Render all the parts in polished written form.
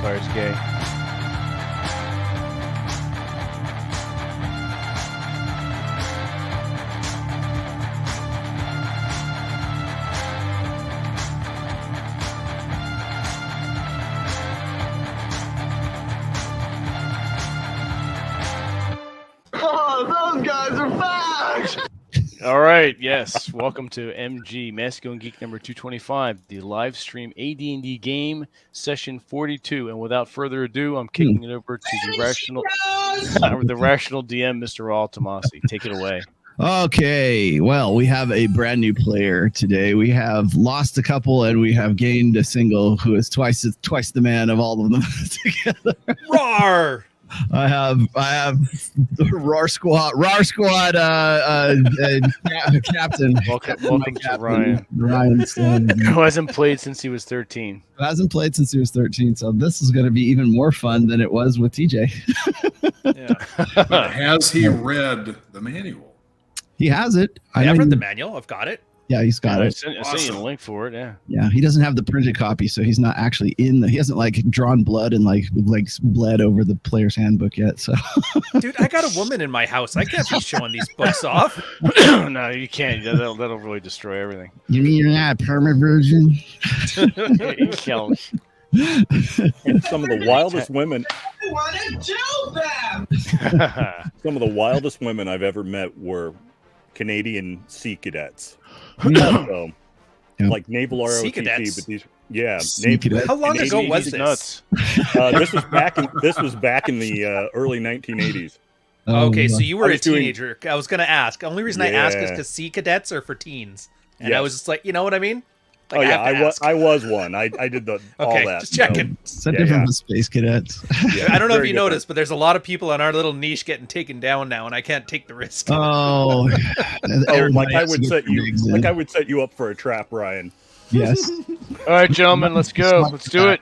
Vampire's gay. Oh, those guys are back! All right, yes. Welcome to MG, Masculine Geek number 225, the live stream AD&D game, session 42. And without further ado, I'm kicking it over to the rational DM, Mr. Al Tomasi. Take it away. Okay, well, we have a brand new player today. We have lost a couple and we have gained a single who is twice the man of all of them together. Roar! I have the Roar Squad captain. Welcome to Ryan. Ryan Who hasn't played since he was 13. Hasn't played since he was 13, so this is going to be even more fun than it was with TJ. But has he read the manual? He has it. I've read the manual. I've got it. Yeah, he's got it. I sent you a link for it. Yeah. He doesn't have the printed copy, so he's not actually he hasn't like drawn blood and like bled over the player's handbook yet. So, dude, I got a woman in my house. I can't be showing these books off. No, you can't. That'll really destroy everything. You mean you're not a perma-virgin? You kill him. Some of the wildest women. I want to do them! Some of the wildest women I've ever met were Canadian Sea Cadets. So, like Naval ROTC, but these, Naval. How long ago was this? This was back in the early 1980s. Okay, so you were a teenager. I was going to ask. The only reason I ask is because Sea Cadets are for teens, and I was just like, you know what I mean? Like, I was one. I did all that. Just checking. It's different from Space Cadets. Yeah, I don't know if you noticed, but there's a lot of people on our little niche getting taken down now, and I can't take the risk. Oh, like I would set you up for a trap, Ryan. Yes. All right, gentlemen, let's go. Let's do it.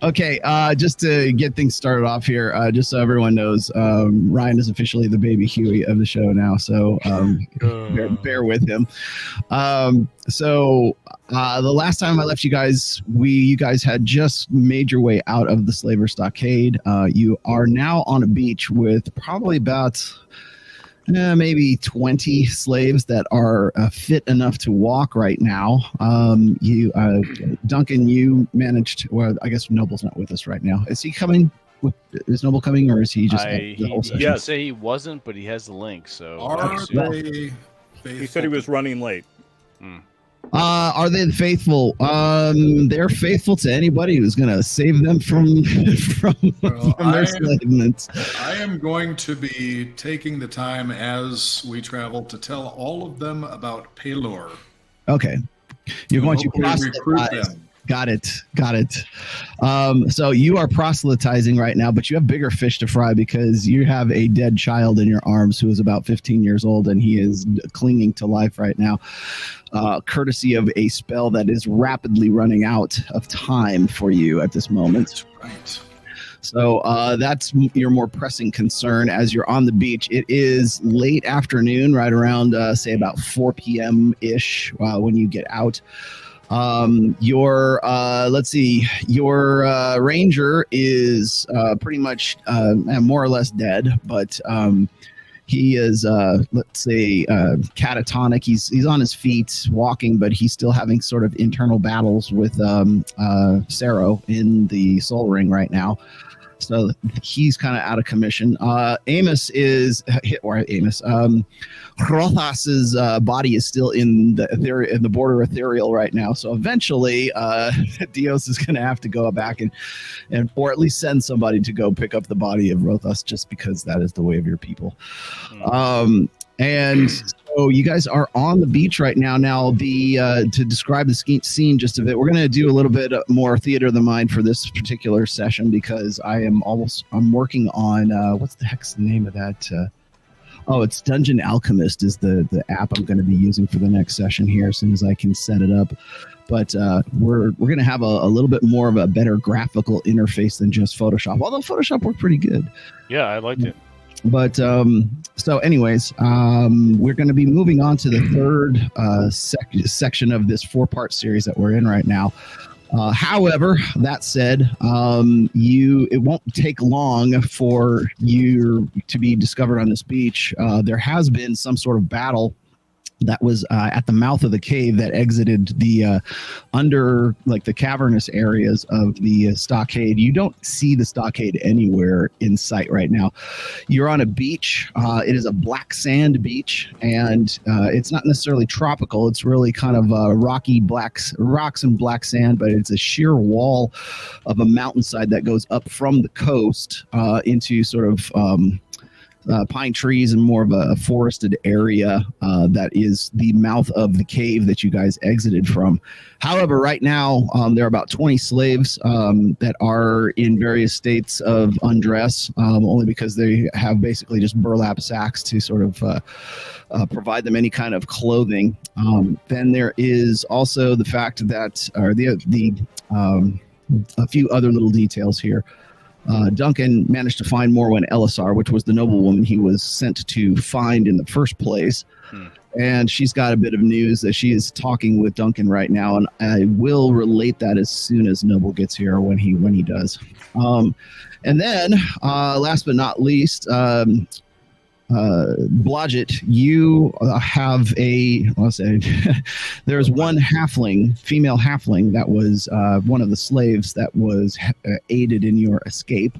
Okay, just to get things started off here, just so everyone knows, Ryan is officially the baby Huey of the show now, so bear with him. So the last time I left you guys, you guys had just made your way out of the Slaver Stockade. You are now on a beach with probably about maybe 20 slaves that are fit enough to walk right now. Duncan, you managed. Well, I guess Noble's not with us right now. Is he coming? Is Noble coming, or is he just? He didn't say he wasn't, but he has the link. So he said he was running late. Are they faithful? They're faithful to anybody who's going to save them from their enslavement. I am going to be taking the time as we travel to tell all of them about Pelor. Okay. You're going to recruit them. Got it. So you are proselytizing right now, but you have bigger fish to fry because you have a dead child in your arms who is about 15 years old, and he is clinging to life right now, courtesy of a spell that is rapidly running out of time for you at this moment. Right. So that's your more pressing concern as you're on the beach. It is late afternoon, right around, say, about 4 p.m.-ish when you get out. Your ranger is pretty much more or less dead, but he is catatonic. He's on his feet walking, but he's still having sort of internal battles with Saro in the Soul Ring right now. So he's kind of out of commission. Amos is Hrothas's body is still in the border ethereal right now. So eventually, Dios is going to have to go back and or at least send somebody to go pick up the body of Hrothas, just because that is the way of your people. And so you guys are on the beach right now. Now, to describe the scene just a bit, we're going to do a little bit more theater of the mind for this particular session, because I'm working on what's the heck's the name of that? It's Dungeon Alchemist is the app I'm going to be using for the next session here as soon as I can set it up. But we're going to have a little bit more of a better graphical interface than just Photoshop, although Photoshop worked pretty good. Yeah, I liked it. But so anyways, we're going to be moving on to the third section of this 4-part series that we're in right now. However, that said, it won't take long for you to be discovered on this beach. There has been some sort of battle that was at the mouth of the cave that exited the under like the cavernous areas of the stockade. You don't see the stockade anywhere in sight right now. You're on a beach. It is a black sand beach, and it's not necessarily tropical. It's really kind of rocky rocks and black sand, but it's a sheer wall of a mountainside that goes up from the coast into sort of pine trees and more of a forested area that is the mouth of the cave that you guys exited from. However, right now, there are about 20 slaves that are in various states of undress, only because they have basically just burlap sacks to sort of provide them any kind of clothing. Then there is also the fact that, or a few other little details here. Duncan managed to find Morwen Elisar, which was the noblewoman he was sent to find in the first place. And she's got a bit of news that she is talking with Duncan right now, and I will relate that as soon as Noble gets here when he does. And then, last but not least, Blodgett, you have there's one female halfling that was one of the slaves that was aided in your escape.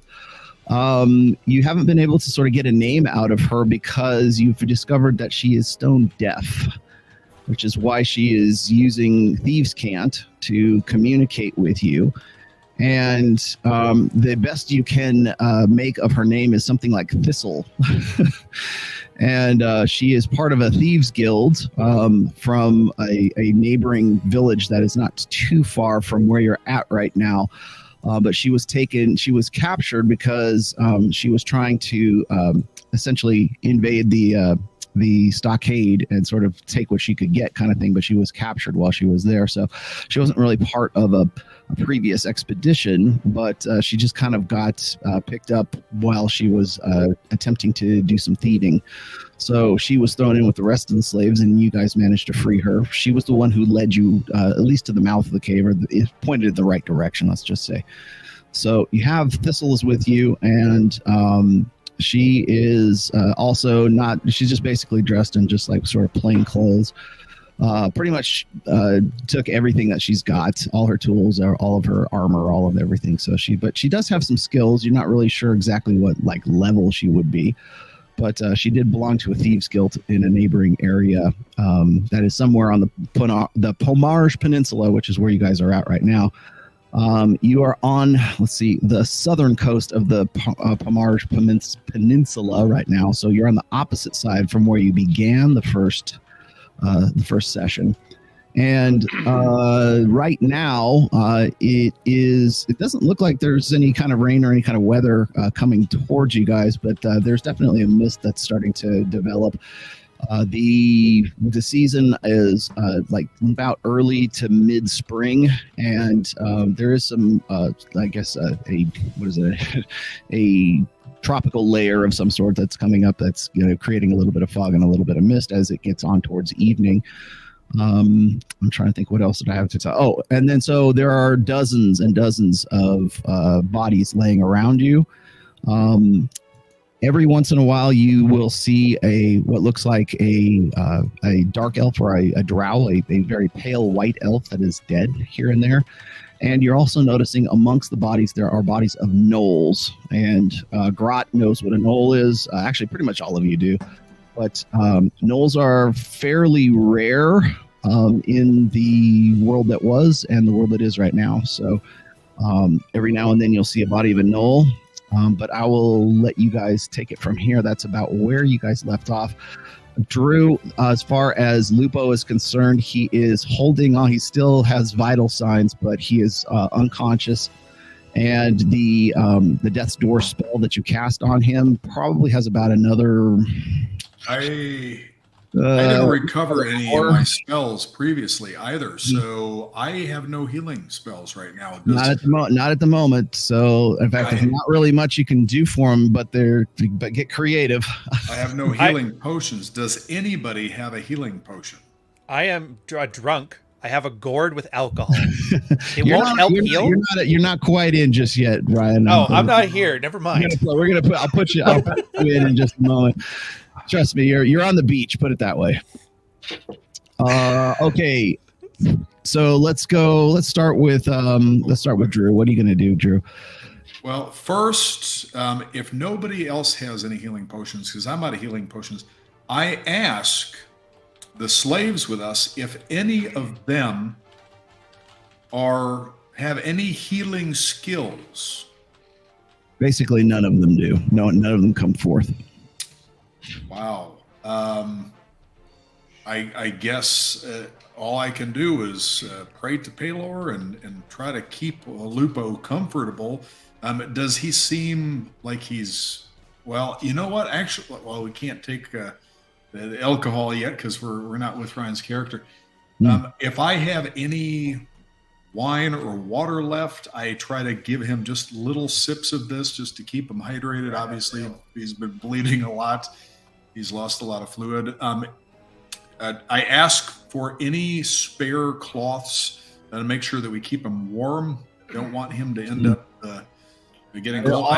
You haven't been able to sort of get a name out of her because you've discovered that she is stone deaf, which is why she is using Thieves' Cant to communicate with you. And the best you can make of her name is something like Thistle. And she is part of a thieves guild from a neighboring village that is not too far from where you're at right now. But she was captured because she was trying to essentially invade the stockade and sort of take what she could get kind of thing, but she was captured while she was there. So she wasn't really part of a previous expedition, but she just kind of got picked up while she was attempting to do some thieving. So she was thrown in with the rest of the slaves, and you guys managed to free her. She was the one who led you at least to the mouth of the cave, or pointed in the right direction, let's just say. So you have Thistle is with you, and she is also not, she's just basically dressed in just like sort of plain clothes. Pretty much took everything that she's got, all her tools, all of her armor, all of everything. So but she does have some skills. You're not really sure exactly what like level she would be, but she did belong to a thieves guild in a neighboring area that is somewhere on the Pomarge Peninsula, which is where you guys are at right now. You are on, the southern coast of the Pomarge Peninsula right now. So you're on the opposite side from where you began the first session. And right now, it doesn't look like there's any kind of rain or any kind of weather coming towards you guys, but there's definitely a mist that's starting to develop. The season is like about early to mid spring, and there is some a tropical layer of some sort that's coming up that's creating a little bit of fog and a little bit of mist as it gets on towards evening. I'm trying to think what else did I have to tell. Oh, and then so there are dozens and dozens of bodies laying around you. Every once in a while, you will see what looks like a dark elf or a drow, a very pale white elf that is dead here and there. And you're also noticing amongst the bodies, there are bodies of gnolls. And Grot knows what a gnoll is. Actually, pretty much all of you do. But gnolls are fairly rare in the world that was and the world that is right now. So every now and then you'll see a body of a gnoll. But I will let you guys take it from here. That's about where you guys left off. Drew, as far as Lupo is concerned, he is holding on. He still has vital signs, but he is unconscious. And the Death's Door spell that you cast on him probably has about another... I didn't recover any of my spells previously either, so I have no healing spells right now. Not at the moment. So, in fact, there's not really much you can do for them, but get creative. I have no healing potions. Does anybody have a healing potion? I am drunk, I have a gourd with alcohol. It won't help heal. You're not quite in just yet, Ryan. Oh, I'm not here. Never mind. I'll put you in just a moment. Trust me, you're on the beach. Put it that way. Okay. So let's go. Let's start with Drew. What are you going to do, Drew? Well, first, if nobody else has any healing potions, because I'm out of healing potions, I ask the slaves with us if any of them have any healing skills. Basically, none of them do. No, none of them come forth. Wow. I guess all I can do is pray to Palor and try to keep Lupo comfortable. Does he seem like he's, well, you know what? Actually, well, we can't take the alcohol yet because we're not with Ryan's character. If I have any wine or water left, I try to give him just little sips of this just to keep him hydrated. Obviously, he's been bleeding a lot. He's lost a lot of fluid. I ask for any spare cloths to make sure that we keep him warm. I don't want him to end up getting cold.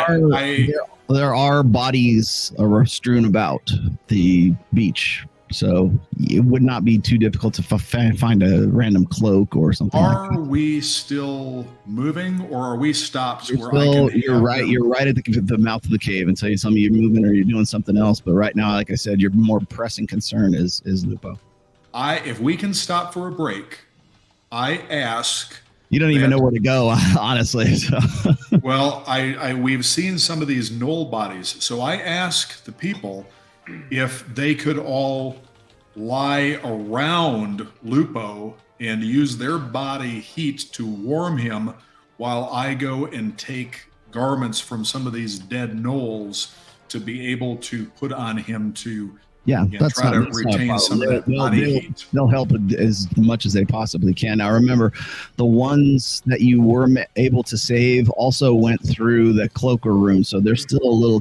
There are bodies strewn about the beach, so it would not be too difficult to find a random cloak or something. Are we still moving, or are we stopped? You're right at the mouth of the cave, and so some of you are moving or you're doing something else. But right now, like I said, your more pressing concern is Lupo. If we can stop for a break, I ask. You don't even know where to go, honestly. So. Well, we've seen some of these knoll bodies, so I ask the people if they could all lie around Lupo and use their body heat to warm him while I go and take garments from some of these dead gnolls to be able to put on him to try to retain some of that body heat. They'll help as much as they possibly can. Now, remember, the ones that you were able to save also went through the cloaker room, so they're still a little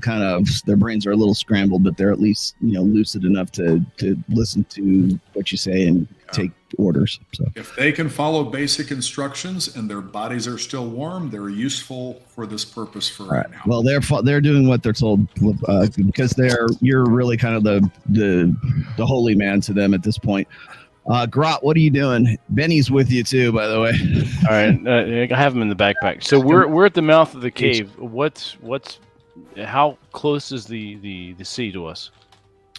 their brains are a little scrambled, but they're at least lucid enough to listen to what you say and take orders. So if they can follow basic instructions and their bodies are still warm, they're useful for this purpose for right now. Well, they're doing what they're told because you're really kind of the holy man to them at this point. Grot, what are you doing? Benny's with you too, by the way. All right, I have him in the backpack. So we're at the mouth of the cave. How close is the sea to us?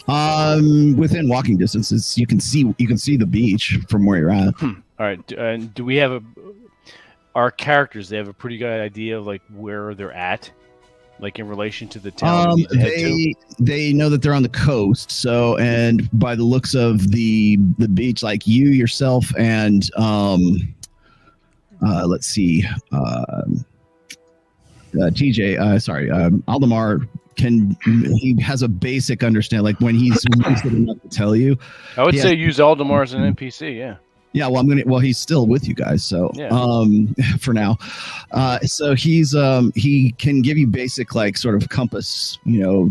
Within walking distance, you can see the beach from where you're at. All right. And do we have our characters? They have a pretty good idea of like where they're at, like in relation to the town. They know that they're on the coast. So, and by the looks of the beach, like you yourself and let's see, TJ. Aldemar. He has a basic understanding, like when he's lucid enough to tell you. I would say use Aldemar as an NPC. Yeah, well, he's still with you guys, so for now. So he can give you basic like sort of compass,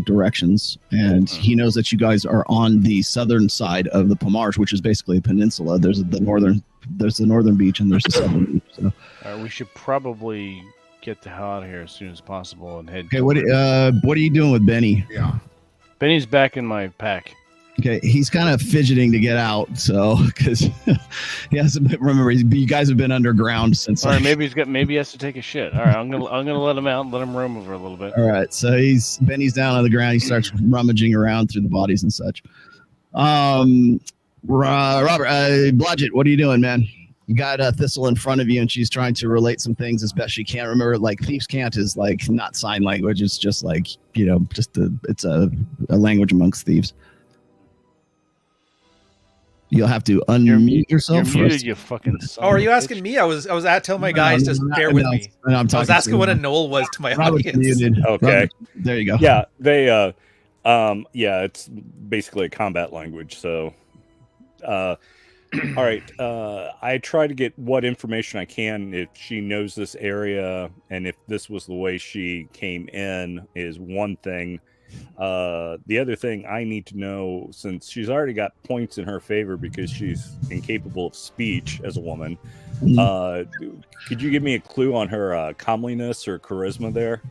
directions, and he knows that you guys are on the southern side of the Pomarge, which is basically a peninsula. There's the northern beach and there's the southern beach. So. All right, we should probably get the hell out of here as soon as possible and head. Okay, what are you doing with Benny? Yeah, Benny's back in my pack. Okay, he's kind of fidgeting to get out, so because he hasn't. Remember, you guys have been underground since. All right, maybe he has to take a shit. All right, I'm gonna let him out and let him roam over a little bit. All right, so Benny's down on the ground. He starts rummaging around through the bodies and such. Robert, Blodgett, what are you doing, man? You got Thistle in front of you, and she's trying to relate some things as best she can. Remember, like Thieves' Cant is like not sign language; it's just like it's a language amongst thieves. You'll have to unmute yourself. You're muted, you fucking son. Oh, are you asking me? I was telling my guys to bear with me. I was asking what a knoll was to my audience. Muted. Okay, there you go. Yeah, they it's basically a combat language. So, all right. I try to get what information I can. If she knows this area and if this was the way she came in is one thing. The other thing I need to know, since she's already got points in her favor because she's incapable of speech as a woman, could you give me a clue on her comeliness or charisma there?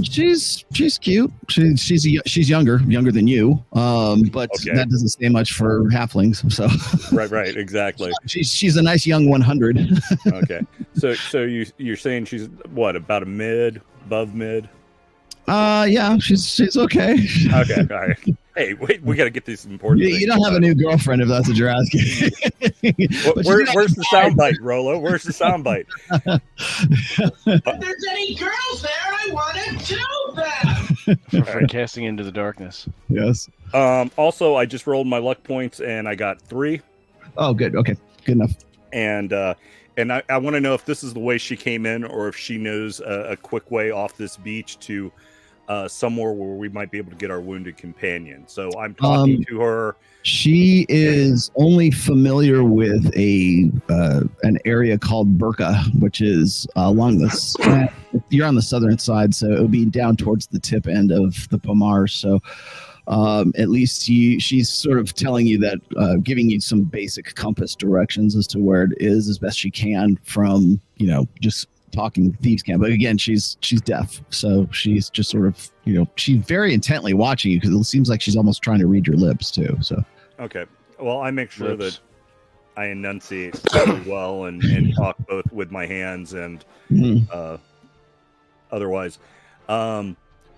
She's cute. She's younger than you. But that doesn't say much for halflings. So right, exactly. she's a nice young 100. Okay, so you're saying she's what, about a mid, above mid? Yeah, she's okay. Okay, all right. Hey, wait, we got to get these important things. You don't have a new girlfriend, if that's what you're asking. Where's the soundbite, Rolo? Where's the soundbite? If there's any girls there, I want to do them. For casting into the darkness. Yes. Also, I just rolled my luck points, and I got 3. Oh, good. Okay, good enough. And I want to know if this is the way she came in, or if she knows a quick way off this beach to somewhere where we might be able to get our wounded companion. So I'm talking to her. She is only familiar with an area called Burka, which is along this. You're on the southern side, so it would be down towards the tip end of the Pomar. So at least she's sort of telling you that, giving you some basic compass directions as to where it is as best she can from, just talking thieves camp. But again, she's deaf, so she's just sort of, she's very intently watching you, because it seems like she's almost trying to read your lips too. So okay, well, I make sure that I enunciate really well and talk both with my hands and otherwise.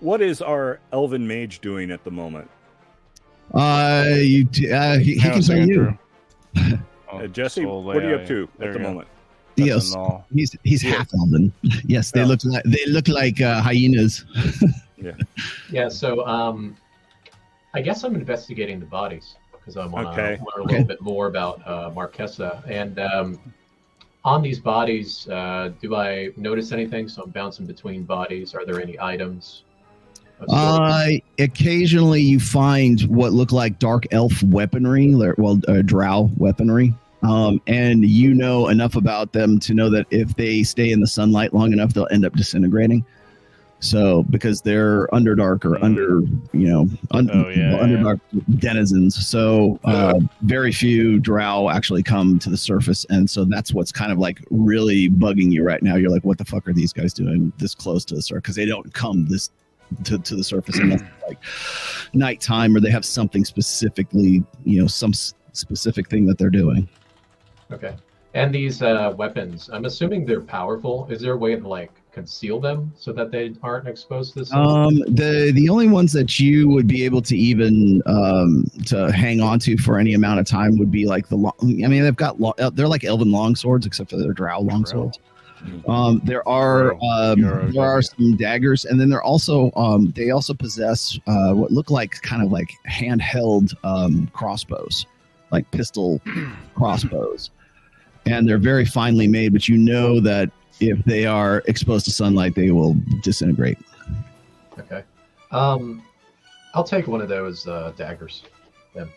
What is our elven mage doing at the moment? He can tell you. Jesse, what are you up to at the moment? Dios. He's half elven. Yes, they look like hyenas. Yeah. So I guess I'm investigating the bodies because I want to learn a little bit more about Marquesa. And on these bodies, do I notice anything? So I'm bouncing between bodies. Are there any items? Occasionally you find what look like dark elf weaponry, drow weaponry. And you know enough about them to know that if they stay in the sunlight long enough, they'll end up disintegrating. So because they're Underdark or Underdark denizens, so very few drow actually come to the surface, and so that's what's kind of like really bugging you right now. You're like, what the fuck are these guys doing this close to the surface? Because they don't come this to the surface unless it's like nighttime, or they have something specifically, some specific thing that they're doing. Okay. And these weapons, I'm assuming they're powerful. Is there a way to conceal them so that they aren't exposed to the sun? The only ones that you would be able to even to hang on to for any amount of time would be like they're like elven longswords, except for their drow longswords. There are some daggers, and then they also possess what look like kind of like handheld crossbows, like pistol crossbows, and they're very finely made. But you know that if they are exposed to sunlight, they will disintegrate. Okay, I'll take one of those daggers then.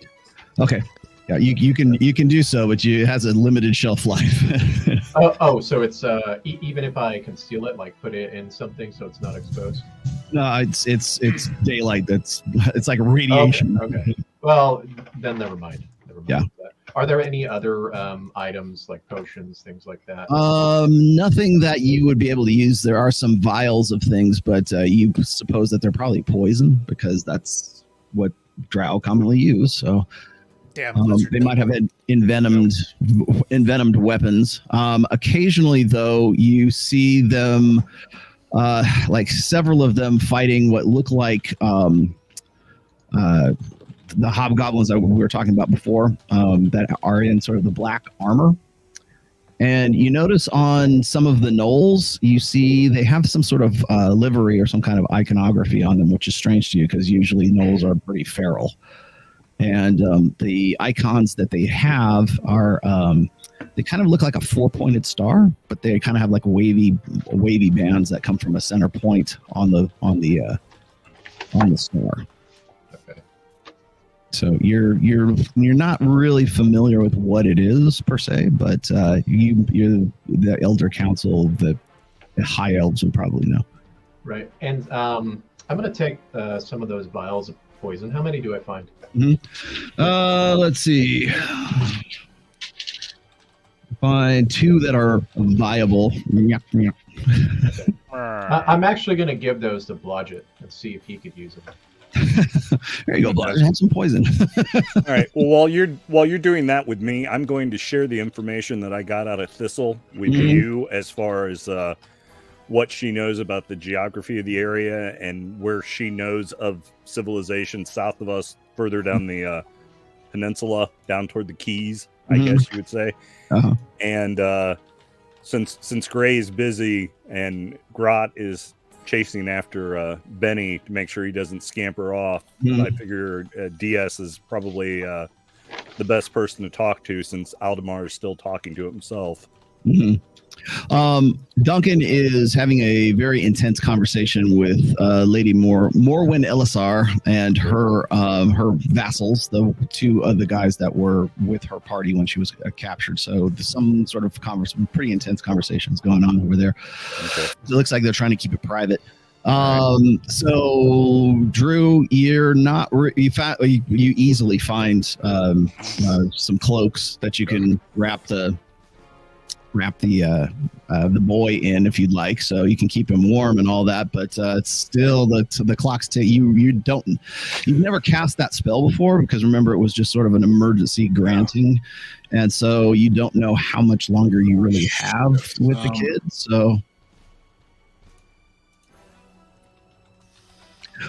Okay. Yeah, you can do so, but it has a limited shelf life. So it's even if I conceal it, like put it in something so it's not exposed. No, it's daylight. It's like radiation. Okay. Well, then never mind. Yeah. Are there any other items like potions, things like that? Nothing that you would be able to use. There are some vials of things, but you suppose that they're probably poison because that's what drow commonly use. So. They might have had envenomed weapons. Occasionally, though, you see them, like several of them, fighting what look like the hobgoblins that we were talking about before, that are in sort of the black armor. And you notice on some of the gnolls, you see they have some sort of livery or some kind of iconography on them, which is strange to you because usually gnolls are pretty feral. And the icons that they have are, they kind of look like a 4-pointed star, but they kind of have like wavy bands that come from a center point on the star. Okay. So you're not really familiar with what it is per se, but you're the Elder Council, the high elves would probably know. Right. And I'm going to take some of those vials of poison. How many do I find? Let's see. Find 2 that are viable. I'm actually going to give those to Blodgett and see if he could use them. There you go, Blodgett. Have some poison. All right. Well, while you're doing that with me, I'm going to share the information that I got out of Thistle with you as far as what she knows about the geography of the area and where she knows of civilization south of us, further down the peninsula, down toward the Keys, I guess you would say. And since Gray's busy and Grot is chasing after Benny to make sure he doesn't scamper off, I figure DS is probably the best person to talk to, since Aldemar is still talking to himself. Duncan is having a very intense conversation with Lady Morwen Elisar and her vassals, the 2 of the guys that were with her party when she was captured. So some sort of pretty intense conversations going on over there. Okay. It looks like they're trying to keep it private. So Drew, you're not you easily find some cloaks that you can wrap the boy in if you'd like, so you can keep him warm and all that. But it's still the clock's you've never cast that spell before, because remember, it was just sort of an emergency granting, and so you don't know how much longer you really have with the kid. So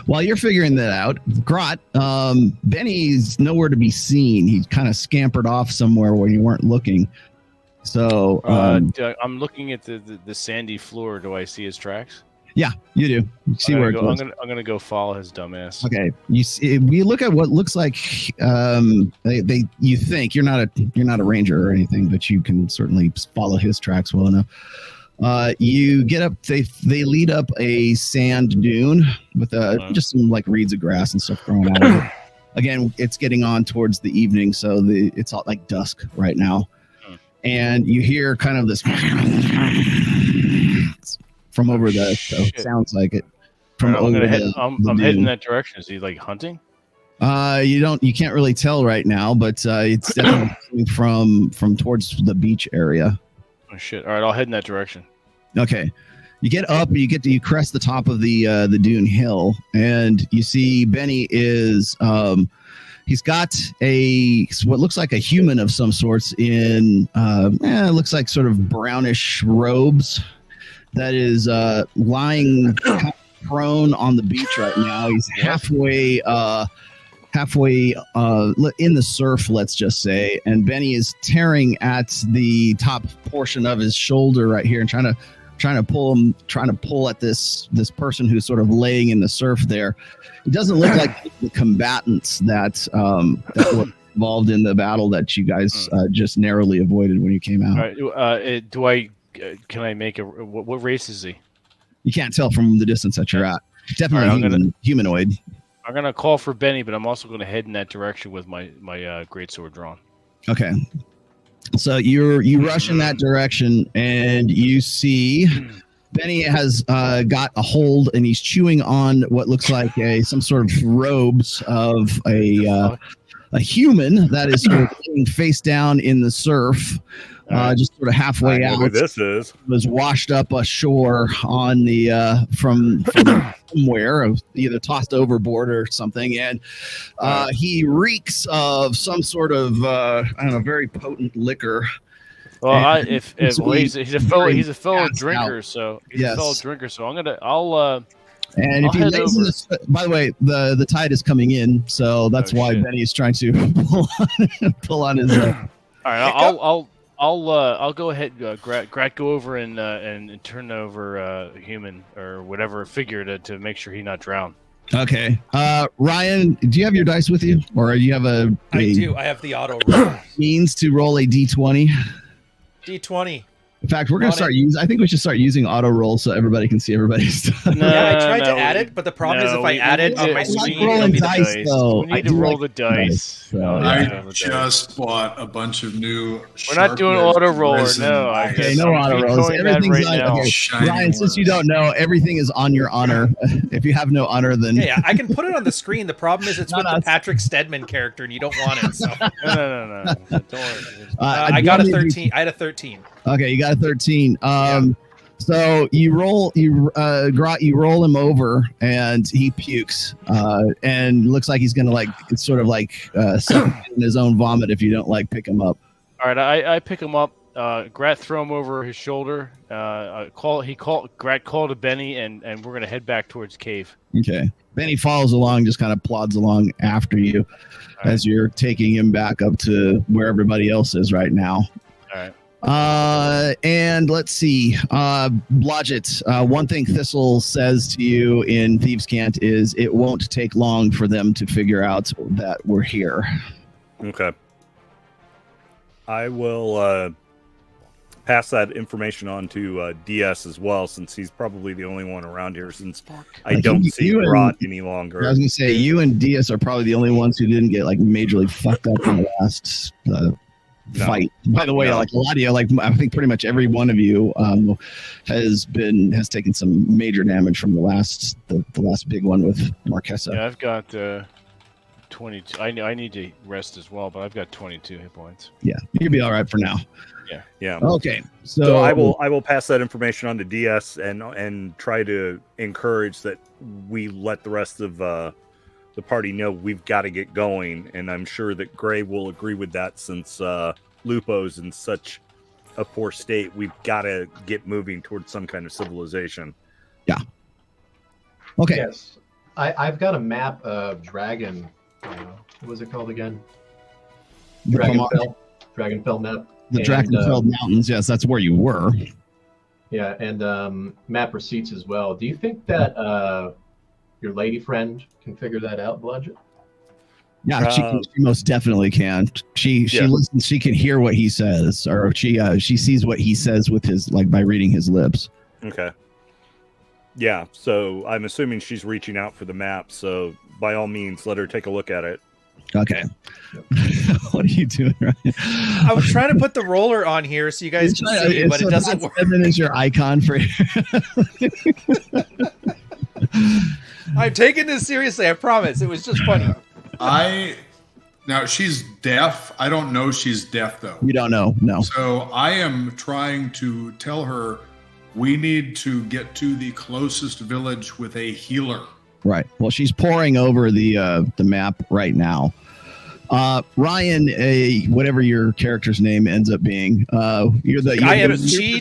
while you're figuring that out, Grot, Benny's nowhere to be seen. He kind of scampered off somewhere where you weren't looking. So I'm looking at the sandy floor. Do I see his tracks? Yeah, you do. You see where it goes. I'm gonna go follow his dumbass. Okay, we look at what looks like you think you're not a ranger or anything, but you can certainly follow his tracks well enough. You get up. They lead up a sand dune with just some like reeds of grass and stuff growing out of it. Again, it's getting on towards the evening, so it's all like dusk right now. And you hear kind of this from over the sounds like it from over I'm heading that direction. Is he like hunting? You can't really tell right now, but it's definitely from towards the beach area. Oh shit! All right, I'll head in that direction. Okay, you get up, you crest the top of the dune hill, and you see Benny is he's got what looks like a human of some sorts in it looks like sort of brownish robes that is lying prone on the beach right now. He's halfway in the surf, let's just say, and Benny is tearing at the top portion of his shoulder right here and trying to pull at this person who's sort of laying in the surf there. It doesn't look like the combatants that were involved in the battle that you guys just narrowly avoided when you came out. All right, can I make what race is he? You can't tell from the distance that you're at. Definitely humanoid. I'm gonna call for Benny, but I'm also gonna head in that direction with my greatsword drawn. Okay. So you rush in that direction, and you see Benny has got a hold, and he's chewing on what looks like some sort of robes of a human that is sort of laying face down in the surf, just sort of halfway out. What this was washed up ashore on the from somewhere, either tossed overboard or something, and he reeks of some sort of very potent liquor. Well, he's a fellow drinker, so And if he lays by the way, the tide is coming in, so that's why Benny is trying to pull on his. All right, I'll go ahead, Grat, go over and turn over human or whatever figure to make sure he's not drowned. Okay, Ryan, do you have your dice with you, or do you have I do. I have the auto roll. Means to roll a d20. D20. In fact, we're going to start using. I think we should start using auto roll so everybody can see everybody's stuff. Yeah, I tried to add it, but the problem is if I add it on my screen, it'll be the dice. Though. We need to roll the dice. I just bought a bunch of new. We're not doing auto roller. No. Okay, no auto rolls. Everything's on. Okay. Ryan, since you don't know, everything is on your honor. If you have no honor, then yeah, I can put it on the screen. The problem is it's with the Patrick Stedman character, and you don't want it. So no. Don't worry. I got a 13. I had a 13. Okay, you got a 13. So you roll him over, and he pukes, and looks like he's gonna suck in his own vomit if you don't pick him up. All right, I pick him up. Grat throw him over his shoulder. Grat called to Benny, and we're gonna head back towards cave. Okay, Benny follows along, just kind of plods along after you, as you're taking him back up to where everybody else is right now. All right. And let's see, Blodgett, one thing Thistle says to you in Thieves' Cant is it won't take long for them to figure out that we're here. Okay. I will pass that information on to DS as well, since he's probably the only one around here, since I don't see Rot any longer. I was going to say, you and DS are probably the only ones who didn't get majorly fucked up in the last fight. By the way, a lot of you, I think pretty much every one of you has taken some major damage from the last big one with Marquesa. Yeah, I've got 22. I need to rest as well, but I've got 22 hit points. Yeah, you'll be all right for now. Yeah. Okay, so I will pass that information on to DS and try to encourage that we let the rest of the party know we've got to get going, and I'm sure that Gray will agree with that, since Lupo's in such a poor state. We've got to get moving towards some kind of civilization. Yeah. Okay. Yes, I've got a map of Dragon. What was it called again? Dragonfell map. The Dragonfell Mountains. Yes, that's where you were. Yeah, and map receipts as well. Do you think that your lady friend can figure that out, Bludgeon? Yeah, she most definitely can. She listens. She can hear what he says, or she sees what he says with his by reading his lips. Okay. Yeah, so I'm assuming she's reaching out for the map. So by all means, let her take a look at it. Okay. What are you doing, Ryan? I was trying to put the roller on here so you guys can see, but it doesn't work. And then is your icon for I'm taking this seriously, I promise. It was just funny. Now she's deaf. I don't know she's deaf though. You don't know, no. So I am trying to tell her we need to get to the closest village with a healer. Right. Well, she's poring over the map right now. Ryan, whatever your character's name ends up being, you're the. I am Chi,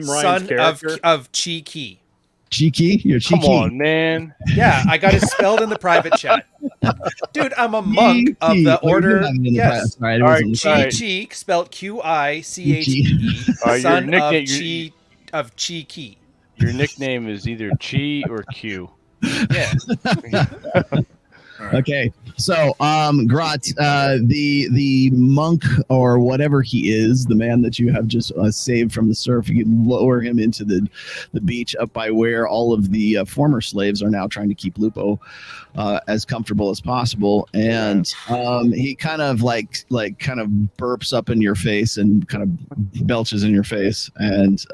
son of Chi Ki. Cheeky? You're cheeky. Come on, man. Yeah, I got it spelled in the private chat. Dude, I'm a monk of the order. Yes. All right. Chi Cheek, spelled Qiche, son of Chi Ki. Your nickname is either Chi or Q. Yeah. Okay, so Grot, the monk or whatever he is, the man that you have just saved from the surf, you lower him into the beach up by where all of the former slaves are now trying to keep Lupo as comfortable as possible, and he kind of burps up in your face and kind of belches in your face, and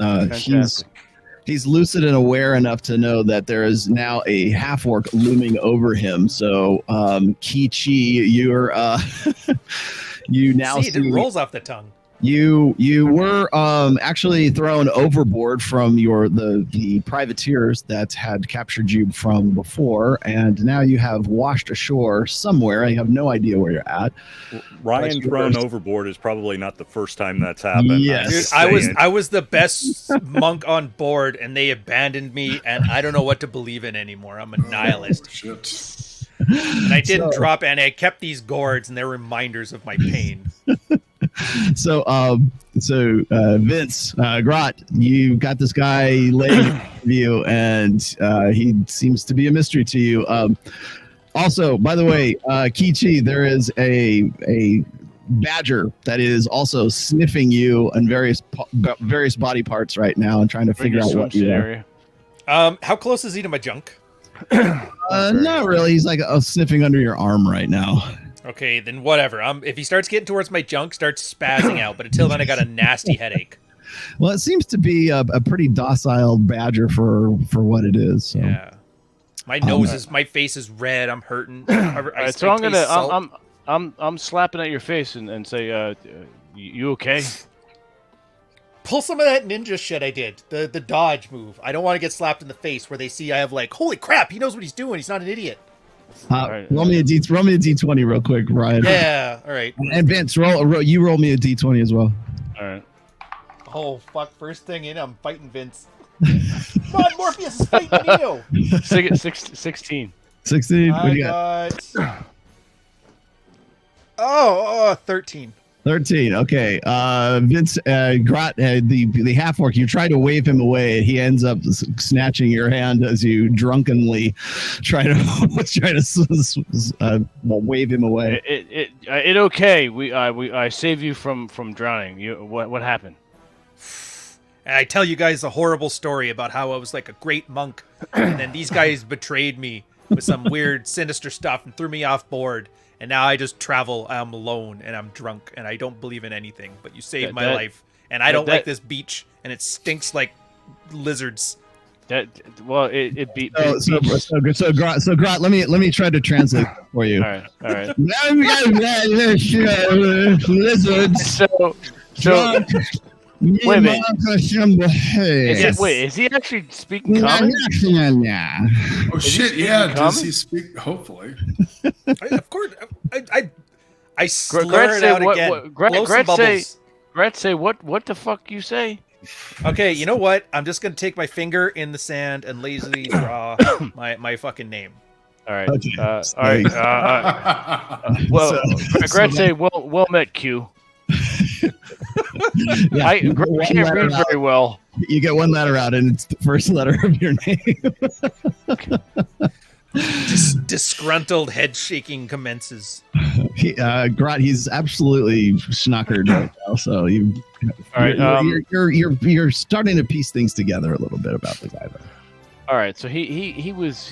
he's lucid and aware enough to know that there is now a half-orc looming over him. So, Kichi, you're you now see it rolls off the tongue. You were actually thrown overboard from the privateers that had captured you from before, and now you have washed ashore somewhere. I have no idea where you're at. Ryan thrown overboard is probably not the first time that's happened. Yes. Dude, I was the best monk on board, and they abandoned me, and I don't know what to believe in anymore. I'm a nihilist. Shit. And I didn't drop, and I kept these gourds, and they're reminders of my pain. So Vince, Grot, you got this guy laying in you, and he seems to be a mystery to you. Also, by the way, Kichi, there is a badger that is also sniffing you and various body parts right now and trying to figure out what you are. How close is he to my junk? Not really. He's like sniffing under your arm right now. Okay, then whatever. If he starts getting towards my junk, starts spazzing out. But until then, I got a nasty headache. Well, it seems to be a pretty docile badger for what it is. So. Yeah. My nose my face is red. I'm hurting. So I'm slapping at your face and say, you okay? Pull some of that ninja shit I did. The dodge move. I don't want to get slapped in the face where they see I have like, holy crap, he knows what he's doing. He's not an idiot. Roll me a D20 real quick, Ryan. Yeah, all right. And Vince, roll me a D20 as well. All right. Oh, fuck. First thing in, I'm fighting Vince. Come on, Morpheus is fighting Neo. 16. 16? What do you got? 13. 13. Okay. Vince, Grot, the half-orc, you try to wave him away. He ends up snatching your hand as you drunkenly try to wave him away. It okay. I saved you from drowning. What happened? And I tell you guys a horrible story about how I was like a great monk, and then these guys betrayed me with some weird, sinister stuff and threw me off board. And now I just travel. I'm alone and I'm drunk and I don't believe in anything. But you saved my life, and I don't like this beach, and it stinks like lizards. So Grot, let me try to translate for you. All right. Lizards. So wait a minute. Is he actually speaking common? Oh shit! Yeah, does he speak? Hopefully. Of course, I slur it out again. Gret say what the fuck you say? Okay, you know what? I'm just gonna take my finger in the sand and lazily draw my fucking name. All right. Well, Gret say well met, Q. I can't read very well. You get one letter out, and it's the first letter of your name. Disgruntled head shaking commences. Grot, he's absolutely schnockered right now. So you're starting to piece things together a little bit about the guy. All right, so he was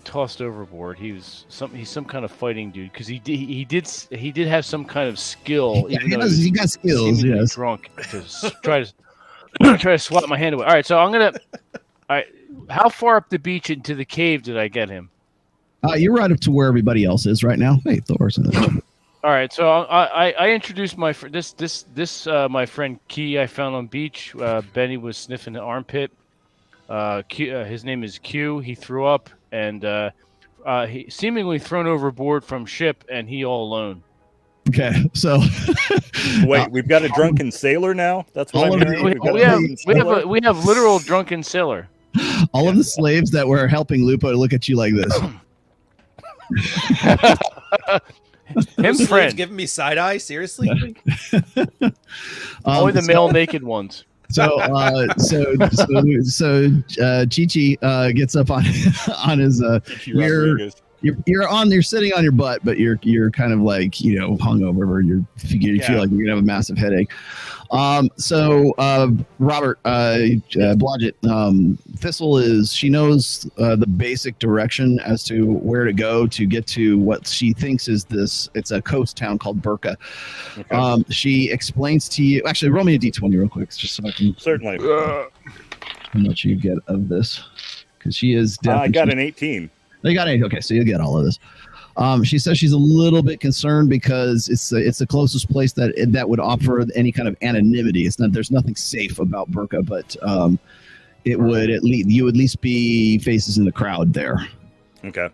tossed overboard. He's some kind of fighting dude because he did have some kind of skill. Yeah, he got skills. Yes. Drunk to try to swat my hand away. All right, so I'm gonna. All right, how far up the beach into the cave did I get him? You're right up to where everybody else is right now. Hey, Thor's in the All right, so I introduced my my friend Key I found on beach. Benny was sniffing the armpit. His name is Q. He threw up and he seemingly thrown overboard from ship, and he all alone. Okay, so wait, we've got a drunken sailor now. That's what I'm hearing. We have literal drunken sailor. All of the slaves that were helping Lupo look at you like this. Him friend giving me side eye. Seriously? Only the male naked ones. So Chi-Chi gets up on his you're sitting on your butt, but you're kind of like, hungover, or you feel like you're gonna have a massive headache. Robert Blodgett, Thistle she knows the basic direction as to where to go to get to what she thinks is it's a coast town called Burka. Okay. She explains to you, actually roll me a D20 real quick, just so I can certainly how much you get of this, because she is I got an 18. You got 8. Okay, so you'll get all of this. She says she's a little bit concerned because it's the closest place that would offer any kind of anonymity. There's nothing safe about Burka, but it would you would at least be faces in the crowd there. Okay.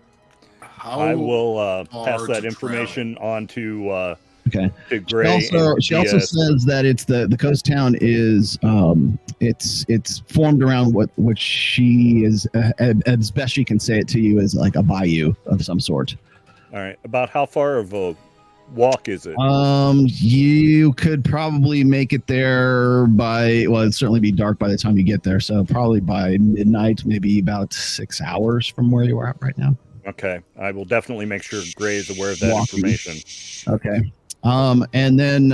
I will pass that information on to Okay. to Gray. She also says that it's the coast town is it's formed around what she is as best she can say it to you is like a bayou of some sort. All right. About how far of a walk is it? You could probably make it there it'd certainly be dark by the time you get there. So probably by midnight, maybe about 6 hours from where you are at right now. Okay. I will definitely make sure Gray is aware of that information. Okay. And then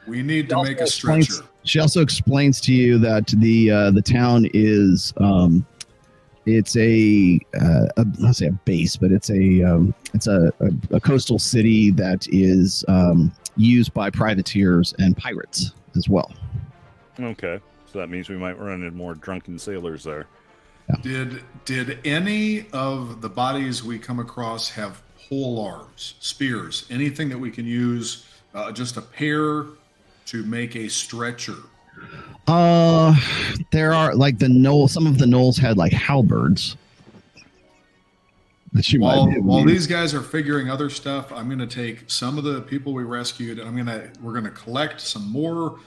we need to make a explains- stretcher. she also explains to you that the town is it's a I'll say a base, but it's a coastal city that is used by privateers and pirates as well. Okay, so that means we might run into more drunken sailors there. Did any of the bodies we come across have pole arms, spears, anything that we can use? Just a pair to make a stretcher. There are like some of the gnolls had like halberds. That you might be able to While use. these guys are figuring other stuff, I'm going to take some of the people we rescued, and we're going to collect some more,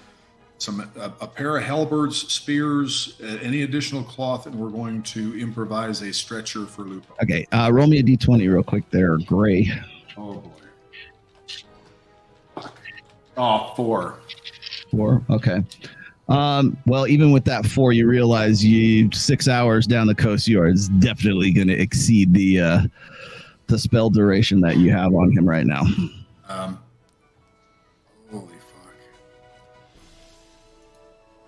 a pair of halberds, spears, any additional cloth, and we're going to improvise a stretcher for Lupo. Okay, roll me a d20 real quick there, Gray. Oh boy. Oh, 4. 4. Okay. Well, even with that 4, you realize 6 hours down the coast, you are definitely going to exceed the spell duration that you have on him right now. Holy fuck!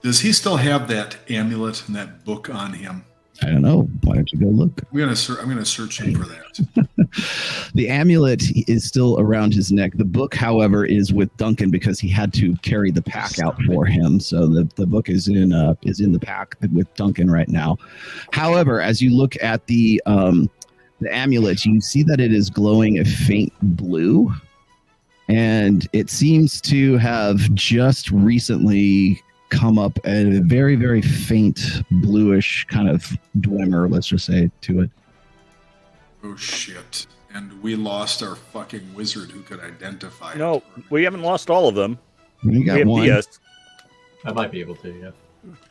Does he still have that amulet and that book on him? I don't know. Why don't you go look? I'm gonna search him for that. The amulet is still around his neck. The book, however, is with Duncan because he had to carry the pack out for him. So the book is in the pack with Duncan right now. However, as you look at the amulet, you see that it is glowing a faint blue, and it seems to have just recently come up a very, very faint bluish kind of glimmer, let's just say, to it. Oh shit! And we lost our fucking wizard who could identify it. No, we haven't lost all of them. You got We have one. DS. I might be able to,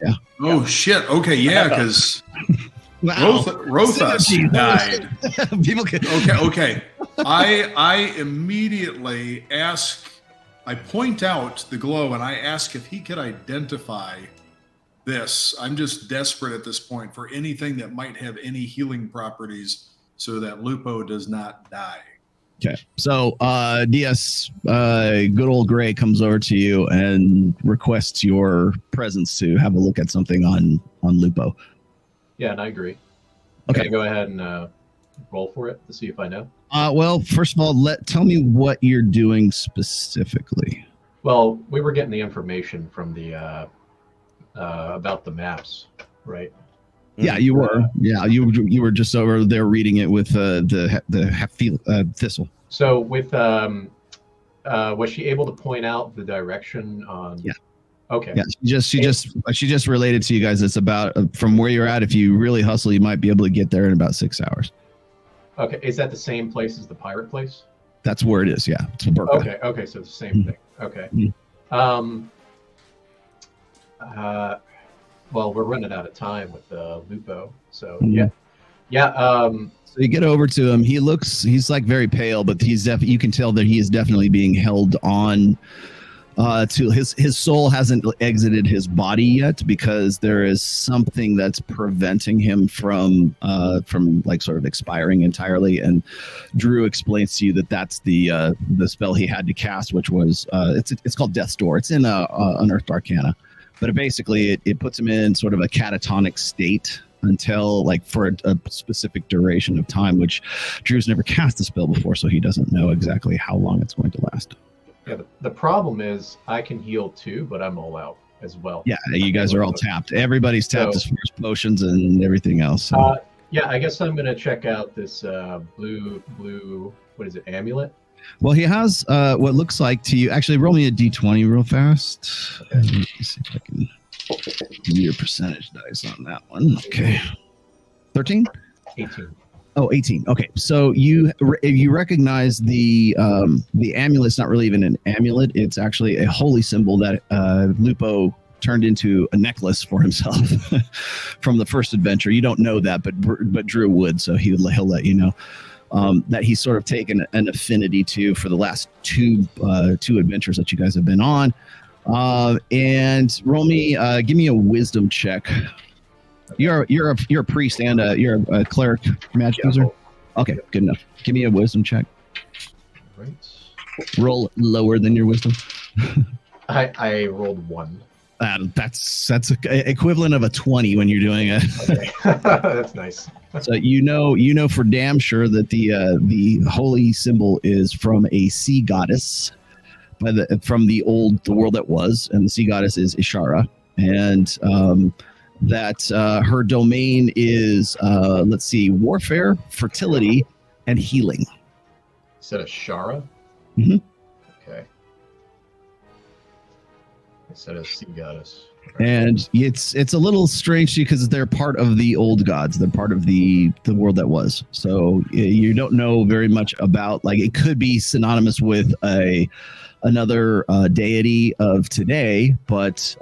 yeah. Oh shit! Okay, yeah, because Wow. Rothas died. People can. Okay. I immediately ask. I point out the glow and I ask if he could identify this. I'm just desperate at this point for anything that might have any healing properties so that Lupo does not die. Okay. So, DS, good old Gray comes over to you and requests your presence to have a look at something on Lupo. Yeah, and I agree. Okay. Can I go ahead and roll for it to see if I know? Well, first of all, tell me what you're doing specifically. Well, we were getting the information from the about the maps, right? Yeah, you were. Yeah, you were just over there reading it with the thistle. So with was she able to point out the direction on? Yeah. Okay. Yeah, she just related to you guys. It's about from where you're at. If you really hustle, you might be able to get there in about 6 hours. Okay. Is that the same place as the pirate place? That's where it is. Yeah, it's Burka. Okay. Okay. So it's the same thing. Okay. Well, we're running out of time with Lupo, so yeah. So you get over to him. He's like very pale, but you can tell that he is definitely being held on to his soul hasn't exited his body yet because there is something that's preventing him from like sort of expiring entirely. And Drew explains to you that that's the spell he had to cast, which was it's called Death's Door. It's in Unearthed Arcana, but it puts him in sort of a catatonic state until like for a specific duration of time, which Drew's never cast the spell before, so he doesn't know exactly how long it's going to last. Yeah, the problem is I can heal too, but I'm all out as well. Yeah, you guys are all tapped. Everybody's tapped as far as potions and everything else. So. Yeah, I guess I'm gonna check out this blue. What is it? Amulet. Well, he has what looks like to you. Actually, roll me a d20 real fast. Okay. Let me see if I can give you your percentage dice on that one. Okay. 13? 18. Oh, 18. Okay. So you recognize the amulet's not really even an amulet. It's actually a holy symbol that Lupo turned into a necklace for himself from the first adventure. You don't know that, but Drew would, so he'll let you know. That he's sort of taken an affinity to for the last two adventures that you guys have been on. And give me a wisdom check. You're a priest and you're a cleric magic user. Okay, good enough. Give me a wisdom check. Right. roll lower than your wisdom. I rolled 1. That's equivalent of a 20 when you're doing it. Okay. That's nice. So you know for damn sure that the holy symbol is from a sea goddess, from the world that was, and the sea goddess is Ishara, and that her domain is warfare, fertility, and healing. Is that Ishara? Mm-hmm. Okay. Instead of sea goddess. And it's a little strange because they're part of the old gods. They're part of the world that was. So you don't know very much about, like, it could be synonymous with another deity of today, but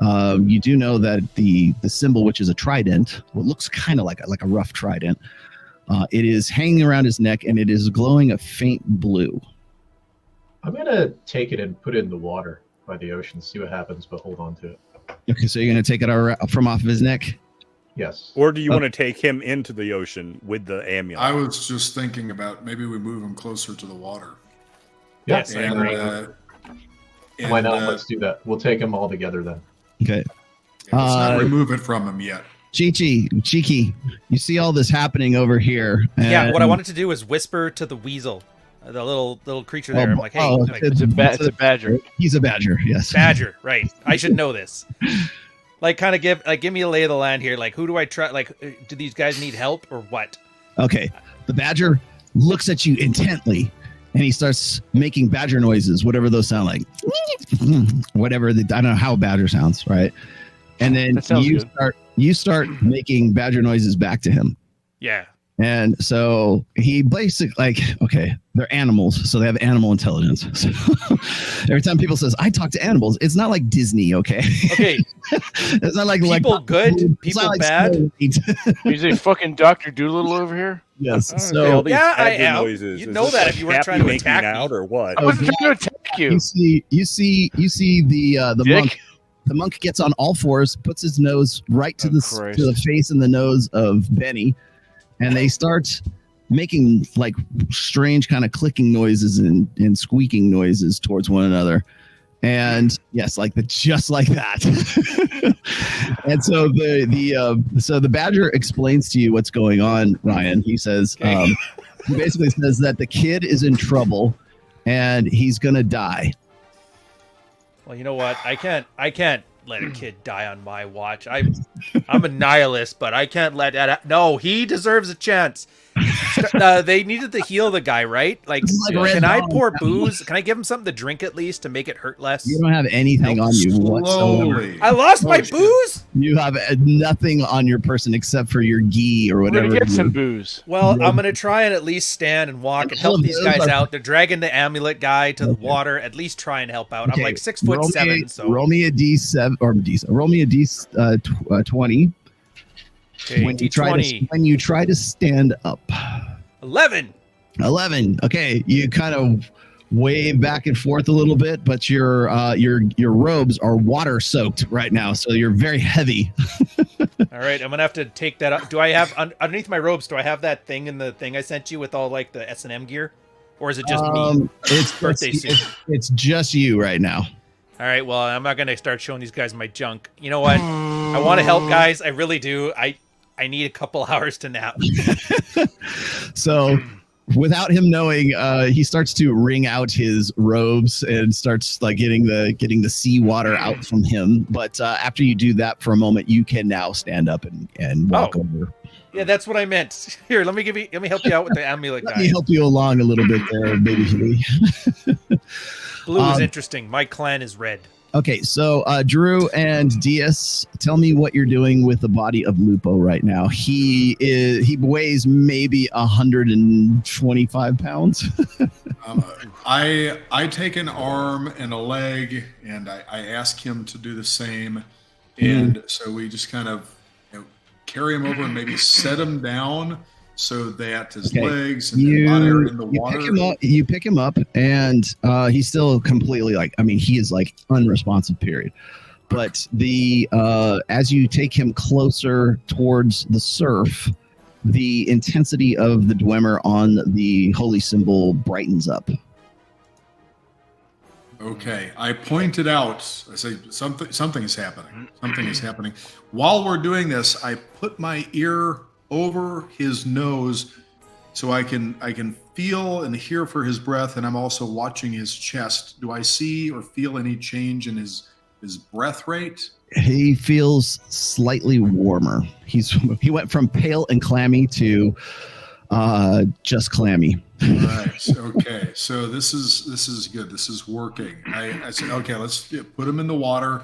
you do know that the symbol, which is a trident, what looks kind of like a rough trident, it is hanging around his neck and it is glowing a faint blue. I'm gonna take it and put it in the water by the ocean, see what happens, but hold on to it. Okay, so you're going to take it from off of his neck? Yes. Or do you want to take him into the ocean with the amulet? I was just thinking about maybe we move him closer to the water. Yes, I agree. Why not? Let's do that. We'll take them all together then. Okay. Yeah, let's not remove it from him yet. Cheeky, you see all this happening over here. Yeah, what I wanted to do was whisper to the weasel, the little creature there. I'm like, hey, like, It's a badger. He's a badger, yes. badger, right? I should know this. Like, kind of give me a lay of the land here. Like, who do I try? Like, do these guys need help or what? Okay, the badger looks at you intently, and he starts making badger noises, whatever those sound like. Whatever, I don't know how a badger sounds, right? And then you start making badger noises back to him. Yeah. And so he basically, okay, they're animals, so they have animal intelligence. So every time people says, I talk to animals, it's not like Disney, okay? Okay. It's not like people good, people bad. He's a fucking Dr. Doolittle over here. Yes. So yeah, I badger am. noises. You'd Is know this that like if you weren't Happy trying to making attack me. out or what? I wasn't trying to attack you. You see the Dick. monk. The monk gets on all fours, puts his nose right to Christ. to the face and the nose of Benny, and they start making like strange kind of clicking noises and squeaking noises towards one another. And yes, just like that. And so the badger explains to you what's going on, Ryan. He says, he basically says that the kid is in trouble and he's gonna die. Well, you know what? I can't let a kid die on my watch. I'm a nihilist, but I can't let that. No, he deserves a chance. They needed to heal the guy, right? Like can I pour booze? Can I give him something to drink at least to make it hurt less? You don't have anything on you whatsoever. I lost my booze. You have nothing on your person except for your gi or We're whatever. gonna get some booze. Well, I'm gonna try and at least stand and walk and help these guys out. They're dragging the amulet guy to the water. At least try and help out. I'm like 6'7", so roll me a D7 or roll me a D20. Okay, When you try to stand up. 11. 11. Okay, you kind of wave back and forth a little bit, but your robes are water soaked right now, so you're very heavy. All right, I'm gonna have to take that up. Do I have underneath my robes? Do I have that thing in the thing I sent you with all like the S&M gear, or is it just me? It's birthday suit. It's just you right now. All right, well, I'm not gonna start showing these guys my junk. You know what? I want to help guys. I really do. I need a couple hours to nap. So, without him knowing, he starts to wring out his robes and starts like getting the seawater out from him. But after you do that for a moment, you can now stand up and walk over. Yeah, that's what I meant. Here, let me help you out with the amulet guy. Let me help you along a little bit there, baby Huey. Blue is interesting. My clan is red. Okay, so Drew and Diaz, tell me what you're doing with the body of Lupo right now. He weighs maybe 125 pounds. I take an arm and a leg, and I ask him to do the same. And so we just kind of carry him over and maybe set him down so that his legs and his body are in the water. You pick him up, and he's still completely he is like unresponsive, period. But as you take him closer towards the surf, the intensity of the Dwemer on the holy symbol brightens up. Okay, I pointed out. I say something is happening. Something is happening. While we're doing this, I put my ear over his nose so I can feel and hear for his breath, and I'm also watching his chest. Do I see or feel any change in his breath rate? He feels slightly warmer. He went from pale and clammy to just clammy. Right. Okay. So this is good. This is working. I said, okay, let's put him in the water,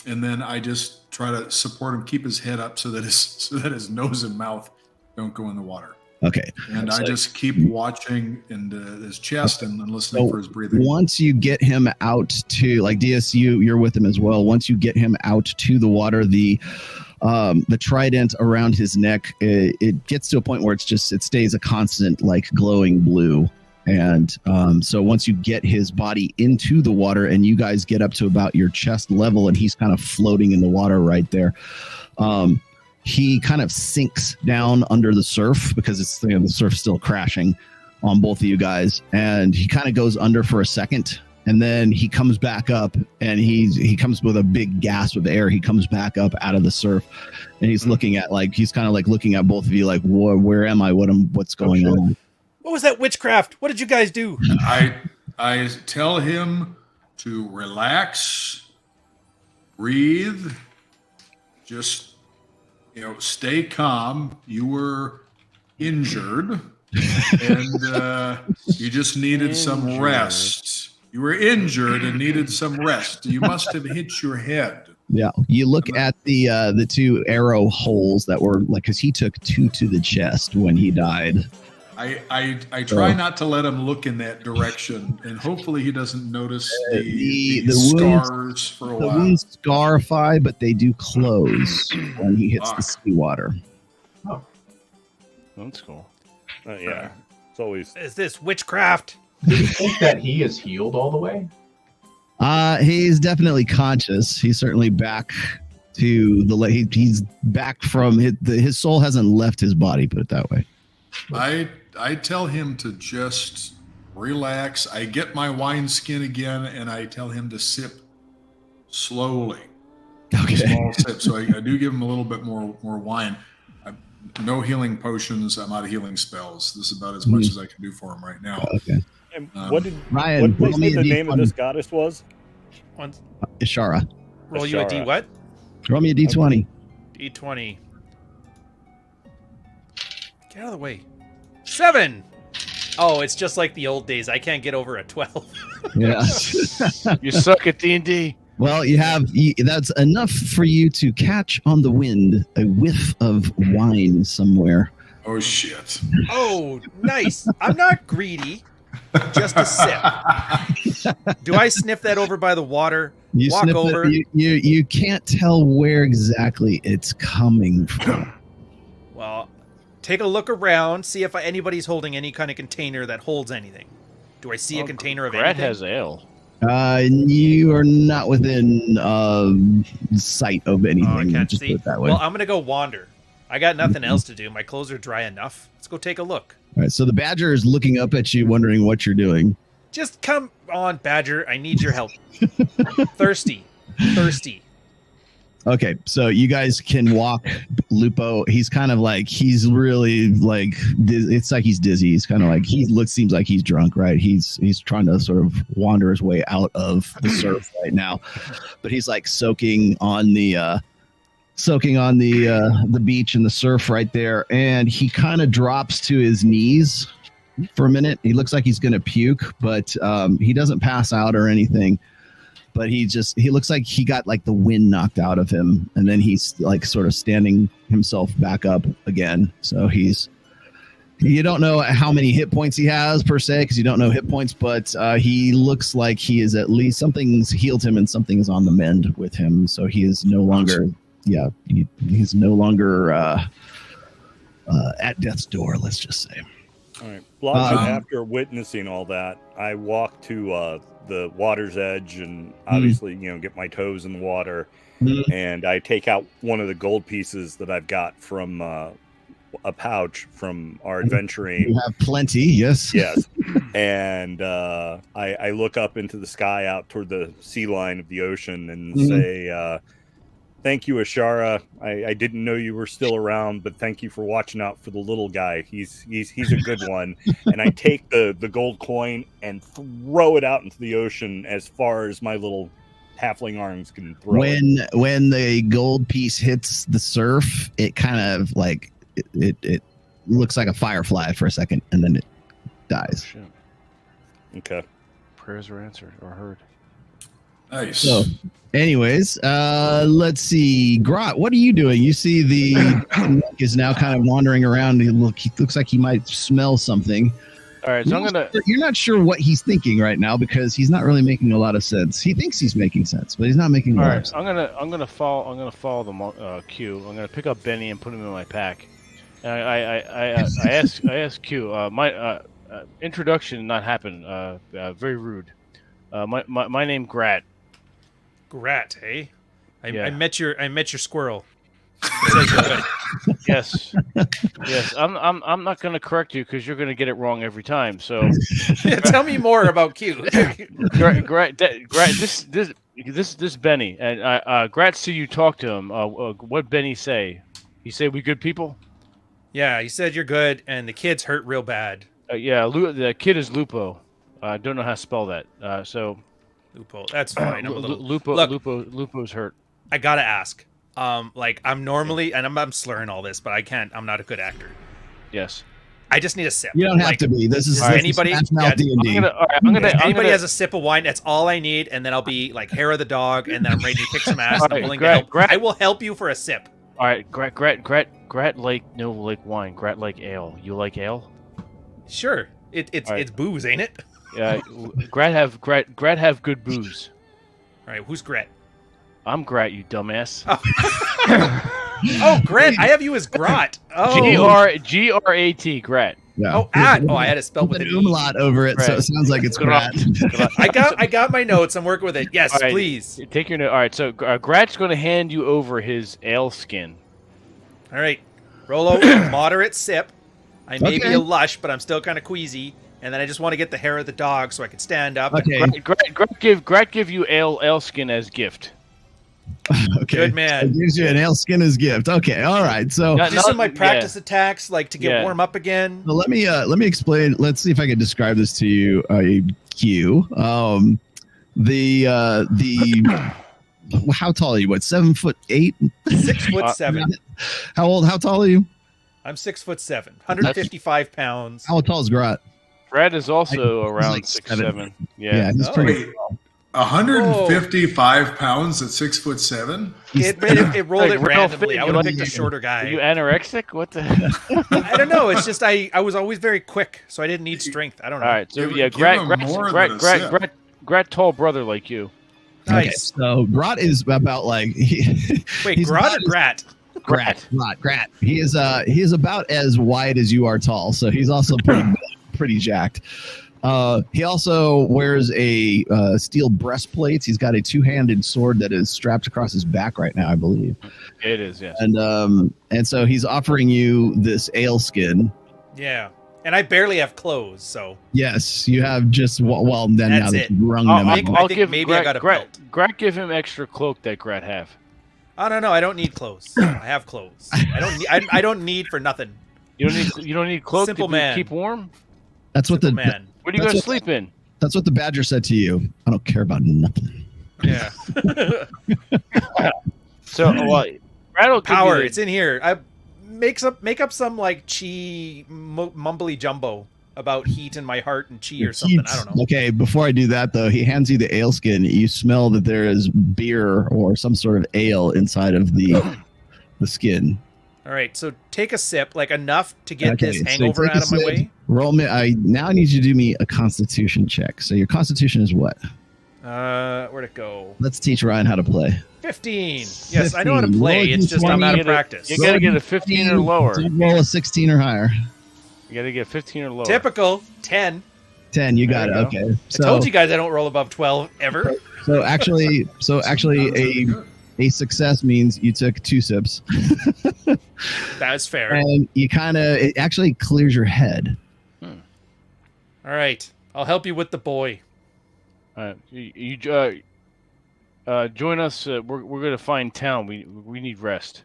and then I just try to support him, keep his head up so that his nose and mouth don't go in the water. Okay. And I just keep watching into his chest and listening for his breathing. Once you get him out to, like, DSU, you're with him as well. Once you get him out to the water, the trident around his neck, it gets to a point where it stays a constant, like, glowing blue. And so once you get his body into the water and you guys get up to about your chest level and he's kind of floating in the water right there, he kind of sinks down under the surf because it's the surf's still crashing on both of you guys, and he kind of goes under for a second, and then he comes back up, and he comes with a big gasp of air. He comes back up out of the surf, and he's looking at looking at both of you like, where am I? What's going on? What was that witchcraft? What did you guys do? I tell him to relax, breathe, just stay calm. You were injured, and you just needed some rest. You were injured and needed some rest. You must have hit your head. Yeah, you look at the two arrow holes that were because he took 2 to the chest when he died. I try not to let him look in that direction, and hopefully he doesn't notice the wounds, scars for a the while. The wounds scarify, but they do close when he hits the seawater. Oh, that's cool. Yeah, it's always. Is this witchcraft? Do you think that he is healed all the way? He's definitely conscious. He's certainly back to the. He's back from his soul hasn't left his body. Put it that way. I tell him to just relax. I get my wineskin again, and I tell him to sip slowly. Okay. Small sip. So I do give him a little bit more wine. No healing potions. I'm out of healing spells. This is about as much as I can do for him right now. Okay. And Ryan, what did the name of this goddess was? Ishara. Roll you a D what? Roll me a D20. D20. Get out of the way. 7. Oh, it's just like the old days. I can't get over a 12. Yeah. You suck at D&D. Well, that's enough for you to catch on the wind a whiff of wine somewhere. Oh, shit. Oh, nice. I'm not greedy. Just a sip. Do I sniff that over by the water? You walk over. You can't tell where exactly it's coming from. Well, take a look around, see if anybody's holding any kind of container that holds anything. Do I see a container of Brad anything? has ale. You are not within sight of anything. Oh, I can't just see. put it that way. Well, I'm going to go wander. I got nothing else to do. My clothes are dry enough. Let's go take a look. All right, so the badger is looking up at you, wondering what you're doing. Just come on, Badger. I need your help. Thirsty. Okay, so you guys can walk Lupo. He's kind of like, he's really like, it's like he's dizzy. He's kind of like, seems like he's drunk, right? He's trying to sort of wander his way out of the surf right now, but he's like soaking on the beach and the surf right there, and he kind of drops to his knees for a minute. He looks like he's gonna puke, but he doesn't pass out or anything. But he looks like he got like the wind knocked out of him, and then he's like sort of standing himself back up again. So you don't know how many hit points he has per se, because you don't know hit points, but he looks like he is at least, something's healed him and something is on the mend with him. So he is no longer, he's no longer at death's door, let's just say. All right. Blodgett, after witnessing all that, I walk to the water's edge and obviously, get my toes in the water. And I take out one of the gold pieces that I've got from a pouch from our adventuring. You have plenty, yes. Yes. And I look up into the sky out toward the sea line of the ocean and say, thank you, Ashara. I didn't know you were still around, but thank you for watching out for the little guy. He's a good one. And I take the gold coin and throw it out into the ocean as far as my little halfling arms can throw it. When the gold piece hits the surf, it kind of like it looks like a firefly for a second, and then it dies. Shit. Okay. Prayers are answered or heard. Nice. So, anyways, let's see. Grot, what are you doing? You see the monk is now kind of wandering around. He looks like he might smell something. All right, so You're not sure what he's thinking right now because he's not really making a lot of sense. He thinks he's making sense, but he's not making a lot of sense. I'm gonna follow the Q. I'm gonna pick up Benny and put him in my pack. And I ask Q. My introduction not happened. Very rude. My name Grat. Grat, hey? Yeah. I met your squirrel. Yes. I'm not going to correct you because you're going to get it wrong every time. So, tell me more about Q. Grat, this Benny and Grat. See you talk to him. What Benny say? He say we good people. Yeah, he said you're good, and the kid's hurt real bad. The kid is Lupo. I don't know how to spell that. Lupo, that's fine. Lupo's hurt. I gotta ask. I'm normally, and I'm slurring all this, but I can't. I'm not a good actor. Yes. I just need a sip. You don't have to be. This is anybody. D&D. Anybody has a sip of wine. That's all I need, and then I'll be like hair of the dog, and then I'm ready to kick some ass. And I'm willing to help. I will help you for a sip. All right, Grat like wine. Grat like ale. You like ale? Sure. It's booze, ain't it? Yeah. Grat have good booze. All right. Who's Grat? I'm Grat, you dumbass. Oh, Grat. I have you as Grot. Oh. Grat. Grat. Yeah. Oh, at. Oh, I had to spell with an an umlaut over it, so it sounds like it's Grat. I got my notes. I'm working with it. Yes, right, please. Take your note. All right, so Grat's going to hand you over his ale skin. All right. Rolo, moderate sip. I may be a lush, but I'm still kind of queasy. And then I just want to get the hair of the dog so I can stand up. Okay. Grat give you ale skin as gift. Okay. Good man. It gives you an ale skin as gift. Okay. All right. So just in my practice attacks, like to get warm up again. So let me explain. Let's see if I can describe this to you, Q. How tall are you? What, 7'8"? 6'7". How tall are you? I'm 6'7", 155 pounds. How tall is Grot? Brad is also around 6'7". Yeah, he's pretty tall. 155 pounds at 6'7". It rolled it randomly. I would have picked a shorter guy. Are you anorexic? What the? I don't know. It's just I was always very quick, so I didn't need strength. I don't know. All right, so Grat tall brother like you. Nice. Okay, so Grot is about like. Wait, Grot or Grat? Grat. He is about as wide as you are tall, so he's also pretty jacked. He also wears a steel breastplate. He's got a two-handed sword that is strapped across his back right now, I believe. It is, yes. And so he's offering you this ale skin. Yeah, and I barely have clothes, so. Yes, you have just now that you've wrung them. I'll give maybe I got a belt. Grat give him extra cloak that Grat have. Oh no, I don't need clothes. I have clothes. I don't need for nothing. You don't need cloak Simple to man. Keep warm. That's what man. What are you gonna sleep in? That's what the Badger said to you. I don't care about nothing. Yeah. So Rattle power. It's in here. I make up some like chi mumbly jumbo about heat in my heart and chi or something. I don't know. Okay, before I do that though, he hands you the ale skin. You smell that there is beer or some sort of ale inside of the skin. All right, so take a sip, like enough to get this hangover out of my way. Roll me. I need you to do me a Constitution check. So your Constitution is what? Where'd it go? Let's teach Ryan how to play. 15. Yes, I know how to play. It's just I'm out of practice. You gotta get a 15 or lower. Roll a 16 or higher. You gotta get 15 or lower. Typical 10. 10. You got it. Okay. So, I told you guys I don't roll above 12 ever. So actually, A success means you took 2 sips. That's fair. And you it actually clears your head. All right. I'll help you with the boy. You join us. We're going to find town. We need rest.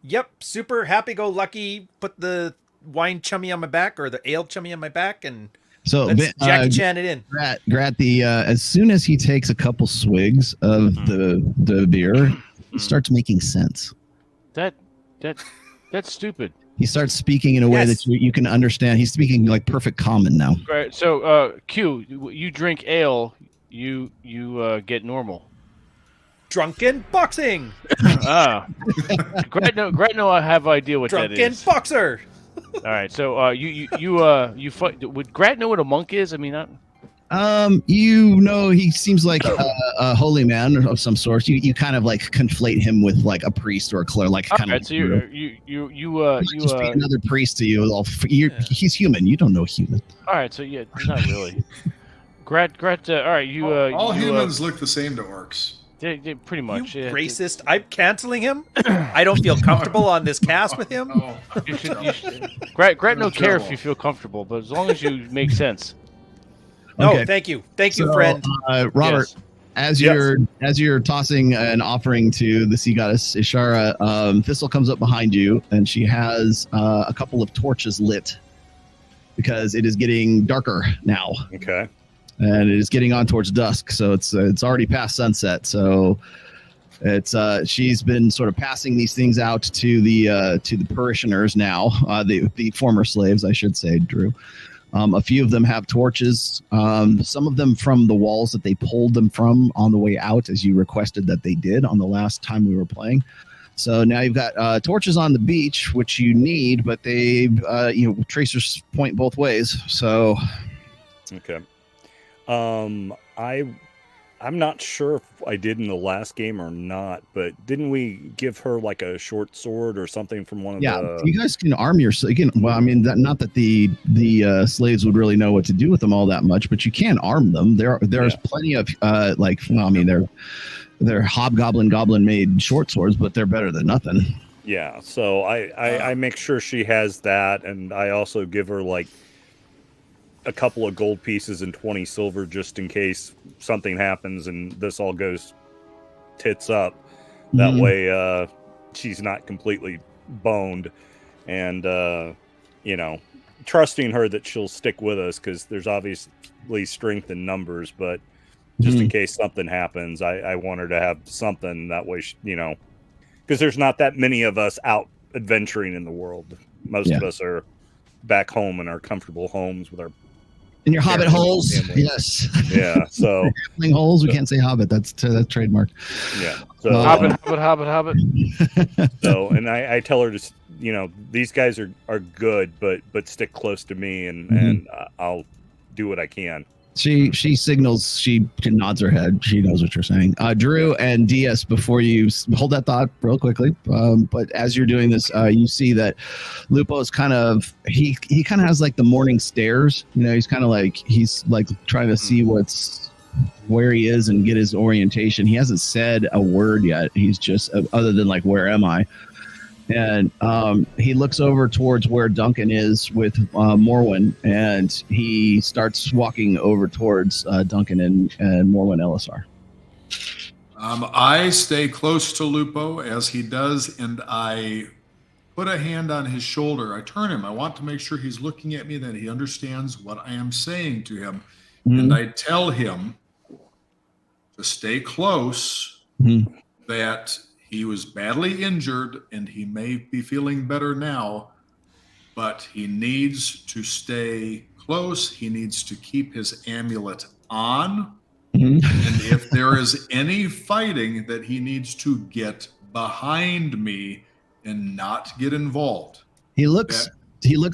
Yep. Super happy-go-lucky. Put the wine chummy on my back or the ale chummy on my back and so let's Jackie Chan it in. Grat, as soon as he takes a couple swigs of the beer, it starts making sense. That's stupid. He starts speaking in a way that you can understand. He's speaking like perfect common now. Right. So, Q, you drink ale, you get normal. Drunken boxing. Gretno, I have idea what that is. Drunken boxer. All right. So, you fight. Would Grat know what a monk is? I mean, he seems like a holy man of some sort. You kind of like conflate him with like a priest or a cleric, like kind of. So you just be another priest to you. He's human. You don't know human. All right. So yeah, not really. Grat. All right. All humans look the same to orcs. Yeah, pretty much. You racist. I'm canceling him. I don't feel comfortable on this cast with him. You should. Grat don't care if you feel comfortable, but as long as you make sense. No, Okay. thank you, friend. Robert, Yes. as you're tossing an offering to the sea goddess Ishara, Thistle comes up behind you, and she has a couple of torches lit because it is getting darker now. Okay. And it is getting on towards dusk, so it's already past sunset. So it's she's been sort of passing these things out to the parishioners now, the former slaves, I should say, Drew. A few of them have torches. Some of them from the walls that they pulled them from on the way out, as you requested that they did on the last time we were playing. So now you've got torches on the beach, which you need, but they tracers point both ways. So okay. I'm not sure if I did in the last game or not, but didn't we give her like a short sword or something from one of the... you guys can arm yourself. Well, I mean, not that the slaves would really know what to do with them all that much, but you can arm them. There's plenty of they're hobgoblin goblin made short swords, but they're better than nothing. Yeah, so I make sure she has that, and I also give her like a couple of gold pieces and 20 silver just in case something happens and this all goes tits up. That way she's not completely boned, and trusting her that she'll stick with us, because there's obviously strength in numbers, but just in case something happens, I want her to have something. That way because there's not that many of us out adventuring in the world. Most of us are back home in our comfortable homes with our in your hobbit holes. Family. Yes. Yeah. So holes. We can't say hobbit. That's trademark. Yeah. So Hobbit. So, and I tell her to, these guys are good, but stick close to me, and I'll do what I can. She signals. She nods her head. She knows what you're saying. Drew and DS, before you hold that thought real quickly, but as you're doing this, you see that Lupo is kind of he kind of has like the morning stares. He's kind of like he's like trying to see where he is and get his orientation. He hasn't said a word yet. He's just other than like, where am I? And he looks over towards where Duncan is with Morwen, and he starts walking over towards Duncan and Morwen Elisar. I stay close to Lupo as he does, and I put a hand on his shoulder. I turn him. I want to make sure he's looking at me, that he understands what I am saying to him. And I tell him to stay close, that he was badly injured and he may be feeling better now, but he needs to stay close. He needs to keep his amulet on. And if there is any fighting, that he needs to get behind me and not get involved. He looks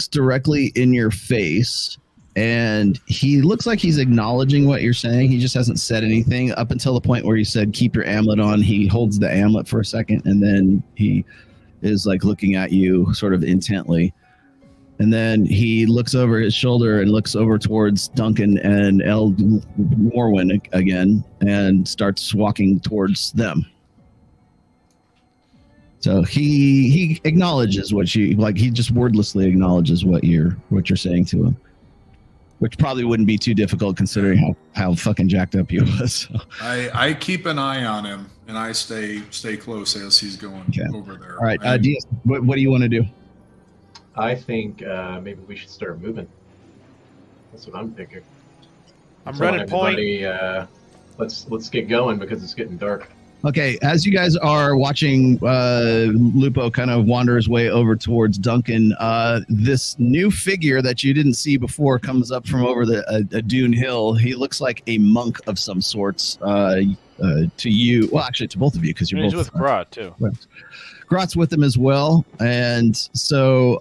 directly in your face, and he looks like he's acknowledging what you're saying. He just hasn't said anything up until the point where you said, keep your amulet on. He holds the amulet for a second, and then he is like looking at you sort of intently. And then he looks over his shoulder and looks over towards Duncan and Morwen again, and starts walking towards them. So he acknowledges what you like. He just wordlessly acknowledges what you're saying to him, which probably wouldn't be too difficult considering how fucking jacked up he was. So. I keep an eye on him, and I stay close as he's going over there. All right, Diaz, what do you want to do? I think maybe we should start moving. That's what I'm thinking. I'm running point. Let's get going because it's getting dark. Okay, as you guys are watching Lupo kind of wander his way over towards Duncan, this new figure that you didn't see before comes up from over a dune hill. He looks like a monk of some sorts to you. Well, actually, to both of you because you're both with Grot too. Grot's with him as well, and so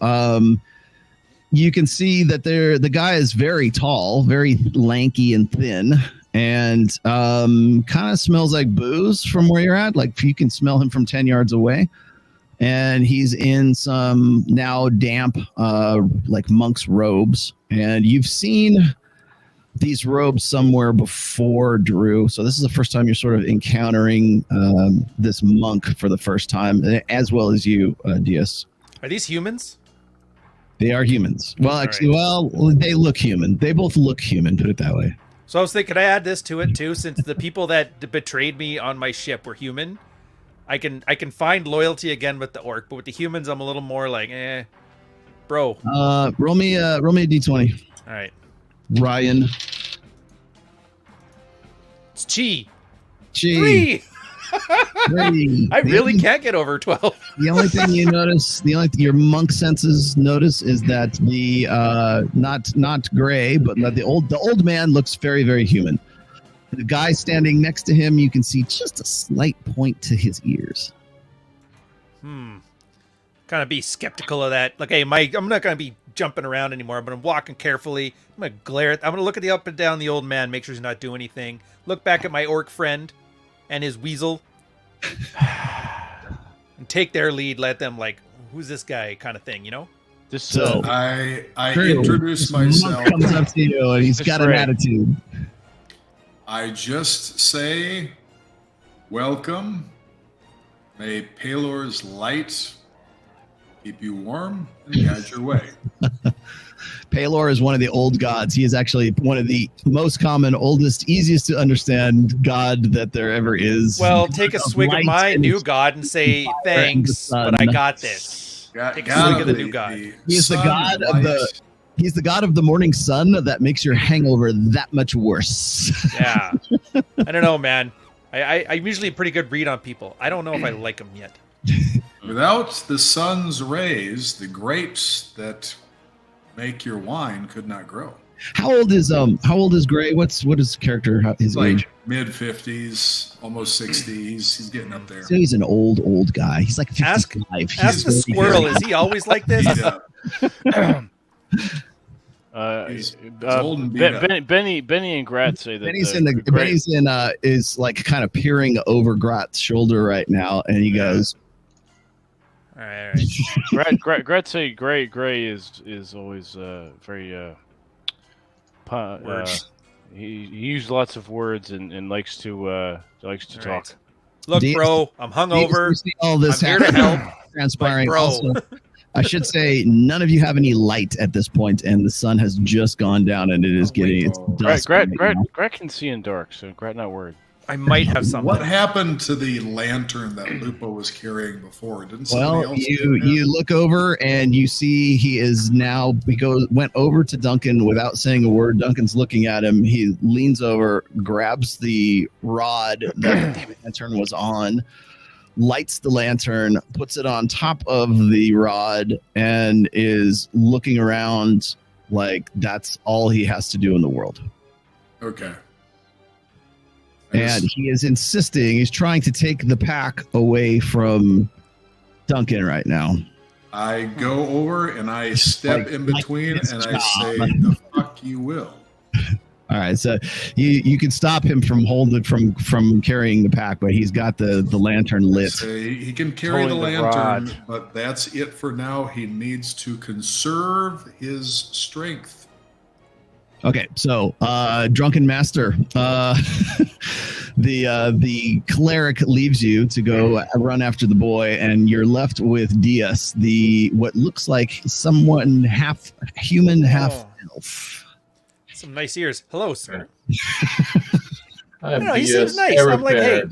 you can see that the guy is very tall, very lanky and thin. And kind of smells like booze from where you're at. Like you can smell him from 10 yards away. And he's in some now damp, like monk's robes. And you've seen these robes somewhere before, Drew. So this is the first time you're sort of encountering this monk for the first time, as well as you, Diaz. Are these humans? They are humans. Well, actually, they look human. They both look human, put it that way. So I was thinking, could I add this to it too? Since the people that betrayed me on my ship were human, I can find loyalty again with the orc, but with the humans, I'm a little more like, bro. Roll me a d20. All right, Ryan. It's Chi. 3. I really can't get over 12. The only thing you notice, your monk senses notice, is that the not gray, but the old man looks very, very human. The guy standing next to him, you can see just a slight point to his ears. Kind of be skeptical of that. Like, hey, Mike, I'm not gonna be jumping around anymore, but I'm walking carefully. I'm gonna glare at. I'm gonna look at the up and down the old man, make sure he's not doing anything. Look back at my orc friend and his weasel, and take their lead. Let them like, who's this guy, kind of thing, you know. So I introduce myself. Comes up to you and he's got an attitude. I just say, welcome. May Palor's light keep you warm and guide your way. Palor is one of the old gods. He is actually one of the most common, oldest, easiest to understand god that there ever is. Well, take a swig of my new god and say thanks, but I got this. Take a swig of the new god. He's the god of the. He's the god of the morning sun that makes your hangover that much worse. Yeah, I don't know, man. I'm usually a pretty good read on people. I don't know if I like them yet. Without the sun's rays, the grapes make your wine could not grow. How old is Gray? What is character? His age? Mid-50s, almost 60s. He's getting up there. So he's an old guy. He's like 55. Ask the squirrel. Is he always like this? He's old and beat up. Benny and Grat say that Benny's is like kind of peering over Grat's shoulder right now, and he goes. All right. Grat say Gray is always very he used lots of words and likes to talk. Look, bro, I'm hungover. All this I'm here to help. Transpiring, bro. Also, I should say none of you have any light at this point, and the sun has just gone down, and it is getting it's dusk. Grat can see in dark, so Grat not worried. I might have something. What happened to the lantern that Lupo was carrying before? Didn't somebody else you look over and you see he went over to Duncan without saying a word. Duncan's looking at him. He leans over, grabs the rod that the lantern was on, lights the lantern, puts it on top of the rod, and is looking around like that's all he has to do in the world. Okay. And he is insisting, he's trying to take the pack away from Duncan right now. I go over and I step in between and I say, the fuck you will. All right, so you can stop him from carrying the pack, but he's got the lantern lit. He can carry the lantern, but that's it for now. He needs to conserve his strength. Okay, so Drunken Master, the cleric leaves you to go run after the boy, and you're left with Diaz, the what looks like someone half human, half elf. Some nice ears. Hello, sir. I'm he seems nice. I'm like, hey.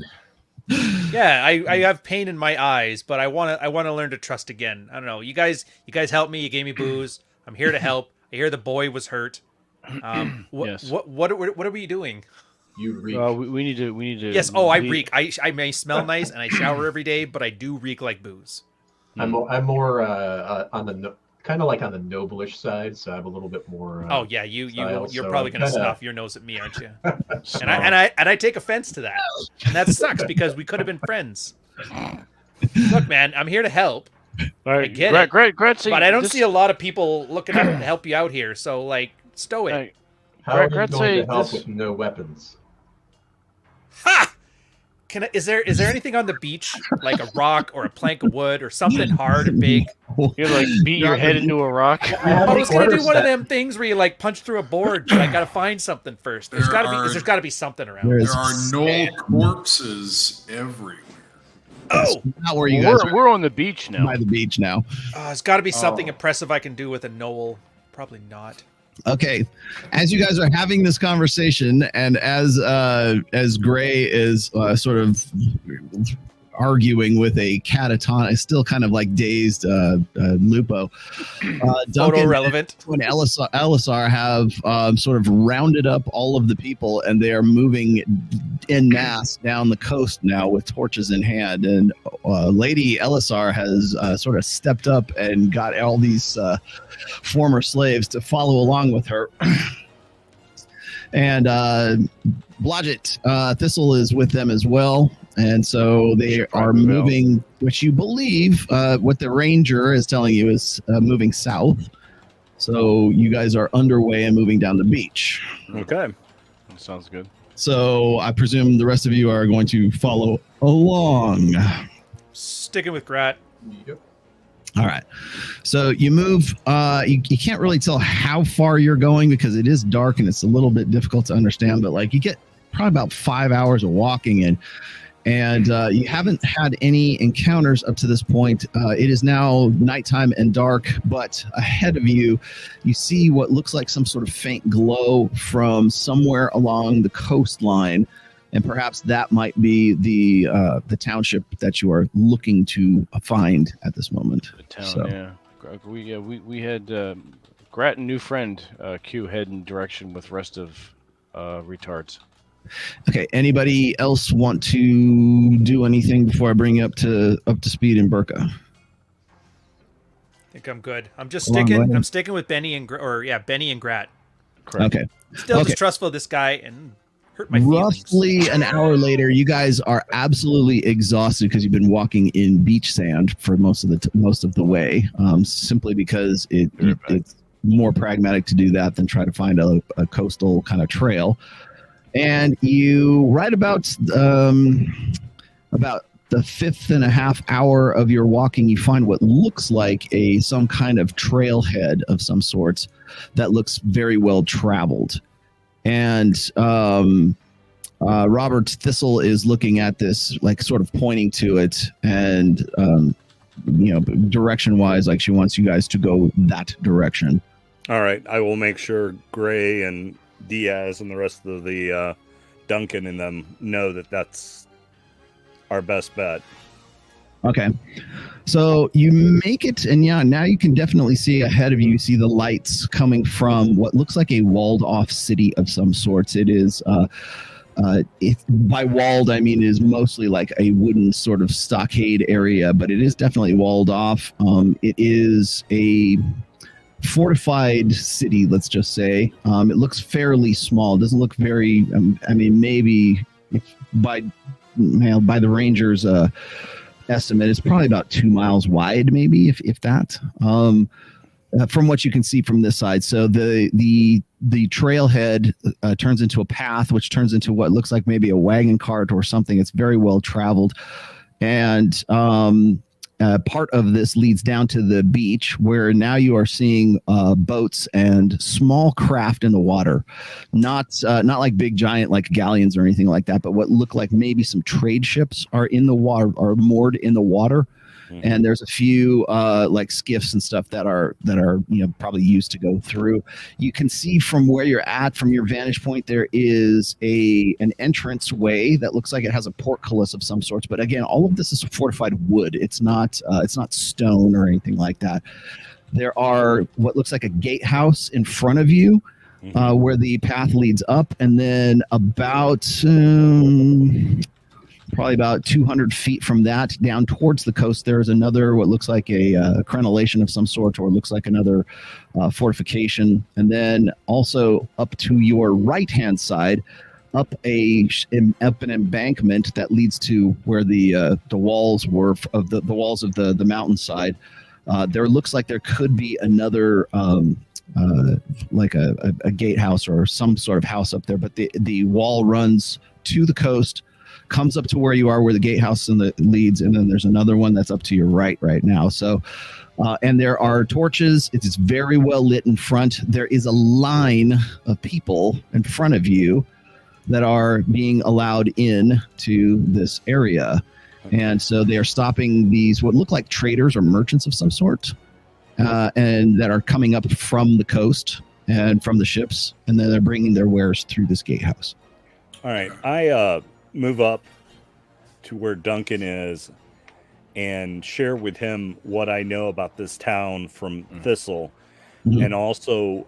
Yeah, I have pain in my eyes, but I wanna learn to trust again. I don't know. You guys helped me. You gave me booze. I'm here to help. I hear the boy was hurt. Yes. What are we doing? You reek. We need to. Yes. Oh, I reek. I may smell nice and I shower every day, but I do reek like booze. I'm more on the kind of like on the noblish side, so I have a little bit more. Oh yeah, you're so probably gonna kinda... snuff your nose at me, aren't you? and I take offense to that, and that sucks because we could have been friends. Look, man, I'm here to help. Right, I get it, Gret, but I don't see a lot of people looking up to help you out here. So like, stow it. How are you going to help with no weapons? Ha! Is there anything on the beach, like a rock or a plank of wood or something hard and big? You like beat your head into a rock. I was gonna do one of them things where you like punch through a board, but I gotta find something first. There's gotta be something around. There are no corpses everywhere. Oh, not where you guys are. We're on the beach now. By the beach now. There's got to be something impressive I can do with a knoll. Probably not. Okay, as you guys are having this conversation, and as Gray is sort of arguing with a catatonic, still kind of like dazed Lupo, Duncan relevant. And Elisar have sort of rounded up all of the people, and they are moving en masse down the coast now with torches in hand. And Lady Elisar has sort of stepped up and got all these former slaves to follow along with her. And Blodgett Thistle is with them as well. And so they are moving, which you believe what the ranger is telling you is moving south. So you guys are underway and moving down the beach. Okay. That sounds good. So I presume the rest of you are going to follow along. Sticking with Grat. Yep. All right. So you move. You can't really tell how far you're going because it is dark and it's a little bit difficult to understand. But like you get probably about 5 hours of walking in. And you haven't had any encounters up to this point. It is now nighttime and dark, but ahead of you, you see what looks like some sort of faint glow from somewhere along the coastline, and perhaps that might be the township that you are looking to find at this moment. The town, yeah. We had Grat and new friend Q head in direction with rest of retards. Okay. Anybody else want to do anything before I bring you up to speed in Burka? I think I'm good. I'm just sticking. I'm sticking with Benny and Benny and Grat. Correct. Okay. Still distrustful of this guy and hurt my feelings. Roughly an hour later, you guys are absolutely exhausted because you've been walking in beach sand for most of the way. Simply because it's more pragmatic to do that than try to find a coastal kind of trail. And you, right about the 5th and a half hour of your walking, you find what looks like some kind of trailhead of some sorts that looks very well traveled. And Robert Thistle is looking at this, like sort of pointing to it, and direction-wise, like she wants you guys to go that direction. All right, I will make sure Gray and Diaz and the rest of the Duncan and them know that that's our best bet. Okay. So you make it, and now you can definitely see ahead of you. You see the lights coming from what looks like a walled-off city of some sorts. It is, by walled, I mean, it is mostly like a wooden sort of stockade area, but it is definitely walled off. It is a fortified city, let's just say. It looks fairly small. It doesn't look very, maybe by the Rangers' estimate, it's probably about 2 miles wide, maybe, if that, from what you can see from this side. So the trailhead turns into a path, which turns into what looks like maybe a wagon cart or something. It's very well traveled. And part of this leads down to the beach, where now you are seeing boats and small craft in the water, not like big giant like galleons or anything like that, but what look like maybe some trade ships are in the water, are moored in the water. And there's a few like skiffs and stuff that are probably used to go through. You can see from where you're at, from your vantage point, there is an entrance way that looks like it has a portcullis of some sorts. But again, all of this is fortified wood. It's not stone or anything like that. There are what looks like a gatehouse in front of you, where the path leads up, and then probably about 200 feet from that down towards the coast, there's another what looks like a crenellation of some sort, or looks like another fortification. And then also up to your right hand side, up an embankment that leads to where the walls were of the walls of the mountainside. There looks like there could be another like a gatehouse or some sort of house up there, but the wall runs to the coast, comes up to where you are, where the gatehouse and the leads, and then there's another one that's up to your right now. So, and there are torches. It is very well lit in front. There is a line of people in front of you that are being allowed in to this area, and so they are stopping these what look like traders or merchants of some sort, and that are coming up from the coast and from the ships, and then they're bringing their wares through this gatehouse. All right, I move up to where Duncan is and share with him what I know about this town from Thistle, and also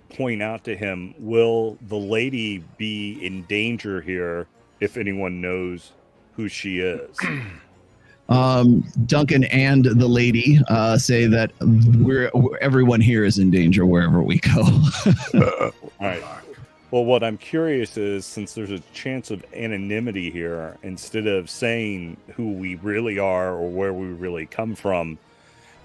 point out to him, will the lady be in danger here if anyone knows who she is? Duncan and the lady say that everyone here is in danger wherever we go. All right. Well, what I'm curious is, since there's a chance of anonymity here, instead of saying who we really are or where we really come from,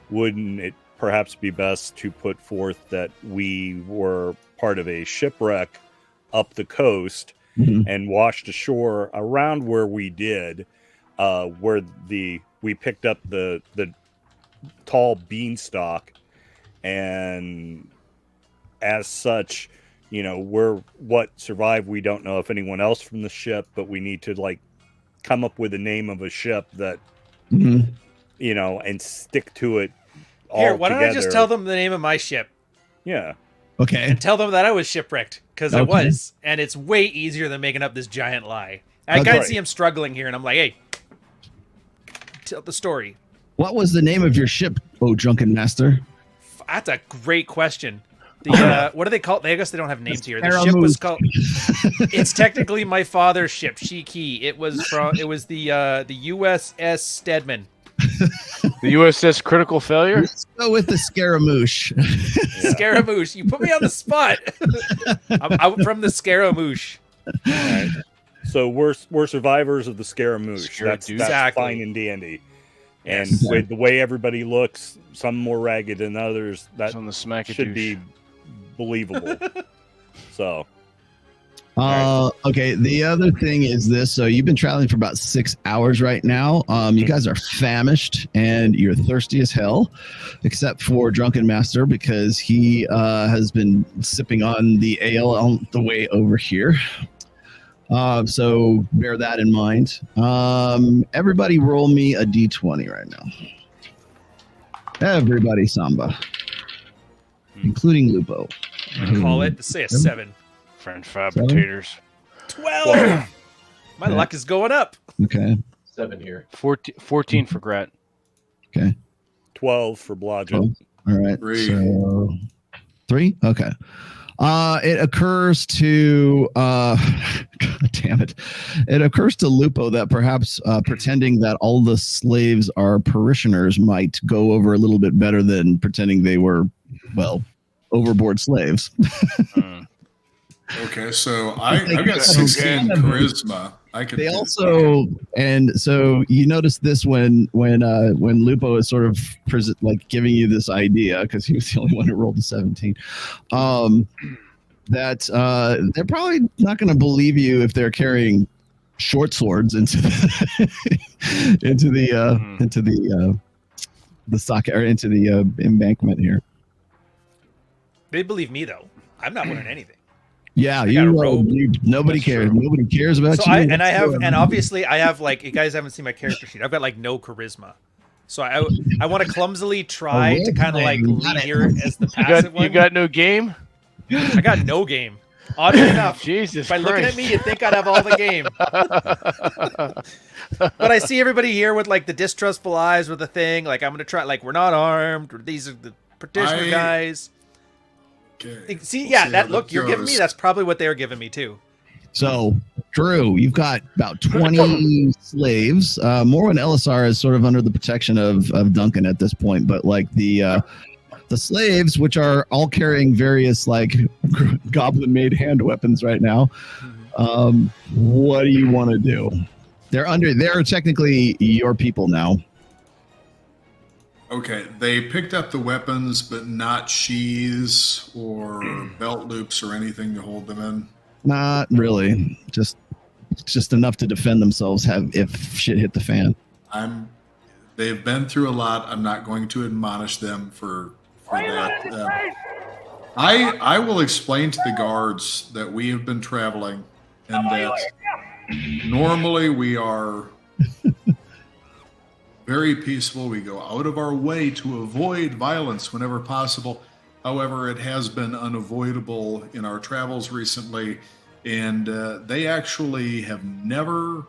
wouldn't it perhaps be best to put forth that we were part of a shipwreck up the coast and washed ashore around where we did, where we picked up the tall beanstalk, and as such, we're what survived. We don't know if anyone else from the ship, but we need to come up with the name of a ship that, and stick to it all Here, why together. don't I just tell them the name of my ship? Yeah. Okay. And tell them that I was shipwrecked, because I was. And it's way easier than making up this giant lie. I kind of see him struggling here, and I'm like, hey, tell the story. What was the name of your ship, oh drunken master? That's a great question. What do they call it? I guess they don't have names here. The ship was called. It's technically my father's ship, Shiki. It was the USS Stedman. The USS Critical Failure? Let's go with the Scaramouche. Scaramouche. You put me on the spot. I'm out from the Scaramouche. All right. So we're survivors of the Scaramouche. That's exactly fine in D&D. And with the way everybody looks, some more ragged than others, that on the should be believable. So. Okay. The other thing is this. So you've been traveling for about 6 hours right now. You guys are famished and you're thirsty as hell, except for Drunken Master, because he has been sipping on the ale on the way over here. So bear that in mind. Everybody roll me a d20 right now. Everybody, Samba. Including Lupo. Call it. Say a 7. French fabricators. 12. My luck is going up. Okay. 7 here. 14 for Grat. Okay. 12 for Blodgett. All right. 3. So 3? Okay. It occurs to God damn it. It occurs to Lupo that perhaps pretending that all the slaves are parishioners might go over a little bit better than pretending they were, overboard slaves. Okay, so I've got 16 charisma. They also, and so you notice this when Lupo is sort of giving you this idea, because he was the only one who rolled a 17. That they're probably not going to believe you if they're carrying short swords into the the socket or into the embankment here. They believe me though. I'm not wearing anything. Yeah, got a robe. Nobody That's cares. true. Nobody cares about So you. obviously I have like, you guys haven't seen my character sheet. I've got like no charisma. So I want to clumsily try to kind of like lead here as the passive one. You got no game? I got no game. Oddly enough, Jesus by looking at Christ. me, you'd think I'd have all the game. But I see everybody here with like the distrustful eyes with the thing. Like I'm gonna try. Like we're not armed. Or these are the practitioner guys. Okay. See, We'll yeah, see that how look you're giving me. goes. That's probably what they were giving me too. So, Drew, you've got about 20 slaves. Morwen Elisar is sort of under the protection of Duncan at this point, but like the slaves, which are all carrying various like goblin-made hand weapons right now. What do you want to do? They're technically your people now. Okay, they picked up the weapons, but not sheaths or belt loops or anything to hold them in. Not really. Just enough to defend themselves if shit hit the fan. They've been through a lot. I'm not going to admonish them for that. I will explain to the guards that we have been traveling and that normally we are very peaceful. We go out of our way to avoid violence whenever possible. However, it has been unavoidable in our travels recently, and they actually have never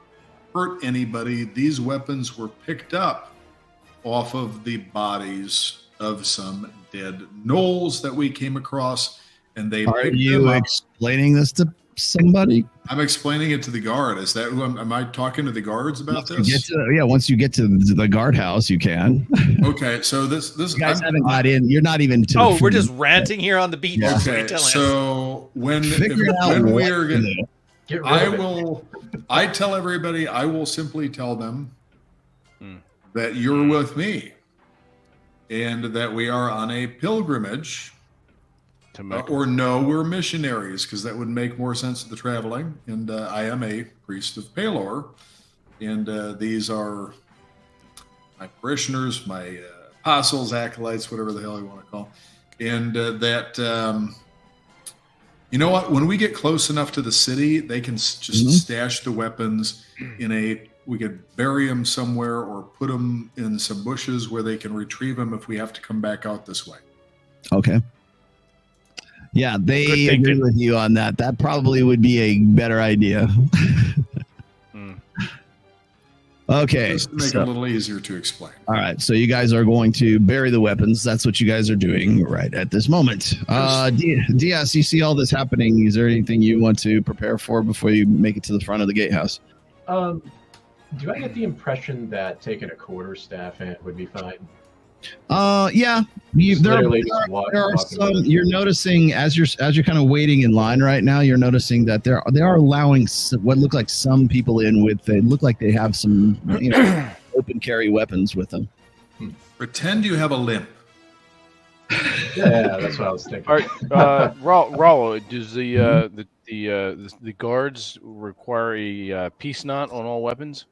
hurt anybody. These weapons were picked up off of the bodies of some dead gnolls that we came across, and they Are picked you them up. explaining this to somebody? I'm explaining it to the guard. Is that who am I talking to the guards about this? Once you get to the guardhouse, you can. Okay, so this You guys haven't got in. You're not even. We're just ranting here on the beat. Yeah. okay. So when Figure out when what we're to getting, do. Get rid I of it. I tell everybody, I will simply tell them that you're with me and that we are on a pilgrimage. To Mecca. Or no, we're missionaries, because that would make more sense to the traveling. And I am a priest of Pelor, and these are my parishioners, my apostles, acolytes, whatever the hell you want to call. And you know what? When we get close enough to the city, they can just stash the weapons we could bury them somewhere or put them in some bushes where they can retrieve them if we have to come back out this way. Okay. Yeah, Good they thinking. agree with you on that. That probably would be a better idea. Okay. Just to make it a little easier to explain. All right. So you guys are going to bury the weapons. That's what you guys are doing right at this moment. Diaz, you see all this happening. Is there anything you want to prepare for before you make it to the front of the gatehouse? Do I get the impression that taking a quarterstaff in would be fine? Yeah. There are some. You're noticing as you're kind of waiting in line right now. You're noticing that they are allowing what look like some people in with. They look like they have some open carry weapons with them. Pretend you have a limp. Yeah, that's what I was thinking. All right, Rollo, does the guards require a peace knot on all weapons?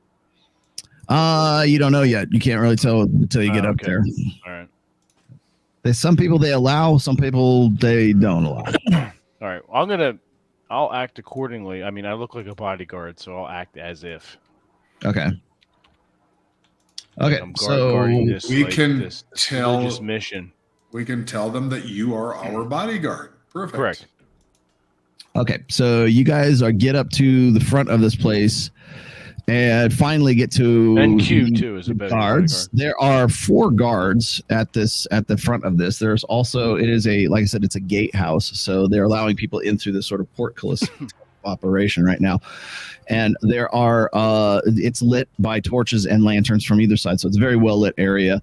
You don't know yet. You can't really tell until you get up there. All right. There's some people they allow, some people they don't allow. All right. I'll act accordingly. I mean, I look like a bodyguard, so I'll act as if. Okay. Okay. I'm So guarding this, we like, can this tell- religious mission. We can tell them that you are our bodyguard. Perfect. Correct. okay. So you guys get up to the front of this place and finally get to And Q too is a better guards. bodyguard. There are 4 guards at the front of this. There's also like I said, it's a gatehouse, so they're allowing people in through this sort of portcullis operation right now. And there are it's lit by torches and lanterns from either side, so it's a very well lit area.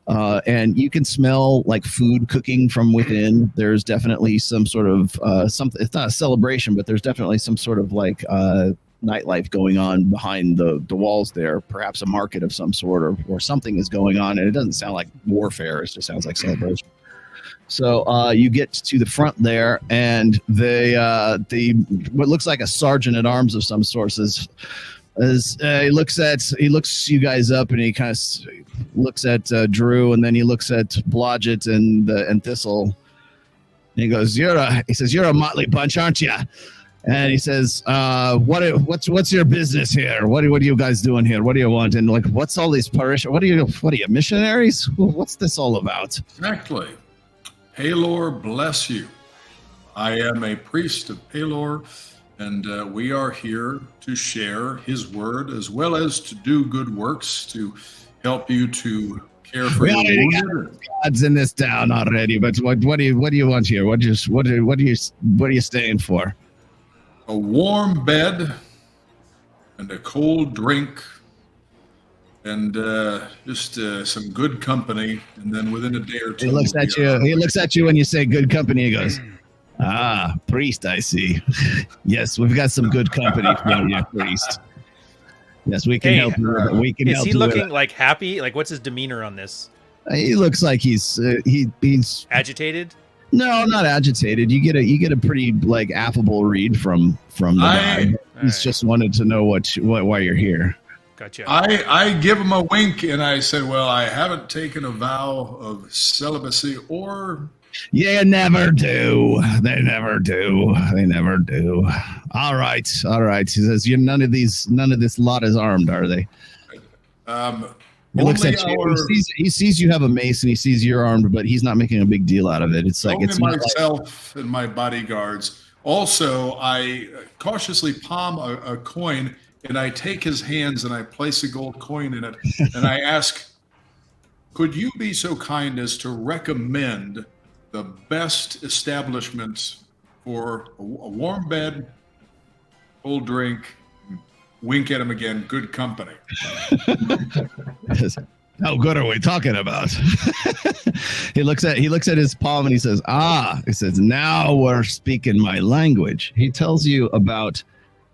And you can smell like food cooking from within. There's definitely some sort of something. It's not a celebration, but there's definitely some sort of like nightlife going on behind the walls there. Perhaps a market of some sort, or something is going on, and it doesn't sound like warfare. It just sounds like celebration. So you get to the front there, and the what looks like a sergeant at arms of some sort says, As he looks you guys up, and he kind of looks at Drew, and then he looks at Blodgett and Thistle. And he goes, "You're a motley bunch, aren't you?" And he says, "What's your business here? What are you guys doing here? What do you want? And like, what's all these parish? What are you missionaries? What's this all about?" Exactly. Palor bless you. I am a priest of Palor, and we are here to share his word as well as to do good works to help you to care for your wounded. God's in this town already, but what do you want here? What are you staying for? A warm bed and a cold drink and just some good company, and then within a day or two he looks at you when you say good company. He goes, "Ah, priest, I see. Yes, we've got some good company for you, priest. Yes, we can help you. We can Is help he you looking like happy? Like, what's his demeanor on this? He looks like he's Agitated? No, not agitated. You get a pretty like affable read from the guy. He's just wanted to know why you're here. Gotcha. I give him a wink and I said, "Well, I haven't taken a vow of celibacy or." You never do. They never do. All right. He says, none of this lot is armed, are they? He looks at you. He sees you have a mace, and he sees you're armed, but he's not making a big deal out of it. It's like it's myself and my bodyguards. Also, I cautiously palm a coin, and I take his hands and I place a gold coin in it, and I ask, "Could you be so kind as to recommend the best establishment for a warm bed, cold drink?" Wink at him again. Good company. How good are we talking about? He looks at his palm and he says, he says, "Now we're speaking my language." He tells you about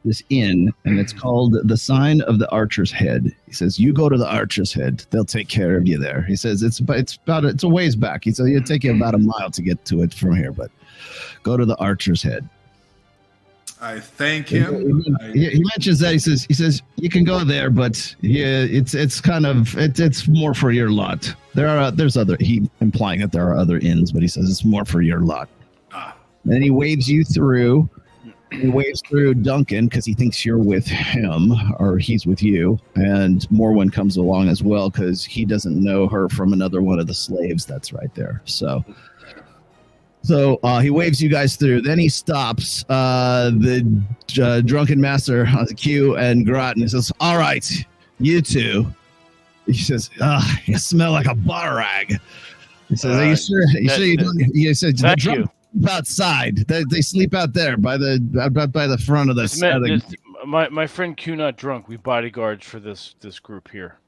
this inn, and it's called the Sign of the Archer's Head. He says, "You go to the Archer's Head. They'll take care of you there." He says, it's a ways back. He says, "It'll take you about a mile to get to it from here, but go to the Archer's Head." I thank him. He mentions that he says you can go there, but it's more for your lot. There's other, he implying that there are other inns, but he says it's more for your lot. Then he waves you through. He waves through Duncan because he thinks you're with him, or he's with you, and Morwen comes along as well because he doesn't know her from another one of the slaves that's right there. So he waves you guys through. Then he stops the drunken master on the queue and Grot, and he says, "All right, you two." He says, "You smell like a bar rag." He says, "Are you sure? You don't?" He says, "The drunk outside. They sleep out there by the front of the." My friend Q not drunk. We bodyguards for this group here.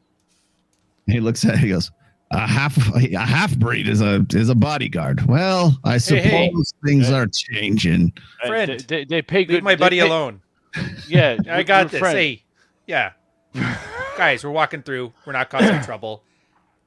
He looks at it, he goes, A half breed is a bodyguard. Well, I suppose things are changing. Friend, they pay good. Leave my buddy alone. Yeah, I got this. Hey, yeah, guys, we're walking through. We're not causing trouble.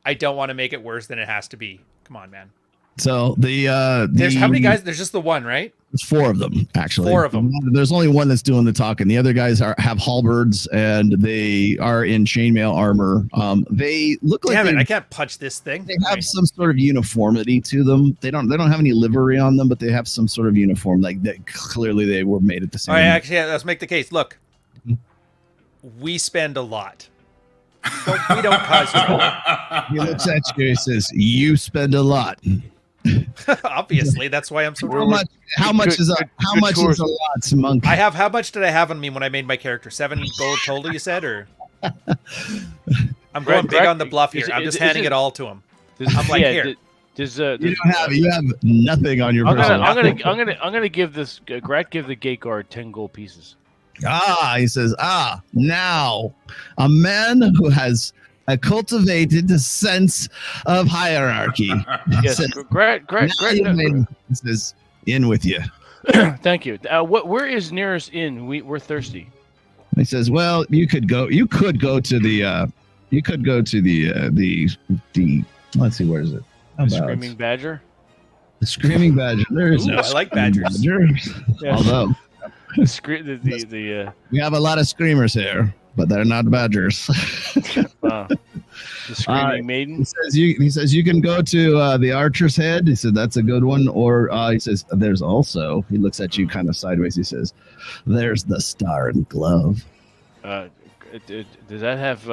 I don't want to make it worse than it has to be. Come on, man. So there's how many guys? There's just the one, right? There's 4 of them, actually. 4 of them. There's only one that's doing the talking. The other guys have halberds, and they are in chainmail armor. They look like I can't punch this thing. They have some sort of uniformity to them. They don't have any livery on them, but they have some sort of uniform. Like clearly they were made at the same. All right, actually, let's make the case. Look, we spend a lot. We don't cause trouble. He looks at you. He says, "You spend a lot." Obviously, that's why I'm so. How much is a lot, Monk? How much did I have on me when I made my character? 7 gold total, you said, or? I'm going big on the bluff here. I'm just handing it all to him. I'm like, here. You have nothing on your. I'm gonna give this Grat give the gate guard 10 gold pieces. He says, now a man who has a cultivated sense of hierarchy. Yes, says, "In with you." Thank you. Where is nearest inn? We're thirsty. He says, "Well, you could go to the. Let's see, where is it? The Screaming Badger. The Screaming Badger. There is I like badgers. Badger. Yeah. Although we have a lot of screamers here. but they're not badgers. The Screaming Maiden. He says you can go to the Archer's Head. He said that's a good one. Or he says there's also. He looks at you kind of sideways. He says there's the Star and Glove. Does that have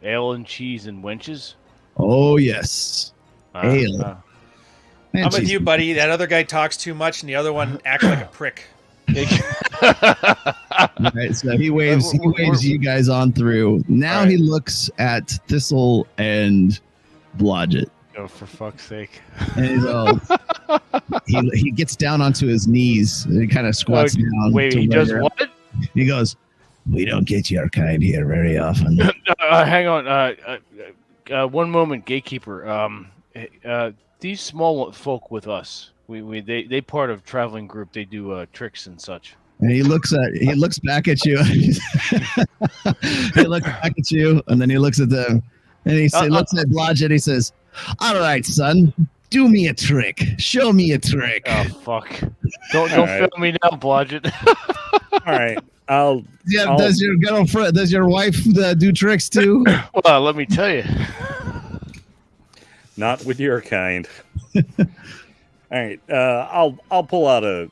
ale and cheese and wenches? Oh yes, ale. I'm with you, buddy. That other guy talks too much, and the other one acts like a prick. Right, so he waves you guys on through. Now he looks at Thistle and Blodgett. Oh, for fuck's sake! And he's all, he gets down onto his knees. And he kind of squats down. Wait, he does what? He goes, "We don't get your kind here very often." Hang on. 1 moment, gatekeeper. These small folk with us, they part of traveling group. They do tricks and such. And he looks back at you. He looks back at you, and then he looks at them, and he looks at Blodgett. He says, "All right, son, do me a trick. Show me a trick." Oh fuck! Don't fail me now, Blodgett. All right. Does your girlfriend? Does your wife do tricks too? Well, let me tell you. Not with your kind. All right. I'll pull out a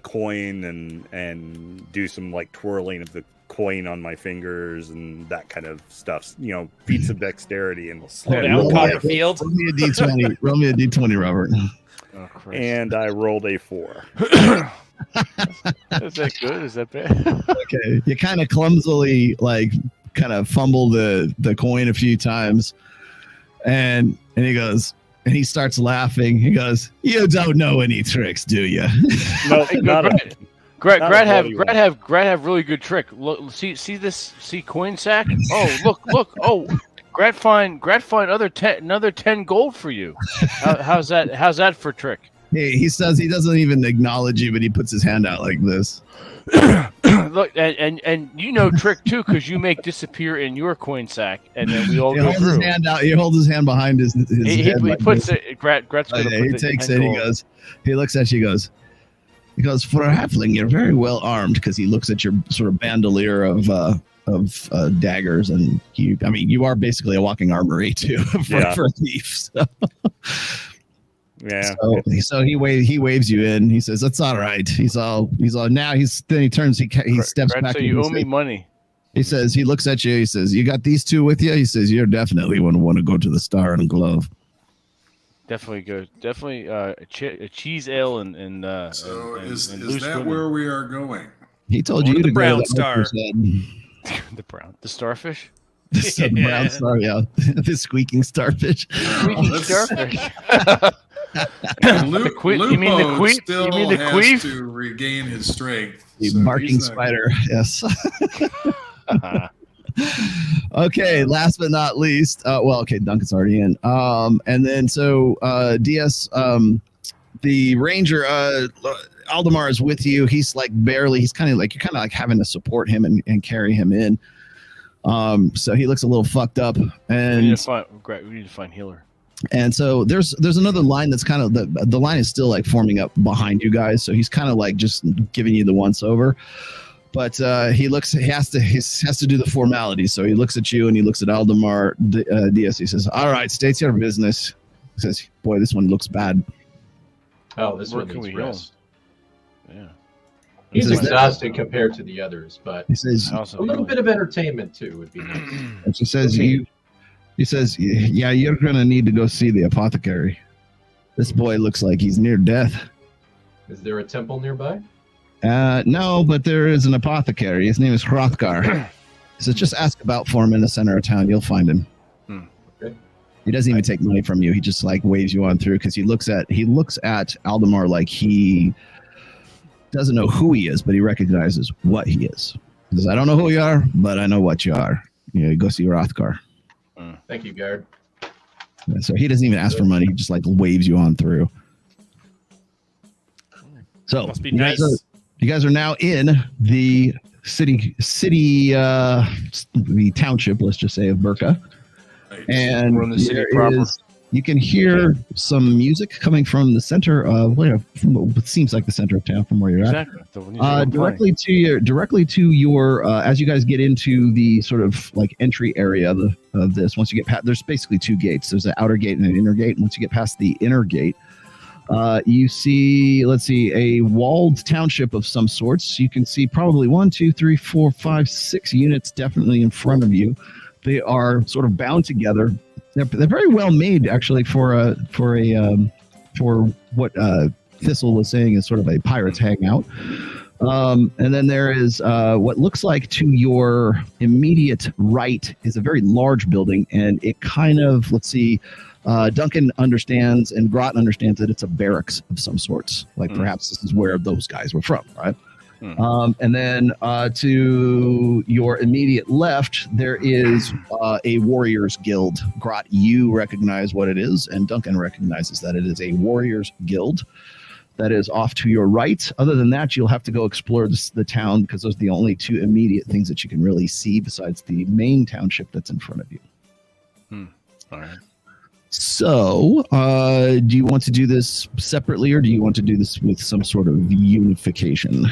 coin and do some like twirling of the coin on my fingers and that kind of stuff. You know, feats of dexterity and slow down, Copperfield. Roll me a d20. Roll me a d20, Robert. Oh, and I rolled a 4. Is that good? Is that bad? Okay, you kind of clumsily kind of fumble the coin a few times, and he goes. And he starts laughing. He goes, "You don't know any tricks, do you?" No, Grad have really good trick. Look, see this coin sack. Oh, look. Oh, Grad find another 10 gold for you. How's that for trick? He says he doesn't even acknowledge you, but he puts his hand out like this. Look, and you know trick too, because you make disappear in your coin sack, and then we all go through. His hand out. He holds his hand behind his head. He puts it. Grat's he takes it. He goes. He looks at you. He goes. For a halfling, you're very well armed, because he looks at your sort of bandolier of daggers, and you are basically a walking armory too for a thief. So. Yeah. So he waves you in. He says, "That's all right." He's all now. Then he turns. He steps back. So you owe me money. He says. He looks at you. He says, "You got these two with you?" He says, "You're definitely want to go to the Star and Glove." Definitely good. Definitely a cheese ale and So and is loose that women. where we are going? He told you the to Brown go to Star. The starfish. The Brown Star, yeah. The squeaking starfish. Squeaking starfish. Lupo You mean the queef? still You mean the has queef? to regain his strength. The so barking he's not- spider, yes. Okay, last but not least, Duncan's already in. And then DS, the ranger, Aldemar is with you. He's like he's kind of like, you're kind of like having to support him and carry him in. So he looks a little fucked up, and we need to find healer. And so there's another line that's kind of the line is still like forming up behind you guys. So he's kind of like just giving you the once over. But he has to do the formalities. So he looks at you and he looks at Aldemar Diaz. He says, "All right, states your business." He says, "Boy, this one looks bad." Oh, this Where one can needs we go? rest. Yeah. He's Says that- exhausted compared to the others, but He says, a little bit of entertainment too would be nice. and she says, he says, "Yeah, you're gonna need to go see the apothecary. This boy looks like he's near death." Is there a temple nearby? No, but there is an apothecary. His name is Hrothgar. He says, "Just ask about for him in the center of town. You'll find him." Okay. He doesn't even take money from you. He just like waves you on through, because he looks at Aldemar like he doesn't know who he is, but he recognizes what he is. He says, "I don't know who you are, but I know what you are. You go see Hrothgar." Thank you, guard. So he doesn't even ask for money. He just like waves you on through. So Must be you nice. guys are now in the city, the township, let's just say, of Burka. Right. And We're in the city there proper. You can hear some music coming from the center of from what seems like the center of town, from where you're at. Directly to your as you guys get into the sort of like entry area of this. Once you get past, there's basically two gates. There's an outer gate and an inner gate. And once you get past the inner gate, you see, a walled township of some sorts. You can see probably 1, 2, 3, 4, 5, 6 units definitely in front of you. They are sort of bound together. They're very well made, actually, for what Thistle was saying is sort of a pirate's hangout. And then there is what looks like to your immediate right is a very large building, and it kind of, Duncan understands and Groton understands that it's a barracks of some sorts. Like perhaps this is where those guys were from, right? And then to your immediate left, there is a warriors guild. Grot, you recognize what it is, and Duncan recognizes that it is a warriors guild that is off to your right. Other than that, you'll have to go explore the town, because those are the only two immediate things that you can really see besides the main township that's in front of you. All right. So, do you want to do this separately, or do you want to do this with some sort of unification?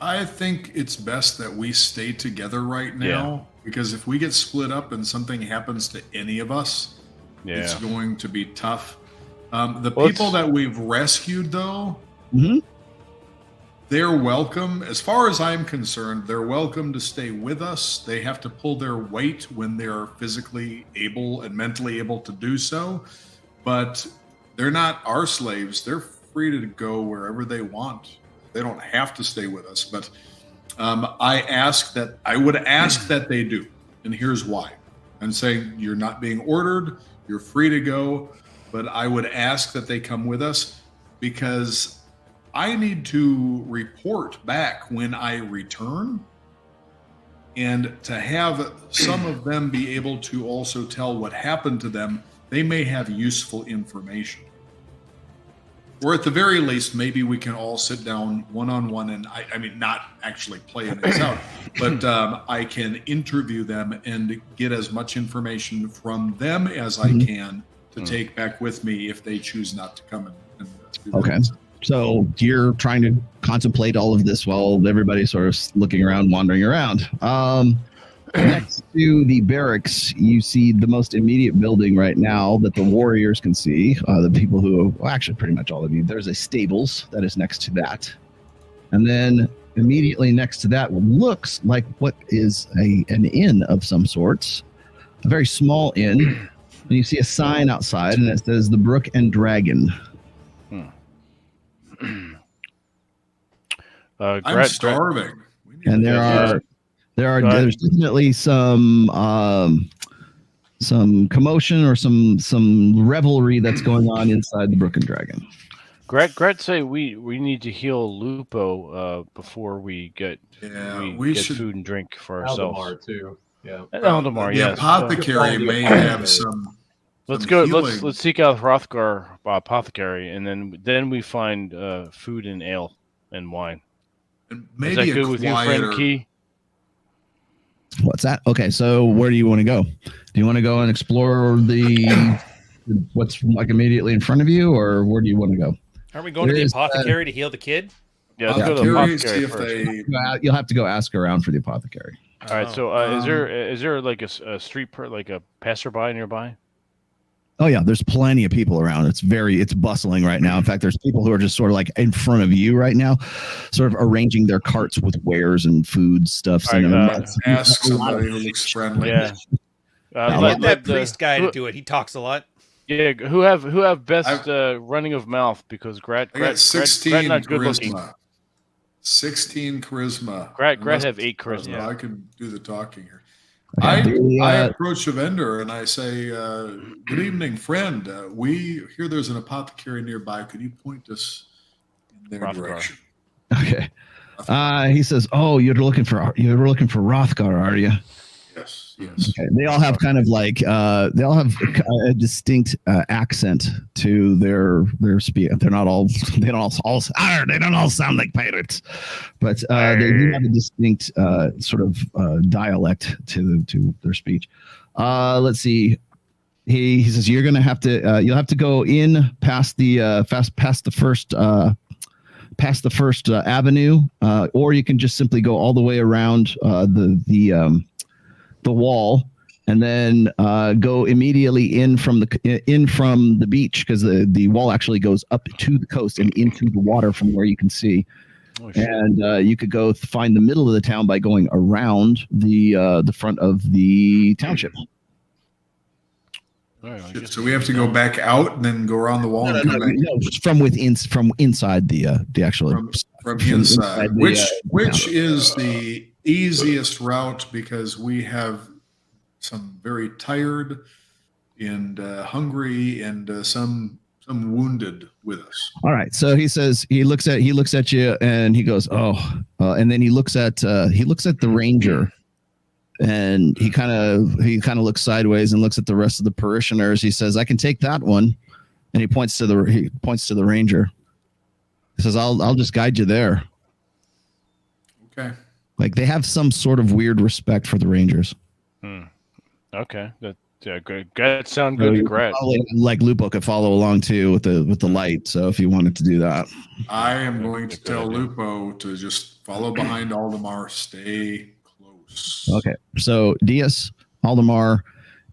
I think it's best that we stay together right now, because if we get split up and something happens to any of us, it's going to be tough. The people that we've rescued, though, they're welcome. As far as I'm concerned, they're welcome to stay with us. They have to pull their weight when they're physically able and mentally able to do so. But they're not our slaves. They're free to go wherever they want. They don't have to stay with us. But I would ask that they do. And here's why. I'm saying you're not being ordered. You're free to go. But I would ask that they come with us, because I need to report back when I return, and to have some of them be able to also tell what happened to them. They may have useful information. Or at the very least, maybe we can all sit down one-on-one, and I mean, not actually playing this out, but I can interview them and get as much information from them as I can to take back with me if they choose not to come and do that. Okay. So you're trying to contemplate all of this while everybody's sort of looking around, wandering around. Next to the barracks, you see the most immediate building right now that the warriors can see. The people who, well, actually pretty much all of you, there's a stables that is next to that. And then immediately next to that looks like what is an inn of some sorts, a very small inn. And you see a sign outside, and it says the Brook and Dragon. I'm starving. And there's definitely some commotion or some revelry that's going on inside the Brook and Dragon. Gret say we need to heal Lupo before we get should food and drink for ourselves. Aldemar too. Yeah. Aldemar, the apothecary may have some. Let's go. Healing. Let's seek out Hrothgar apothecary, and then we find food and ale and wine. And maybe is that good with you, friend Key? What's that? Okay, so where do you want to go? Do you want to go and explore what's like immediately in front of you, or where do you want to go? Aren't we going to the apothecary to heal the kid? Yeah, let's go to the apothecary first. You'll have to go ask around for the apothecary. All right. So, is there like a street like a passerby nearby? Oh yeah, there's plenty of people around. It's bustling right now. In fact, there's people who are just sort of like in front of you right now, sort of arranging their carts with wares and food stuff. Ask somebody who looks friendly. Yeah. Let that priest guy to do it. He talks a lot. Yeah. Who have best running of mouth? Because Gret got 16 Gret not good looking. 16 charisma. Gret have 8 charisma. I can do the talking here. I approach a vendor and I say, good evening, friend. We hear there's an apothecary nearby. Could you point us in their direction? Okay. He says, "Oh, you're looking for Hrothgar, are you?" Yes. Okay. They all have kind of like they all have a distinct accent to their speech. They don't all sound like pirates, but they do have a distinct sort of dialect to their speech. Let's see. he says you're gonna have to you'll have to go in past the past the first avenue, or you can just simply go all the way around the wall, and then go immediately in from the beach, because the wall actually goes up to the coast and into the water from where you can see. Oh, and you could go find the middle of the town by going around the front of the township. All right, So we have to go back out and then go around the wall and come back No, just from inside the actual from inside. Which town. is the easiest route, because we have some very tired and hungry and some wounded with us. All right, so he says he looks at you and he goes, and then he looks at the ranger. And he kind of looks sideways and looks at the rest of the parishioners. He says, "I can take that one," and he points to the ranger. He says, "I'll just guide you there." Okay. Like, they have some sort of weird respect for the rangers. Okay, good. That sounds good to Grat. Like Lupo could follow along too with the light. So if you wanted to do that, I am going to tell Lupo to just follow behind Aldemar. Stay close. Okay, so Diaz, Aldemar,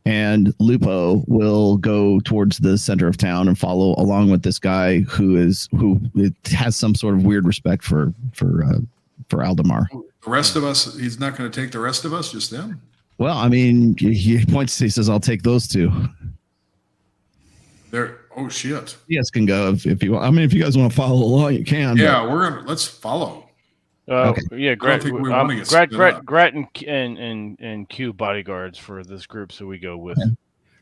and Lupo will go towards the center of town and follow along with this guy who has some sort of weird respect for Aldemar. The rest of us, he's not going to take the rest of us, just them. Well, I mean, he says, "I'll take those two." There. Oh shit. Diaz can go if you want. I mean, if you guys want to follow along, you can. Yeah, let's follow. Okay. Yeah, Grat and and Q bodyguards for this group, so we go with. Okay.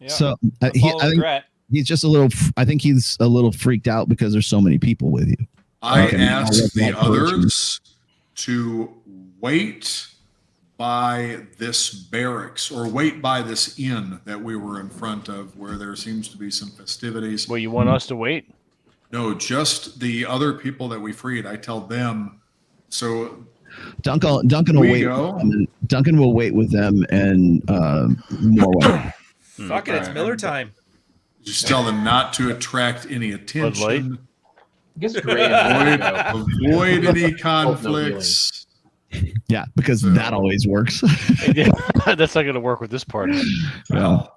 Yeah. So I Follow think Grat. he's just a little. I think he's a little freaked out because there's so many people with you. I Okay. asked the I'll let others to wait by this barracks or wait by this inn that we were in front of, where there seems to be some festivities. Well, you want us to wait? No, just the other people that we freed. I tell them. So Duncan will we wait. go. Duncan will wait with them and more wait. Fuck it, it's Miller time. Just tell them not to attract any attention. I guess Gray and Avoid any conflicts. Yeah, because that always works. That's not going to work with this party. Well,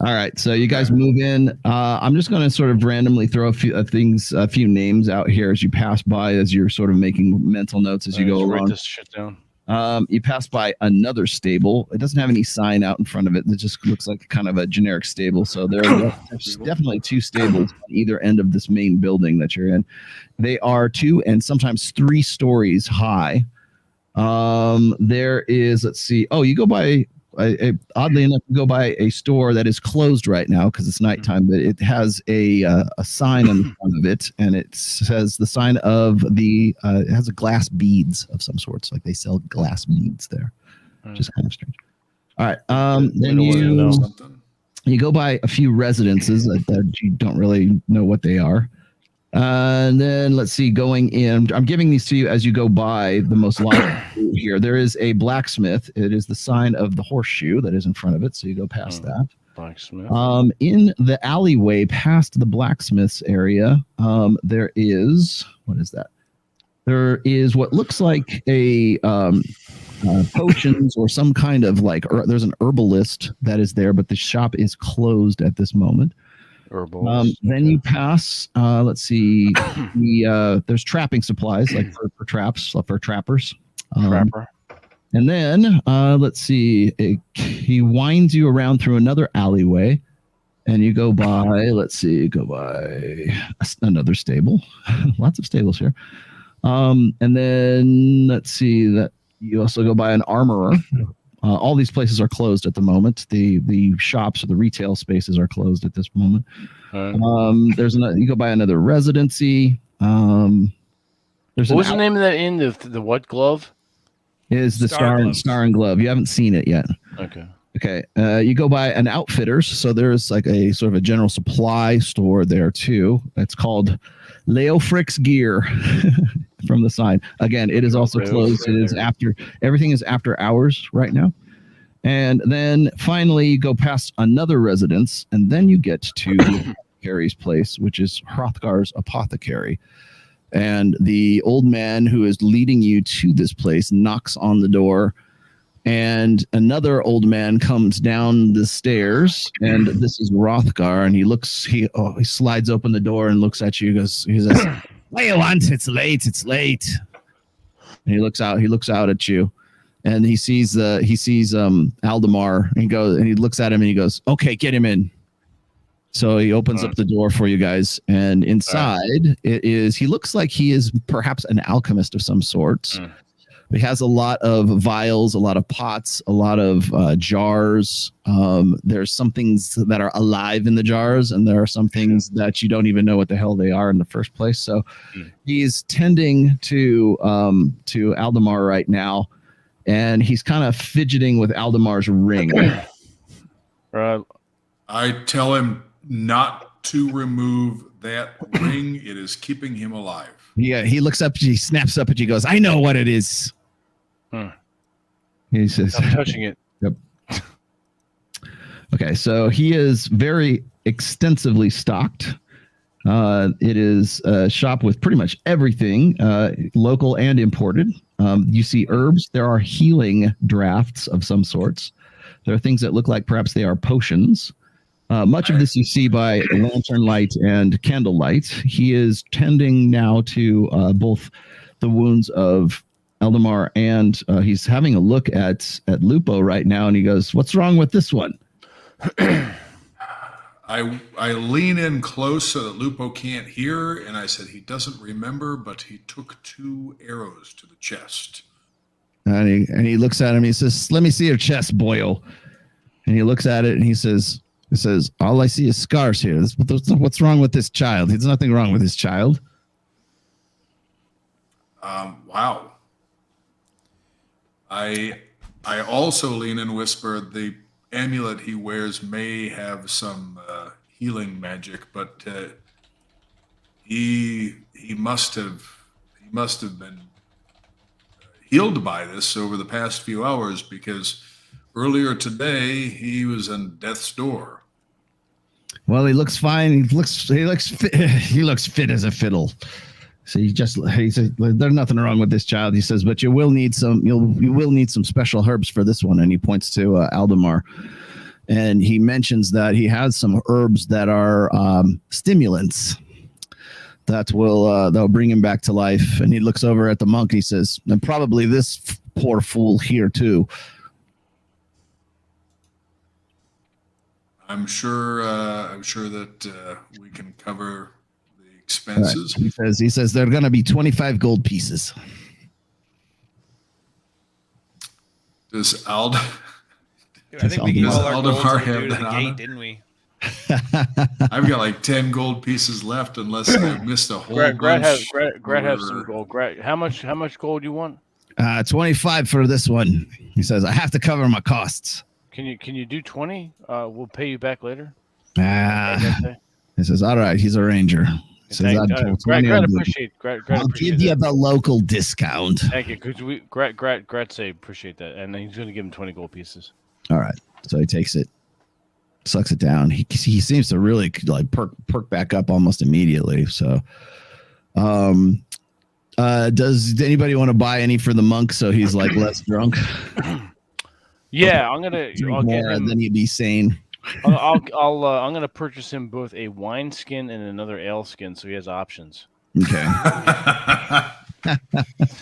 all right, so you guys move in. I'm just going to sort of randomly throw a few names out here as you pass by, as you're sort of making mental notes as you go Write along. this shit down. You pass by another stable. It doesn't have any sign out in front of it. It just looks like kind of a generic stable. So there's definitely two stables on either end of this main building that you're in. They are 2 and sometimes 3 stories high. There is, let's see. Oh, you go by, oddly enough, you go by a store that is closed right now because it's nighttime, but it has a sign on the front of it, and it says the sign of it has a glass beads of some sorts, like they sell glass beads there, which is kind of strange. All right, then you go by a few residences that you don't really know what they are. And then let's see, going in, I'm giving these to you as you go by the most logical here. There is a blacksmith. It is the sign of the horseshoe that is in front of it. So you go past that. Blacksmith. In the alleyway past the blacksmith's area, there is, what is that? There is what looks like a potions or some kind of there's an herbalist that is there, but the shop is closed at this moment. Then you pass, let's see, there's trapping supplies like for traps, for trappers. Trapper. And then, let's see, he winds you around through another alleyway and you go by, another stable. Lots of stables here. And then let's see that you also go by an armorer. All these places are closed at the moment. The shops or the retail spaces are closed at this moment. You go by another residency. What was the name of that inn? The what glove? Is the Star and Glove. You haven't seen it yet. Okay. You go by an outfitters. So there's like a sort of a general supply store there too. It's called Leofrix Gear from the sign. Again, it is also closed. It is everything is after hours right now. And then finally you go past another residence, and then you get to the apothecary's place, which is Hrothgar's apothecary. And the old man who is leading you to this place knocks on the door, and another old man comes down the stairs, and this is Hrothgar, and he slides open the door and looks at you. He says, "What do you want? It's late. And he looks out at you, and he sees Aldemar, and he looks at him and he goes, "Okay, get him in." So he opens up the door for you guys, and inside he looks like he is perhaps an alchemist of some sort. He has a lot of vials, a lot of pots, a lot of jars. There's some things that are alive in the jars, and there are some things that you don't even know what the hell they are in the first place. So he's tending to Aldemar right now, and he's kind of fidgeting with Aldemar's ring. I tell him not to remove that ring. It is keeping him alive. Yeah, he looks up, he snaps up at you, goes, "I know what it is." He says, "I'm touching it." Yep. Okay, so he is very extensively stocked. It is a shop with pretty much everything, local and imported. You see herbs. There are healing drafts of some sorts. There are things that look like perhaps they are potions. Much of this you see by lantern light and candle light. He is tending now to both the wounds of Aldemar, and he's having a look at Lupo right now, and he goes, "What's wrong with this one?" I lean in close so that Lupo can't hear, and I said, "He doesn't remember, but he took 2 arrows to the chest." And he looks at him. He says, "Let me see your chest, boyo." And he looks at it, and he says, "All I see is scars here. What's wrong with this child? There's nothing wrong with this child." Wow. I also lean and whisper, the amulet he wears may have some healing magic, but he must have been healed by this over the past few hours, because earlier today he was in death's door. Well, he looks fine. He looks fit. He looks fit as a fiddle. So he says, "There's nothing wrong with this child." He says, "But you will need some special herbs for this one." And he points to Aldemar, and he mentions that he has some herbs that are stimulants that will bring him back to life. And he looks over at the monk. And he says, "And probably this poor fool here too." I'm sure that we can cover the expenses. Right. He says they're going to be 25 gold pieces. Does I think we gave all our golds Aldemar to have the that gate, on? didn't we? I've got like 10 gold pieces left, unless I missed a whole Grat bunch. has some gold. Grat, how much gold you want? 25 for this one. He says, "I have to cover my costs." Can you do 20? We'll pay you back later. He says, "All right." He's a ranger. He says, Grat appreciate. I'll give you the local discount. Thank you. Because Grat say appreciate that, and he's going to give him 20 gold pieces. All right. So he takes it, sucks it down. He seems to really like perk back up almost immediately. So, does anybody want to buy any for the monk so he's like less drunk? Yeah, I'll get him. Then he'd be sane. I'm gonna purchase him both a wine skin and another ale skin, so he has options. Okay.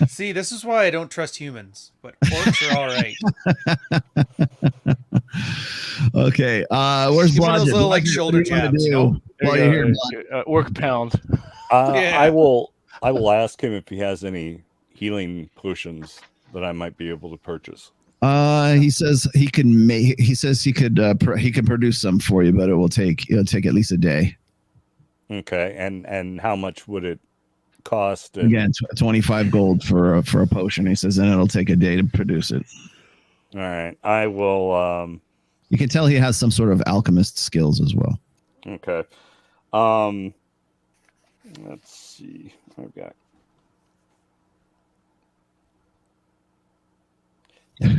See, this is why I don't trust humans, but orcs are all right. Okay. Where's Blodgett? Those little like shoulder jabs. While you're here, Orc pound. Yeah. I will ask him if he has any healing potions that I might be able to purchase. He says he can he can produce some for you, but it'll take at least a day. Okay, and how much would it cost? Again, 25 gold for a potion. He says, and it'll take a day to produce it. All right, I will. You can tell he has some sort of alchemist skills as well. Okay. Let's see. I've got.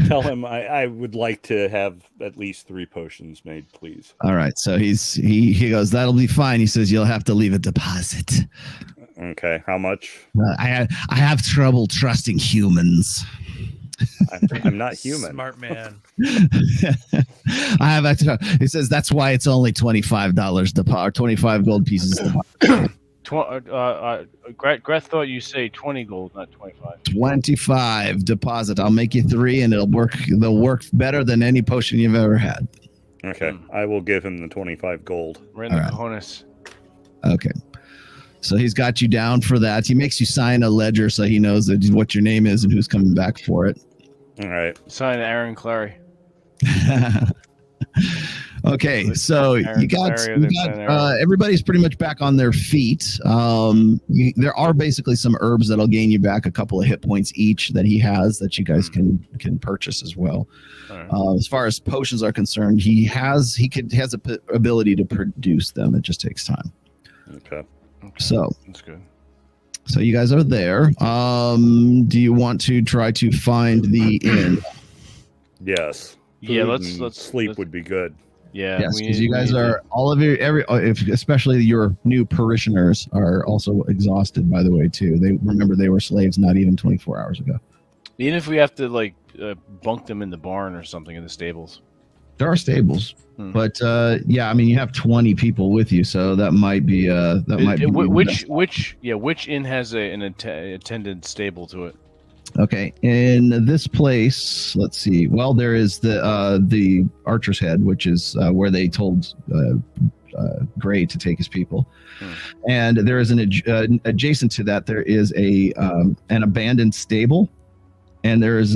Tell him I would like to have at least 3 potions made, please. All right. So he goes, that'll be fine. He says, you'll have to leave a deposit. Okay. How much? I have trouble trusting humans. I'm not human. Smart man. I have he says that's why it's only $25 deposit, 25 gold pieces deposit. Greth thought you say 20 gold, not 25. 25 deposit. I'll make you 3 and they'll work better than any potion you've ever had. Okay. I will give him the 25 gold. We're in the cojones. Okay. So he's got you down for that. He makes you sign a ledger so he knows what your name is and who's coming back for it. All right. Sign Aaron Clary. Okay, so you got everybody's pretty much back on their feet. There are basically some herbs that'll gain you back a couple of hit points each that he has that you guys can purchase as well. Right. As far as potions are concerned, he has the ability to produce them. It just takes time. Okay. So that's good. So you guys are there. Do you want to try to find the inn? Yes. Yeah, let's sleep would be good. Yeah, yes, because you guys are all of your especially your new parishioners are also exhausted. By the way, too, they were slaves not even 24 hours ago. Even if we have to bunk them in the barn or something in the stables. There are stables, but yeah, I mean you have 20 people with you, so that might be which inn has an attendant stable to it? Okay, in this place, let's see. Well, there is the Archer's Head, which is where they told Gray to take his people, and there is an adjacent to that. There is an abandoned stable, and there is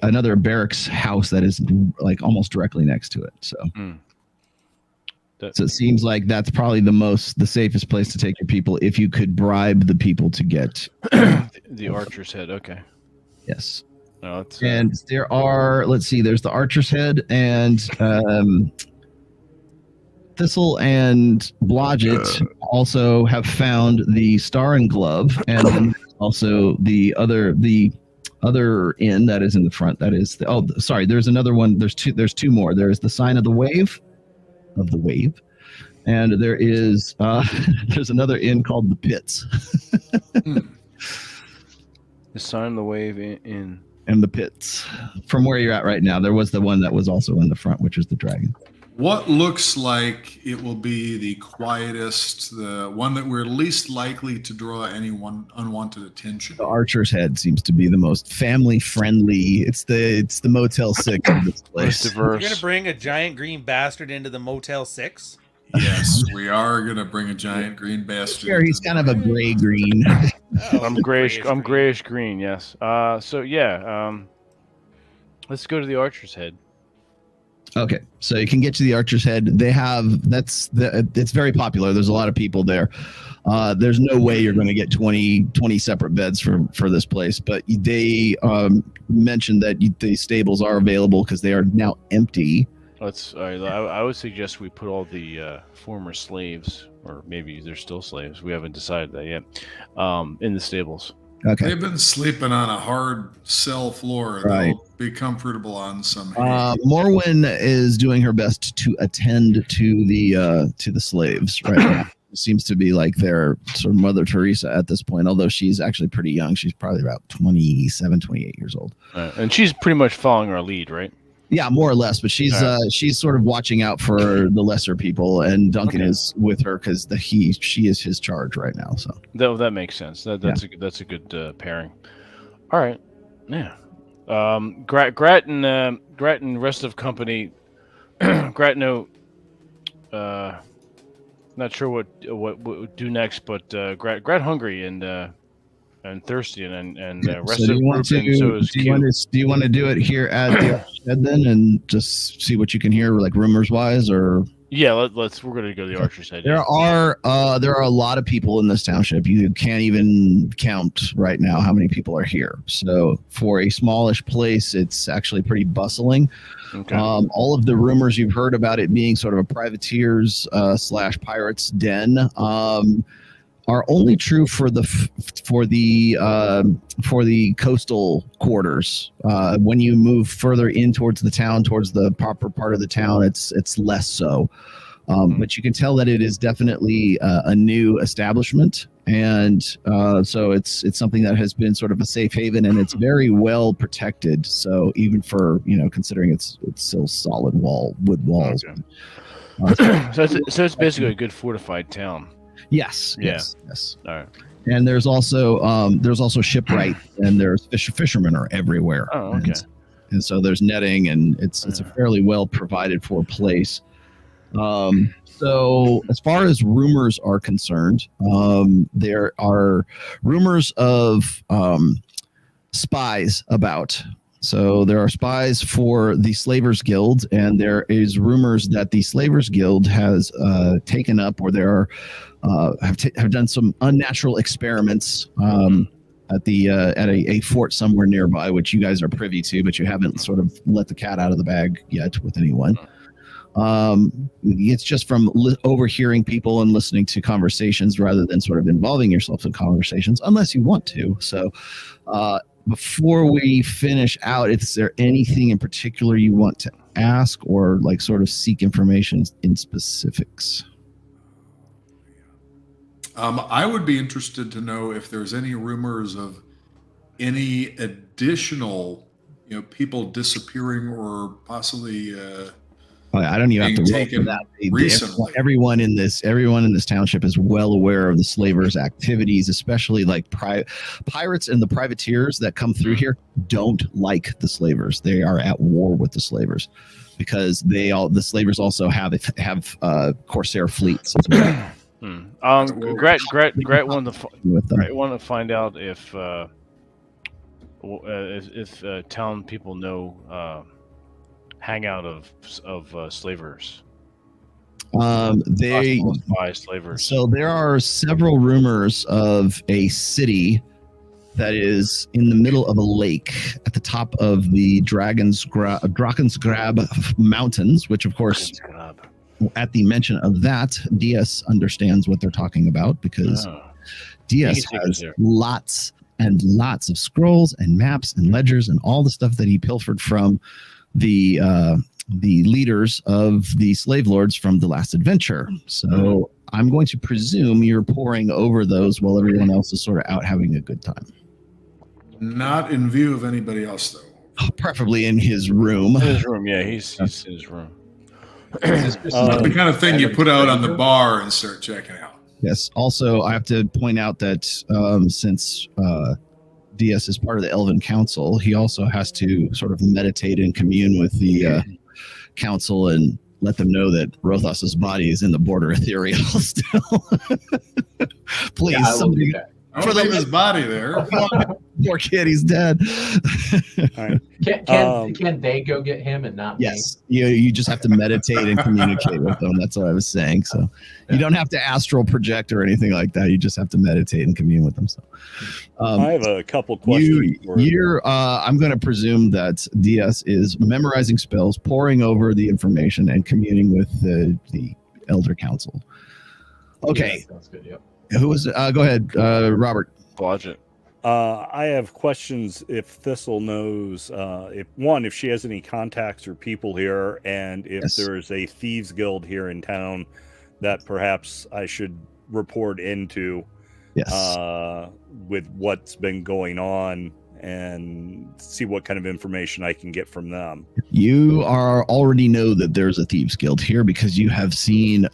another barracks house that is almost directly next to it. So, so it seems like that's probably the safest place to take your people if you could bribe the people to get the Archer's Head. Okay. Yes. No, and there are, let's see, there's the Archer's Head and Thistle and Blodgett also have found the Star and Glove, and then also the other inn that is in the front. That is there's another one. There's two more. There's the Sign of the Wave, and there is there's another inn called the Pits. The Sign of the Wave in the Pits. From where you're at right now, there was the one that was also in the front, which is the Dragon. What looks like it will be the quietest, the one that we're least likely to draw anyone unwanted attention? The Archer's Head seems to be the most family friendly. It's the Motel 6 of this place. You're gonna bring a giant green bastard into the Motel 6? Yes, we are gonna bring a giant green bastard. Sure, he's kind of a gray green. I'm grayish green. Yes. So yeah. Let's go to the Archer's Head. Okay, so you can get to the Archer's Head. It's very popular. There's a lot of people there. There's no way you're going to get 20 separate beds for this place, but they mentioned that the stables are available because they are now empty. I would suggest we put all the former slaves, or maybe they're still slaves. We haven't decided that yet. In the stables. Okay. They've been sleeping on a hard cell floor. Right. They'll be comfortable on some. Morwen is doing her best to attend to the slaves right now. It seems to be like their sort of Mother Teresa at this point, although she's actually pretty young. She's probably about 27, 28 years old. And she's pretty much following our lead, right? Yeah, more or less, but she's sort of watching out for the lesser people, and Duncan is with her because she is his charge right now. So that makes sense. That's a good pairing. All right, yeah. Grattan, rest of company. Gratno, not sure what do next, but Grat hungry and thirsty and rest of group, and so is Q. Do you want to do it here at the shed then, and just see what you can hear, like rumors wise, or? Yeah, we're going to go to the Archer's Head. There are a lot of people in this township. You can't even count right now how many people are here. So for a smallish place, it's actually pretty bustling. Okay. All of the rumors you've heard about it being sort of a privateers / pirates den. are only true for the coastal quarters. When you move further in towards the town, towards the proper part of the town, it's less so. But you can tell that it is definitely a new establishment, and so it's something that has been sort of a safe haven, and it's very well protected. So even for considering it's still solid wood walls. Okay. So it's basically a good fortified town. Yes. Yeah. Yes. All right. And there's also shipwright, and there's fishermen are everywhere. Oh, okay. And so there's netting, and it's a fairly well provided for place. So as far as rumors are concerned, there are rumors of spies about. So there are spies for the Slavers Guild, and there is rumors that the Slavers Guild has taken up, or there are have done some unnatural experiments at a fort somewhere nearby, which you guys are privy to, but you haven't sort of let the cat out of the bag yet with anyone. It's just from overhearing people and listening to conversations rather than sort of involving yourself in conversations, unless you want to. So before we finish out, is there anything in particular you want to ask or like sort of seek information in specifics? I would be interested to know if there's any rumors of any additional, people disappearing or possibly I don't even have to roll for that. Recently. Everyone in this township is well aware of the slavers' activities, especially like pirates and the privateers that come through here don't like the slavers. They are at war with the slavers because the slavers also have corsair fleets as well. Gret wanted to find out if town people know hangout of slavers. They buy slavers. So there are several rumors of a city that is in the middle of a lake at the top of the Drakensgrab mountains, which of course at the mention of that, DS understands what they're talking about because DS has lots and lots of scrolls and maps and ledgers and all the stuff that he pilfered from the leaders of the slave lords from the last adventure. So I'm going to presume you're poring over those while everyone else is sort of out having a good time. Not in view of anybody else, though. Preferably in his room. In his room, yeah, he's in his room. Not the kind of thing you put out on the bar and start checking out. Yes. Also, I have to point out that since DS is part of the Elven Council, he also has to sort of meditate and commune with the council and let them know that Rothos's body is in the border ethereal still. Please, yeah, somebody for his body there. Poor kid, he's dead. Right. Can they go get him and not yes, you just have to meditate and communicate with them. That's what I was saying. So you don't have to astral project or anything like that. You just have to meditate and commune with them. So I have a couple questions. I'm going to presume that DS is memorizing spells, poring over the information, and communing with the Elder Council. Okay. Yeah, sounds good. Yep. Who was? Go ahead, Robert. Blodgett. I have questions if Thistle knows if she has any contacts or people here, and if there's a thieves guild here in town that perhaps I should report into. Yes. With what's been going on and see what kind of information I can get from them. You already know that there's a thieves guild here because you have seen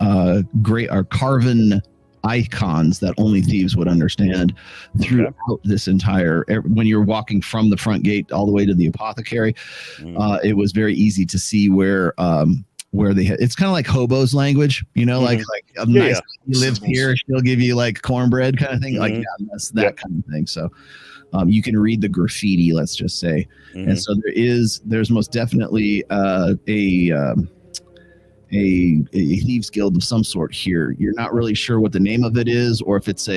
carven icons that only thieves would understand throughout this entire, when you're walking from the front gate all the way to the apothecary. It was very easy to see where they had, it's kind of like hobos language, like a nice lady lives here, she'll give you like cornbread kind of thing, like that's that kind of thing. So you can read the graffiti, let's just say. And so there's most definitely a thieves guild of some sort here. You're not really sure what the name of it is, or if it's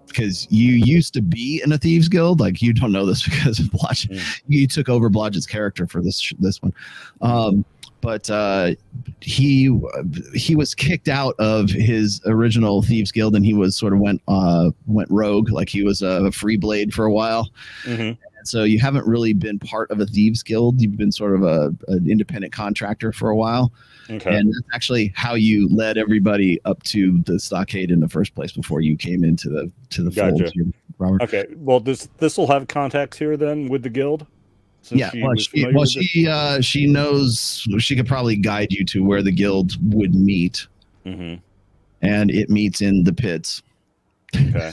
because you used to be in a thieves guild. Like, you don't know this because of Blodgett. You took over Blodgett's character for this one. but he was kicked out of his original thieves guild, and he was sort of went rogue, like he was a free blade for a while. Mm-hmm. So you haven't really been part of a thieves guild. You've been sort of an independent contractor for a while. Okay. And that's actually how you led everybody up to the stockade in the first place before you came into the fold. Gotcha. Here, Robert. Okay. Well, this will have contacts here then with the guild. Yeah. She knows, she could probably guide you to where the guild would meet. Mm-hmm. And it meets in the pits. Okay.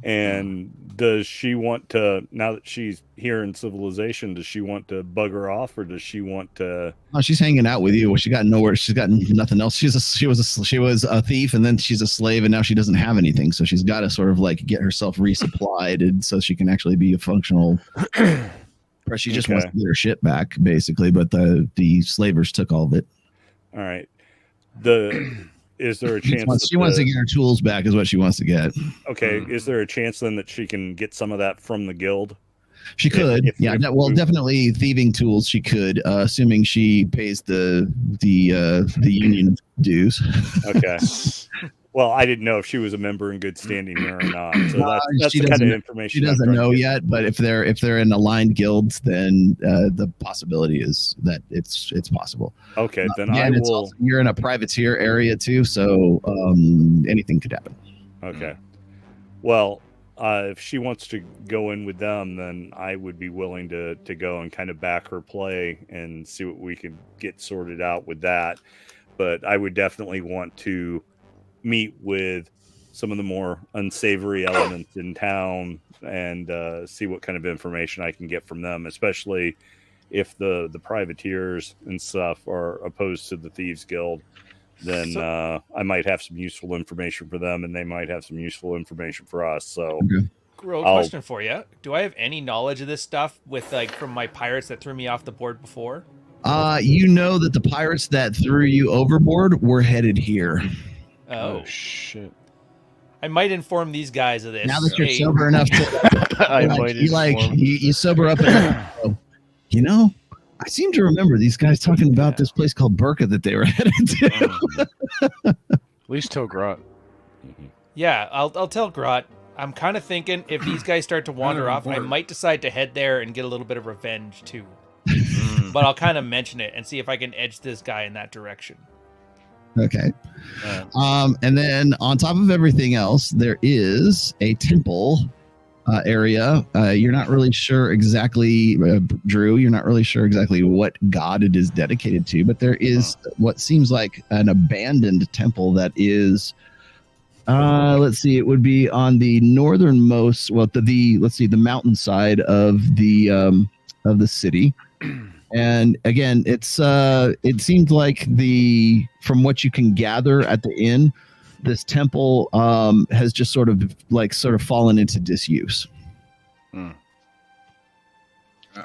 And does she want to, now that she's here in civilization, does she want to bug her off, or does she want to? Oh, she's hanging out with you. She got nowhere. She's got nothing else. She was a thief, and then she's a slave, and now she doesn't have anything. So she's got to sort of like get herself resupplied, and so she can actually be a functional. She just wants to get her shit back, basically. But the slavers took all of it. All right. Is there a chance she wants to get her tools back? Is what she wants to get. Okay. Is there a chance then that she can get some of that from the guild? She could. Definitely thieving tools. She could, assuming she pays the union dues. Okay. Well, I didn't know if she was a member in good standing here or not. So that's the kind of information she doesn't know yet. But if they're in aligned guilds, then the possibility is that it's possible. Okay, then you're in a privateer area too, so anything could happen. Okay. Well, if she wants to go in with them, then I would be willing to go and kind of back her play and see what we can get sorted out with that. But I would definitely want to meet with some of the more unsavory elements in town and see what kind of information I can get from them, especially if the privateers and stuff are opposed to the Thieves Guild. Then I might have some useful information for them, and they might have some useful information for us. So, Grow, question for you: do I have any knowledge of this stuff with from my pirates that threw me off the board before? You know that the pirates that threw you overboard were headed here. Oh shit! I might inform these guys of this. Now that you're sober enough to, you sober up and I seem to remember these guys talking about this place called Burka that they were headed to. At least tell Grot. Yeah, I'll tell Grot. I'm kind of thinking if these guys start to wander off, I might decide to head there and get a little bit of revenge too. But I'll kind of mention it and see if I can edge this guy in that direction. Okay. And then on top of everything else, there is a temple area. You're not really sure exactly, Drew, you're not really sure exactly what god it is dedicated to, but there is what seems like an abandoned temple that is, let's see, it would be on the northernmost, the mountainside of the city. And again, it seems like from what you can gather at the inn, this temple has just sort of fallen into disuse.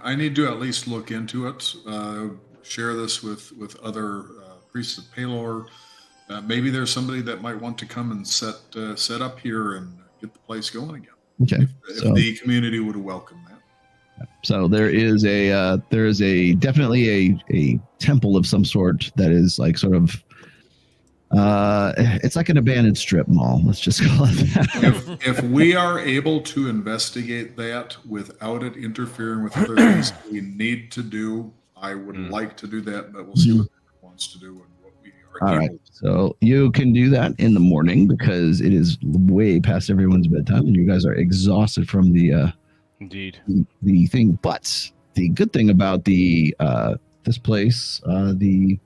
I need to at least look into it. Share this with other priests of Palor. Maybe there's somebody that might want to come and set up here and get the place going again. Okay, if the community would welcome that. So there is definitely a temple of some sort that is like sort of it's like an abandoned strip mall. Let's just call it that. If we are able to investigate that without it interfering with other things we need to do, I would like to do that, but we'll see what it wants to do and what we are All able right. to do. So you can do that in the morning because it is way past everyone's bedtime and you guys are exhausted from the the thing. But the good thing about this place, the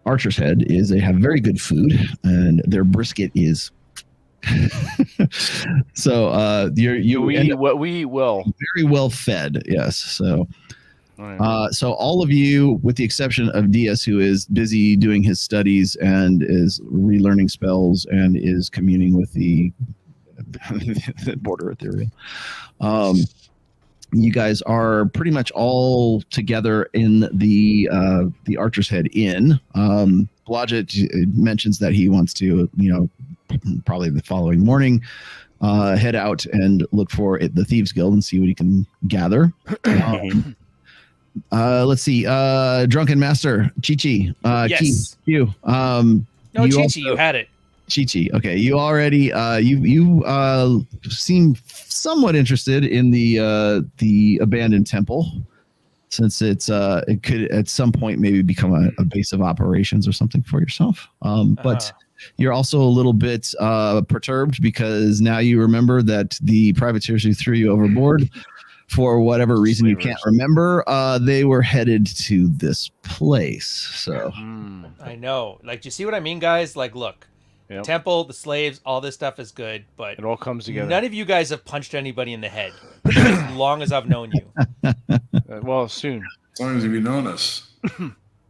Archer's Head, is they have very good food and their brisket is so we eat well, very well fed. Yes. So so all of you, with the exception of Diaz, who is busy doing his studies and is relearning spells and is communing with the border ethereal, you guys are pretty much all together in the Archer's Head Inn. Blodgett mentions that he wants to, probably the following morning, head out and look for the Thieves Guild and see what he can gather. Let's see. Drunken Master, Chi-Chi. Yes. You. No, Chi-Chi, also, you had it. Chi-Chi. Okay, you already you seem somewhat interested in the abandoned temple, since it could at some point maybe become a base of operations or something for yourself. But you're also a little bit perturbed because now you remember that the privateers who threw you overboard, for whatever reason you can't remember, they were headed to this place. So I know. Like, do you see what I mean, guys? Like, look, Yep. temple, the slaves, all this stuff is good, but It all comes together. none of you guys have punched anybody in the head as long as I've known you. Well, soon. As long as you've known us.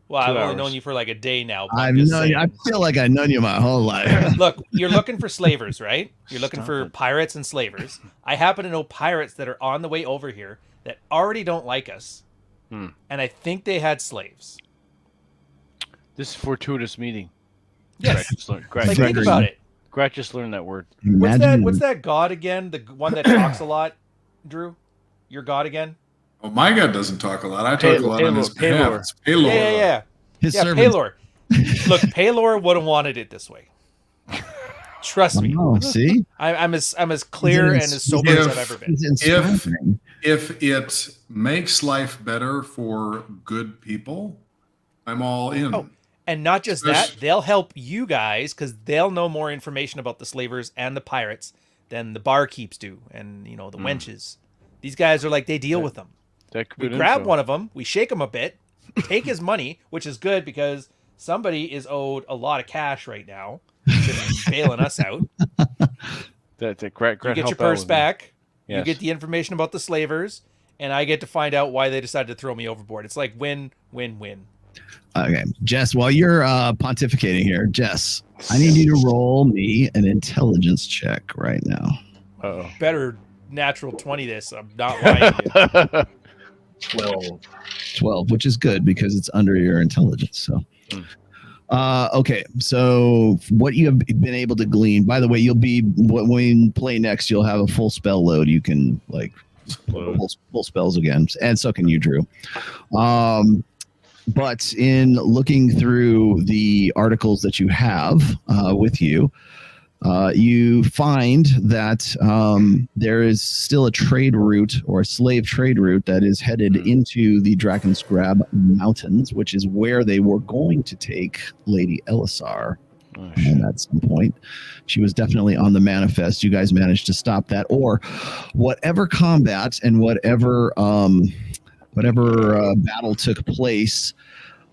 Well, I've 2 only hours. known you for like a day now. But I've I'm just known. saying. I feel like I've known you my whole life. Look, you're looking for slavers, right? You're looking Stop for it. pirates and slavers. I happen to know pirates that are on the way over here that already don't like us, and I think they had slaves. This is fortuitous meeting. Yes. Greg, Like, think about it. Greg just learned that word. What's that god again? The one that talks a lot, Drew? Your god again? Oh, my God doesn't talk a lot. I talk a lot on his behalf. Paylor. It's Paylor. Yeah. His Yeah, servants. Paylor. Look, Paylor would have wanted it this way. Trust me. Oh, see, I'm as clear and as sober as I've ever been. He's inspiring. If it makes life better for good people, I'm all in. Oh, and not just that, they'll help you guys because they'll know more information about the slavers and the pirates than the barkeeps do, and the wenches. These guys are like, they deal with them. We grab one of them, we shake him a bit, take his money, which is good because somebody is owed a lot of cash right now. He's been bailing us out. Greg You get your purse back. Yes. You get the information about the slavers, and I get to find out why they decided to throw me overboard. It's like win, win, win. Okay, Jess, while you're pontificating here, Jess, I need you to roll me an intelligence check right now. Uh-oh. Better natural 20 this. I'm not lying to you. 12, which is good because it's under your intelligence. So, okay. So what you have been able to glean, by the way, you'll be, when we play next, you'll have a full spell load. You can full spells again. And so can you, Drew. But in looking through the articles that you have with you, you find that there is still a trade route or a slave trade route that is headed into the Dragon's Grab Mountains, which is where they were going to take Lady Elisar. And at some point, she was definitely on the manifest. You guys managed to stop that, or whatever combat and whatever battle took place.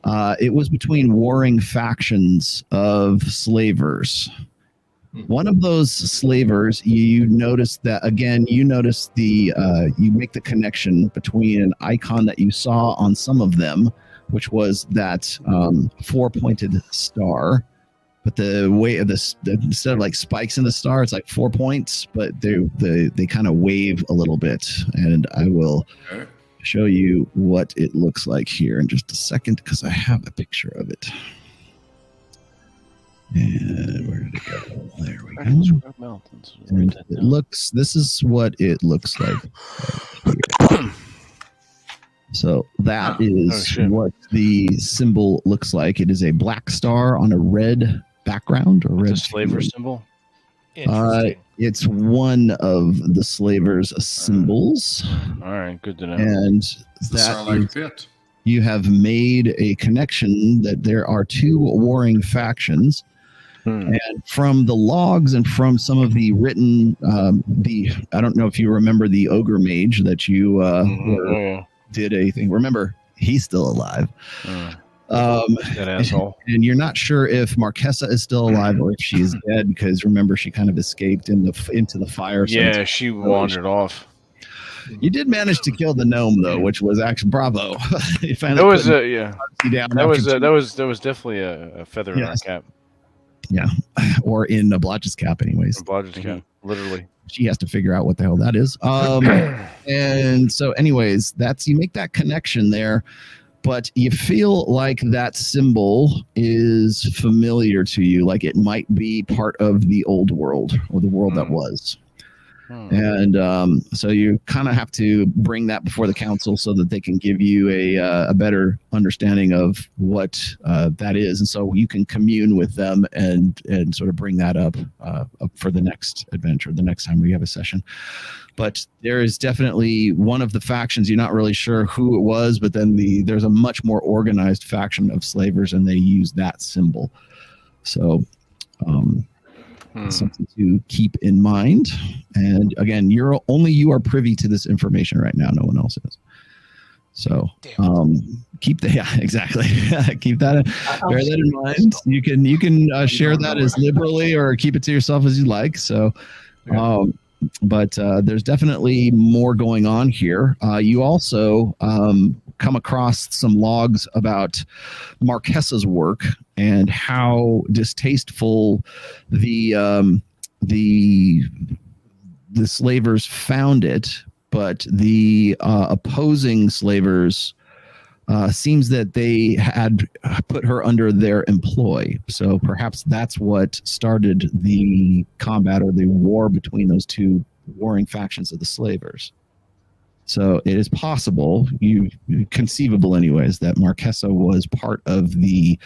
It was between warring factions of slavers. One of those slavers, you notice that again. You notice you make the connection between an icon that you saw on some of them, which was that 4-pointed star. But the way of this, instead of like spikes in the star, it's like 4 points, but they kind of wave a little bit. And I will show you what it looks like here in just a second because I have a picture of it. And where did it go? There we go. And it looks. This is what it looks like. So that is what the symbol looks like. It is a black star on a red background, or red slaver symbol. It's one of the slavers' symbols. All right, good to know. And you have made a connection that there are two warring factions. And from the logs and from some of the written, I don't know if you remember the ogre mage that you did anything. Remember, he's still alive. That asshole. And you're not sure if Marquesa is still alive or if she is dead, because remember, she kind of escaped into the fire. So yeah, she wandered off. You did manage to kill the gnome, though, which was actually bravo. That was definitely a feather in our cap. Yeah, or in Blotch's cap, anyways. Blotch's cap, literally. She has to figure out what the hell that is. And so, anyways, you make that connection there, but you feel like that symbol is familiar to you, like it might be part of the old world or the world that was. And so you kind of have to bring that before the council so that they can give you a better understanding of what that is, and so you can commune with them and sort of bring that up for the next adventure, the next time we have a session. But there is definitely one of the factions, you're not really sure who it was, but then there's a much more organized faction of slavers, and they use that symbol. So something to keep in mind. And again, you are privy to this information right now. No one else is. So keep exactly keep that bear that in mind. You can share that as liberally or keep it to yourself as you like. So but there's definitely more going on here. You also come across some logs about Marquessa's work and how distasteful the slavers found it, but the opposing slavers seems that they had put her under their employ. So perhaps that's what started the combat or the war between those two warring factions of the slavers. So it is possible, conceivable anyways, that Marquessa was part of the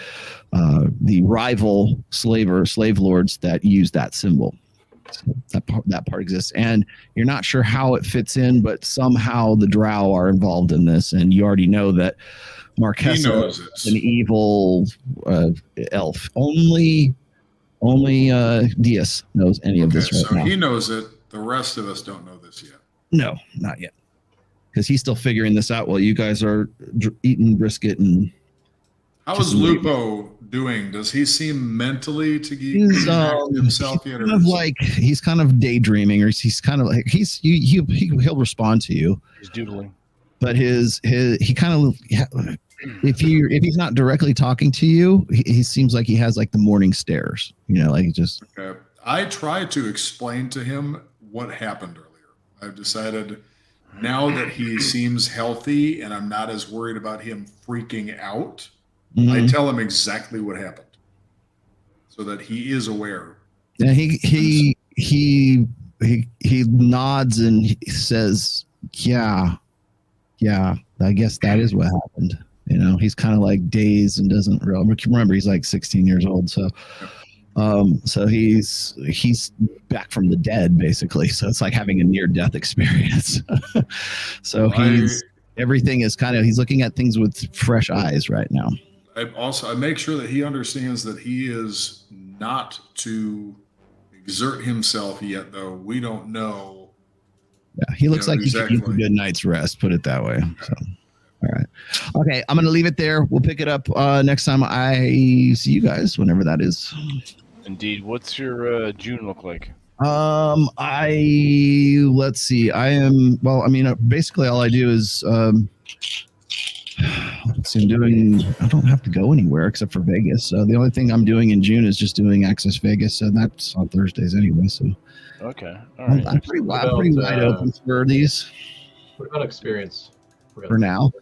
rival slave lords that used that symbol. So that part exists, and you're not sure how it fits in, but somehow the Drow are involved in this, and you already know that Marquessa is an evil elf. Only Diaz knows any of this right now. So he knows it. The rest of us don't know this yet. No, not yet, because he's still figuring this out while you guys are eating brisket and. How is Lupo doing? Does he seem mentally to himself yet? He's kind of daydreaming, or he's kind of like he'll respond to you. He's doodling, but he kind of if he's not directly talking to you, he seems like he has like the morning stares. Like just. Okay. I tried to explain to him what happened earlier. I've decided now that he seems healthy and I'm not as worried about him freaking out. Mm-hmm. I tell him exactly what happened, so that he is aware. Yeah, he nods and he says, "Yeah, I guess that is what happened." He's kind of like dazed and doesn't remember. He's like 16 years old, so he's back from the dead basically. So it's like having a near-death experience. So everything is he's looking at things with fresh eyes right now. I make sure that he understands that he is not to exert himself yet, though. We don't know. Yeah, he looks like exactly. He could use a good night's rest, put it that way. So, all right. Okay, I'm going to leave it there. We'll pick it up next time I see you guys, whenever that is. Indeed. What's your June look like? Let's see. Basically all I do is... I don't have to go anywhere except for Vegas. So the only thing I'm doing in June is just doing Access Vegas, and that's on Thursdays anyway. So okay, all right. I'm pretty wide open for these. What about experience for now?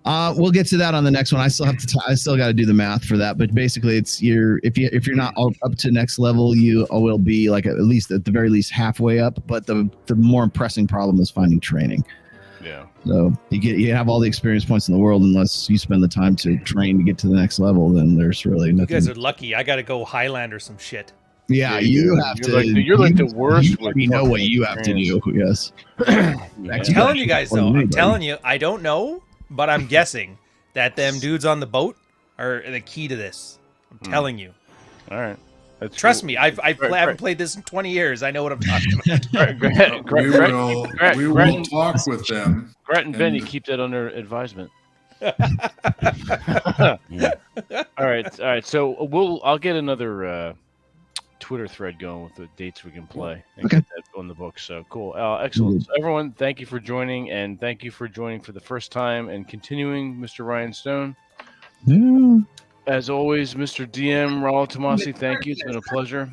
We'll get to that on the next one. I still have to. I still got to do the math for that. But basically, it's if you're not up to next level, you will be like at the very least halfway up. But the more pressing problem is finding training. Yeah. So you have all the experience points in the world, unless you spend the time to train to get to the next level. Then there's really nothing. You guys are lucky. I got to go Highlander or some shit. Yeah, you have to. You're like the worst. You know what you have to do. Yes. I'm telling you guys though. I'm telling you. I don't know, but I'm guessing that them dudes on the boat are the key to this. I'm telling you. All right. Trust me, I haven't played this in 20 years. I know what I'm talking about. We will talk with them. Gret and Benny, keep that under advisement. All right. So I'll get another Twitter thread going with the dates we can play and get that on the book. So cool, excellent. So everyone, thank you for joining, and thank you for joining for the first time and continuing, Mr. Ryan Stone. Yeah. As always, Mr. DM, Rollo Tomasi, thank you. It's been a pleasure.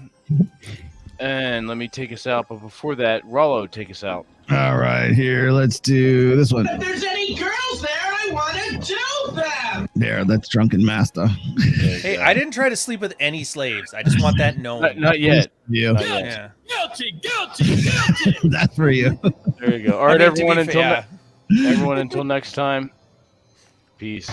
And let me take us out. But before that, Rollo, take us out. All right, here. Let's do this one. If there's any girls there, I want to do them. There, that's drunken master. Hey, I didn't try to sleep with any slaves. I just want that known. Not yet. You. Not yet. Yeah. Guilty. That's for you. There you go. All right, I mean, to everyone. be Until fair, everyone, until next time. Peace.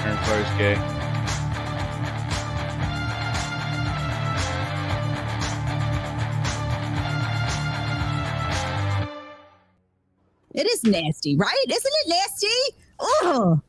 Aaron Carter's gay. It is nasty, right? Isn't it nasty? Oh.